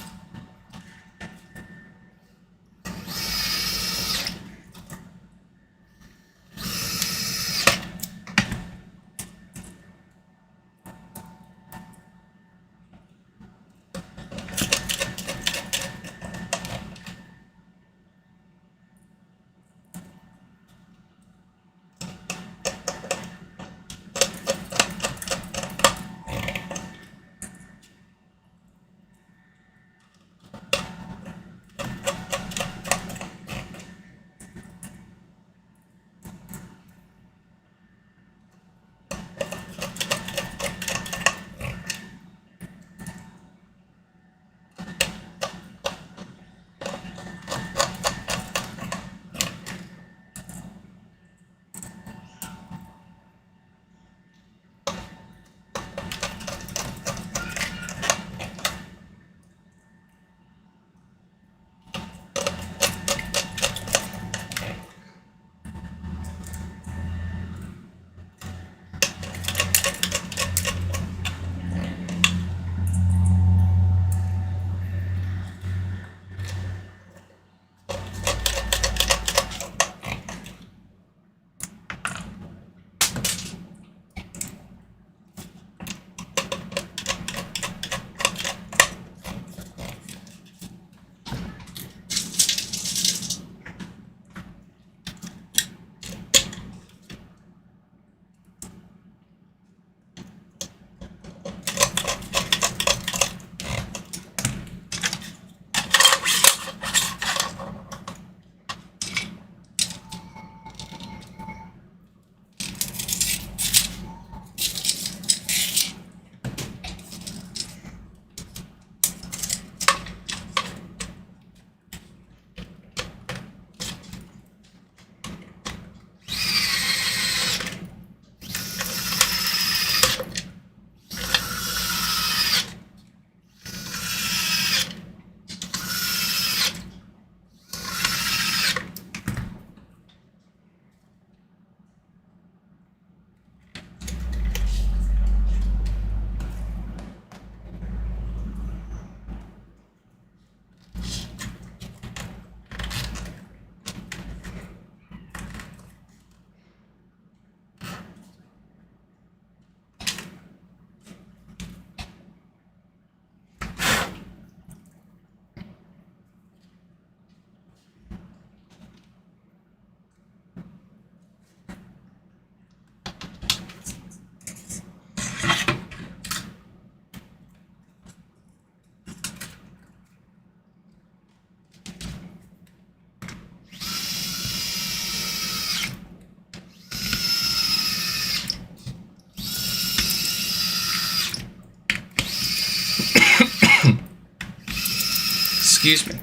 Excuse me.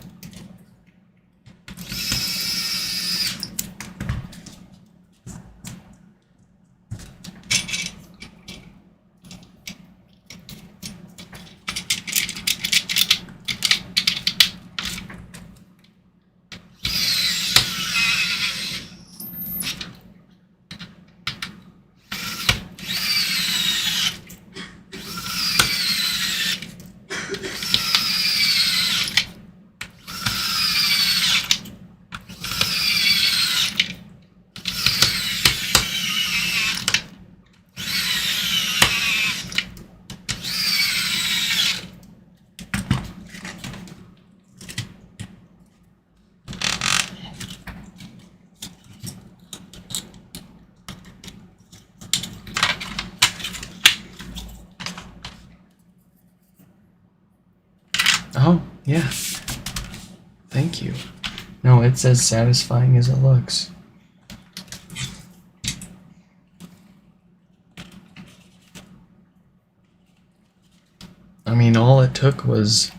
Oh, yeah. Thank you. No, it's as satisfying as it looks. I mean, all it took was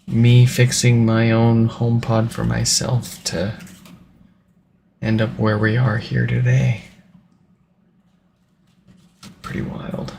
me fixing my own HomePod for myself to end up where we are here today. Pretty wild.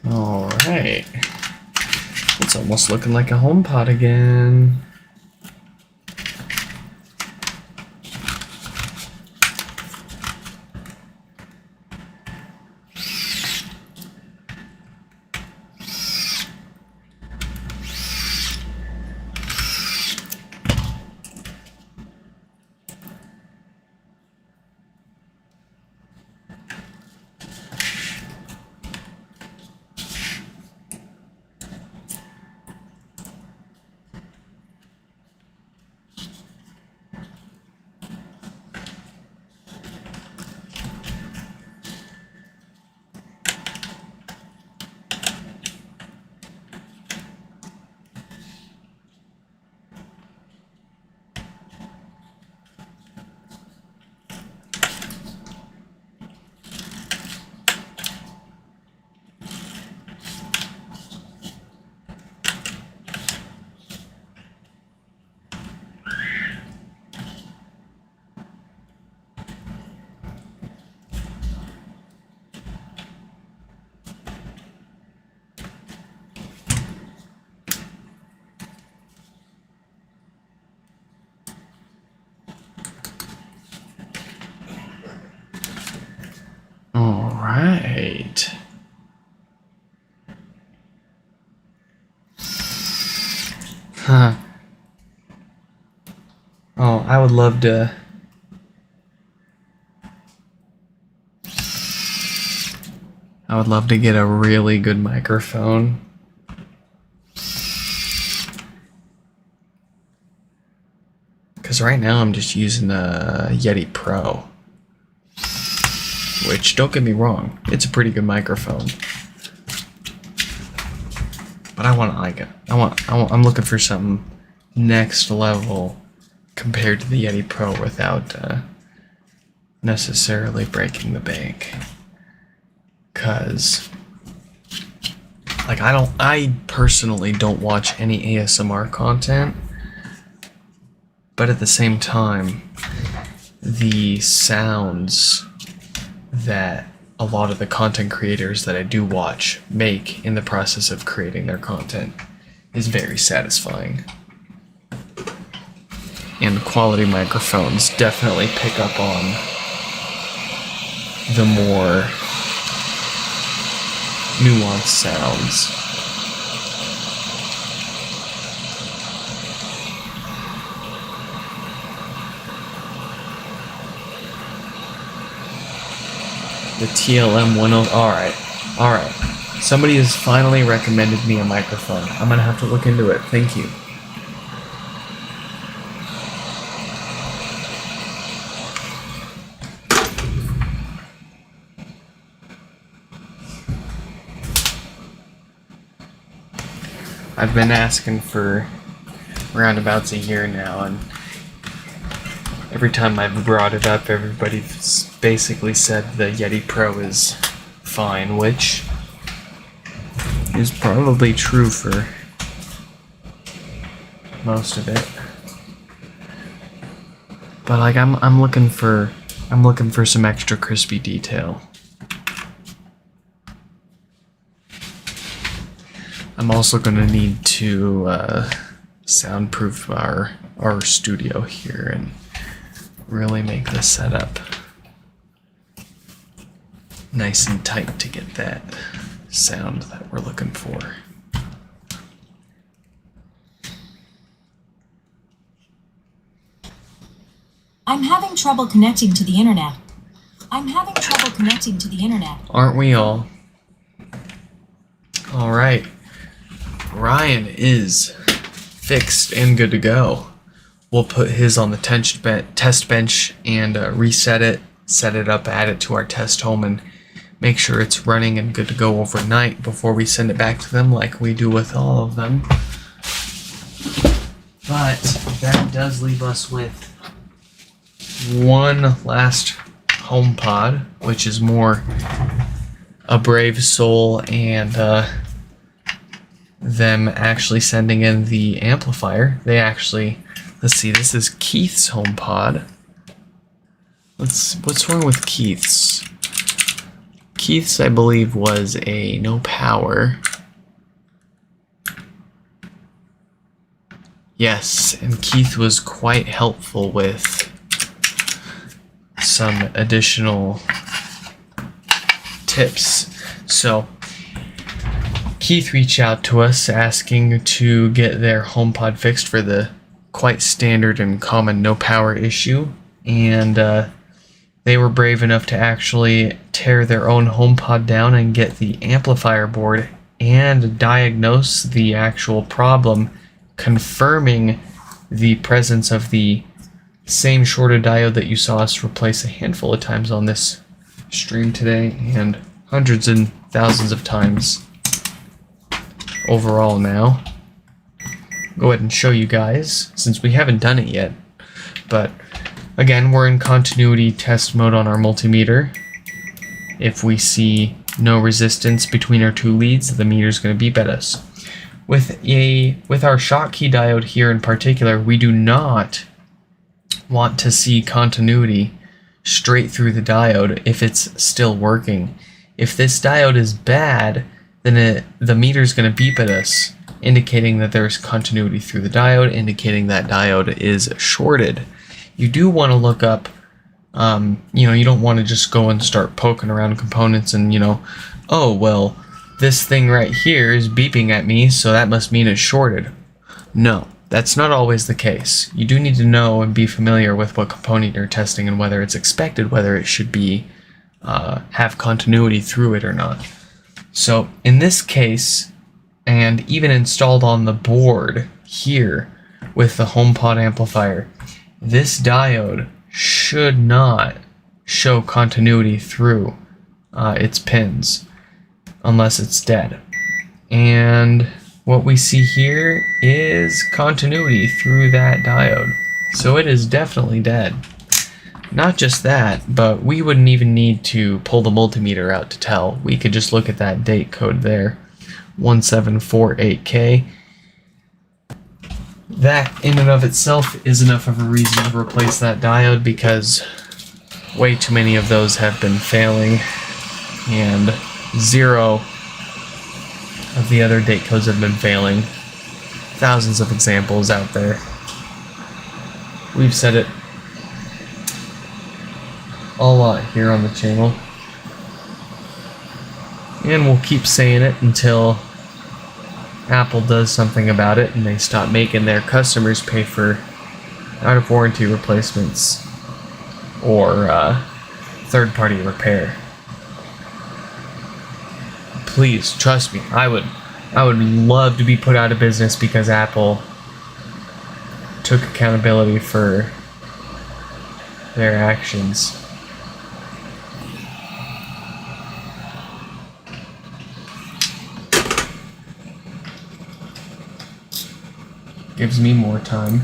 Alright. It's almost looking like a HomePod again. Alright. Huh. Oh, I would love to... I would love to get a really good microphone. Because right now I'm just using a Yeti Pro. Which, don't get me wrong, it's a pretty good microphone. But I want like it. I'm looking for something next level compared to the Yeti Pro without necessarily breaking the bank. Cause like I personally don't watch any ASMR content, but at the same time, the sounds that a lot of the content creators that I do watch make in the process of creating their content is very satisfying. And quality microphones definitely pick up on the more nuanced sounds. The TLM 10. Alright. Somebody has finally recommended me a microphone. I'm gonna have to look into it. Thank you. I've been asking for roundabouts a year now, and every time I've brought it up, everybody's basically said the Yeti Pro is fine, which is probably true for most of it. But like I'm looking for some extra crispy detail. I'm also gonna need to soundproof our studio here and really make the setup nice and tight to get that sound that we're looking for. I'm having trouble connecting to the internet. Aren't we all? Alright. Ryan is fixed and good to go. We'll put his on the test bench and reset it, set it up, add it to our test home, and make sure it's running and good to go overnight before we send it back to them like we do with all of them. But that does leave us with one last HomePod, which is more a brave soul and them actually sending in the amplifier. They actually, let's see, this is Keith's HomePod. What's wrong with Keith's? Keith's, I believe, was a no power. Yes, and Keith was quite helpful with some additional tips. So Keith reached out to us asking to get their HomePod fixed for the quite standard and common no power issue, and they were brave enough to actually tear their own HomePod down and get the amplifier board and diagnose the actual problem, confirming the presence of the same shorted diode that you saw us replace a handful of times on this stream today, and hundreds and thousands of times overall now. Go ahead and show you guys, since we haven't done it yet. But again, we're in continuity test mode on our multimeter. If we see no resistance between our two leads, the meter's going to beep at us. With our Schottky diode here in particular, we do not want to see continuity straight through the diode if it's still working. If this diode is bad, then the meter's going to beep at us, indicating that there's continuity through the diode, indicating that diode is shorted. You do want to look up, you don't want to just go and start poking around components and, oh, well, this thing right here is beeping at me, so that must mean it's shorted. No, that's not always the case. You do need to know and be familiar with what component you're testing and whether it's expected, whether it should be have continuity through it or not. So in this case, and even installed on the board here with the HomePod amplifier, this diode should not show continuity through its pins unless it's dead. And what we see here is continuity through that diode. So it is definitely dead. Not just that, but we wouldn't even need to pull the multimeter out to tell. We could just look at that date code there, 1748K. That in and of itself is enough of a reason to replace that diode, because way too many of those have been failing, and 0 of the other date codes have been failing. Thousands of examples out there. We've said it a lot here on the channel. And we'll keep saying it until Apple does something about it and they stop making their customers pay for out-of-warranty replacements or third-party repair. Please, trust me, I would love to be put out of business because Apple took accountability for their actions. Gives me more time.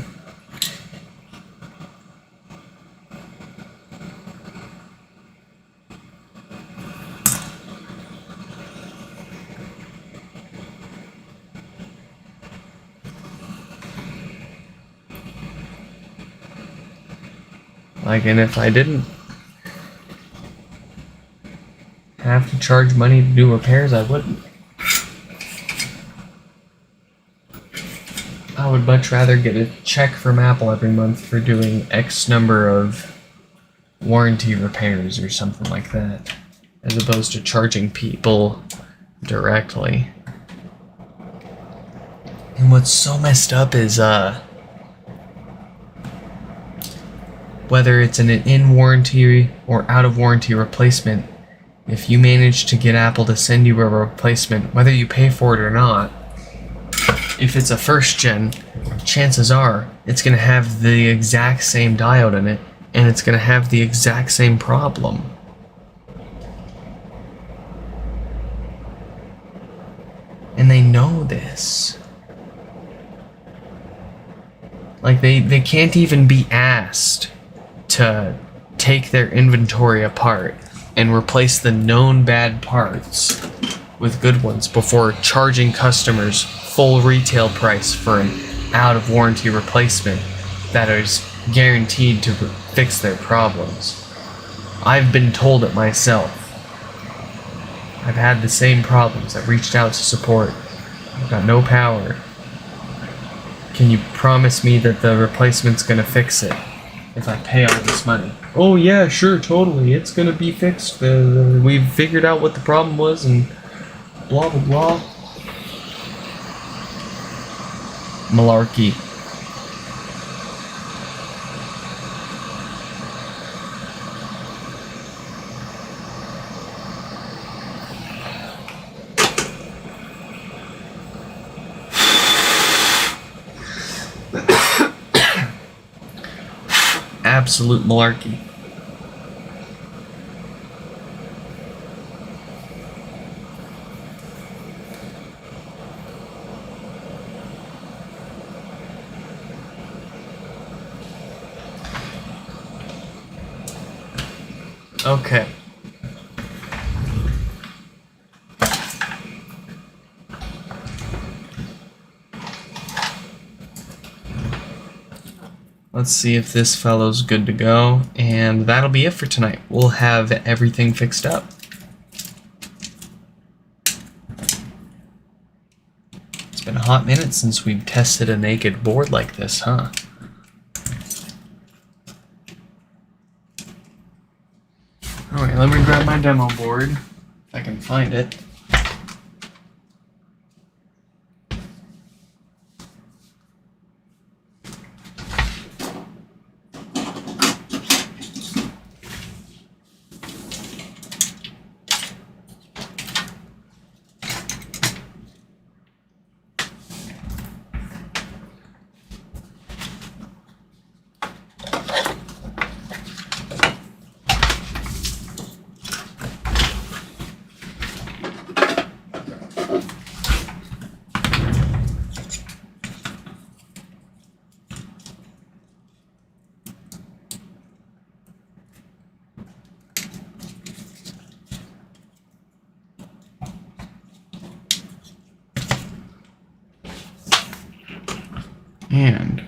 Like, and if I didn't have to charge money to do repairs, I wouldn't. I would much rather get a check from Apple every month for doing X number of warranty repairs or something like that, as opposed to charging people directly. And what's so messed up is, whether it's an in-warranty or out-of-warranty replacement, if you manage to get Apple to send you a replacement, whether you pay for it or not, if it's a first gen, chances are it's going to have the exact same diode in it, and it's going to have the exact same problem. And they know this. Like, they can't even be asked to take their inventory apart and replace the known bad parts with good ones before charging customers full retail price for an out-of-warranty replacement that is guaranteed to fix their problems. I've been told it myself. I've had the same problems. I've reached out to support. I've got no power. Can you promise me that the replacement's gonna fix it if I pay all this money? Oh yeah, sure, totally. It's gonna be fixed. We've figured out what the problem was and blah blah blah. Malarkey. Absolute malarkey. Okay. Let's see if this fellow's good to go, and that'll be it for tonight. We'll have everything fixed up. It's been a hot minute since we've tested a naked board like this, huh? Alright, let me grab my demo board, if I can find it. And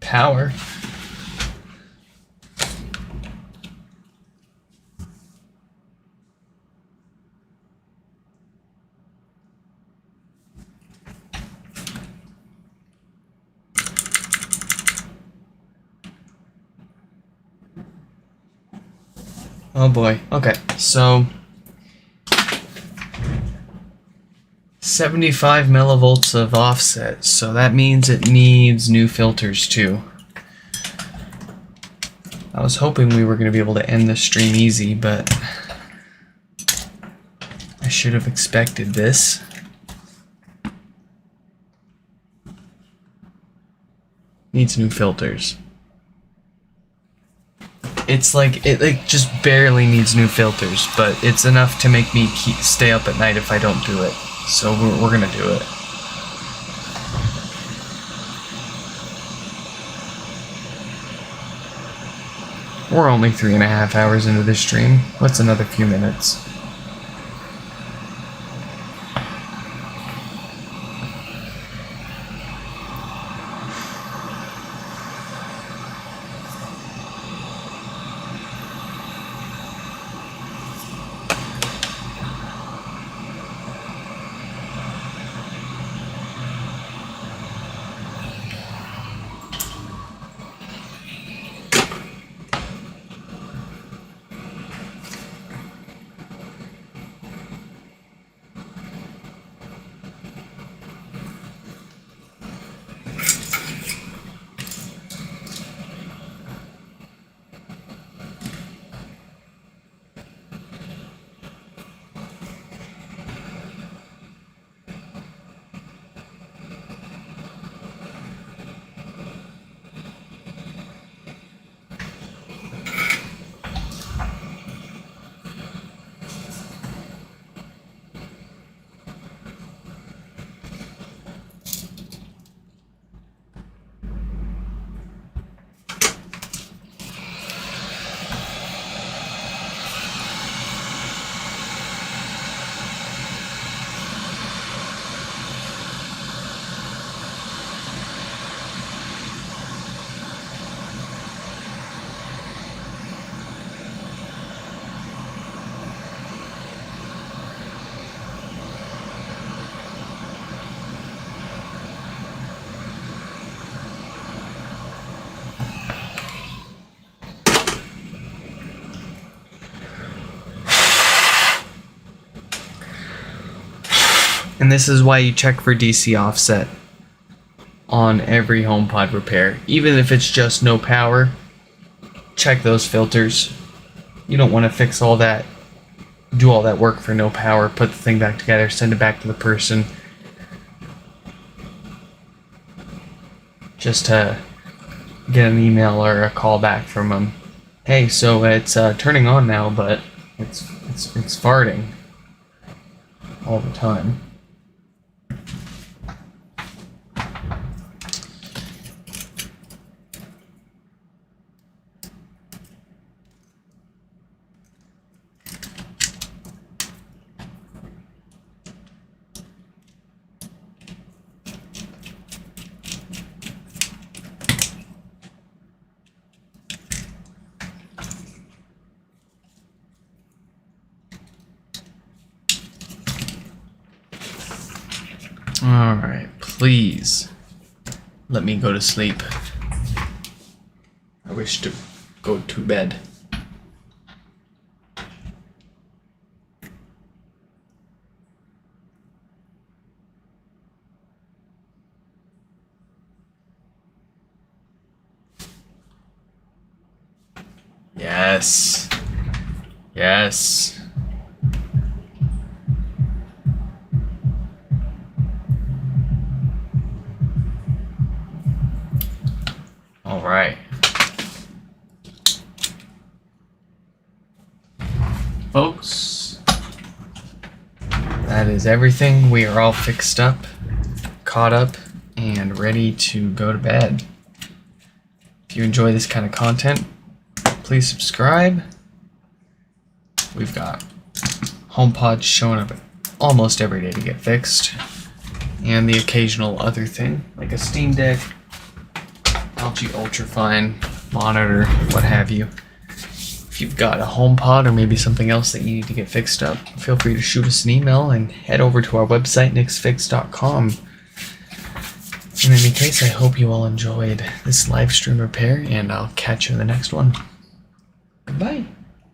power. Oh boy. Okay, so 75 millivolts of offset, so that means it needs new filters too. I was hoping we were going to be able to end the stream easy, but I should have expected this. Needs new filters. It's like, it just barely needs new filters, but it's enough to make me stay up at night if I don't do it. So we're gonna do it. We're only 3.5 hours into this stream. What's another few minutes? And this is why you check for DC offset on every HomePod repair. Even if it's just no power, check those filters. You don't want to fix all that, do all that work for no power, put the thing back together, send it back to the person, just to get an email or a call back from them. Hey, so it's turning on now, but it's farting all the time. Alright, please let me go to sleep. I wish to go to bed. Yes. Yes. All right. Folks, that is everything. We are all fixed up, caught up, and ready to go to bed. If you enjoy this kind of content, please subscribe. We've got HomePods showing up almost every day to get fixed, and the occasional other thing, like a Steam Deck, LG Ultrafine monitor, what have you. If you've got a HomePod or maybe something else that you need to get fixed up, feel free to shoot us an email and head over to our website, nicsfix.com. In any case, I hope you all enjoyed this live stream repair, and I'll catch you in the next one. Goodbye.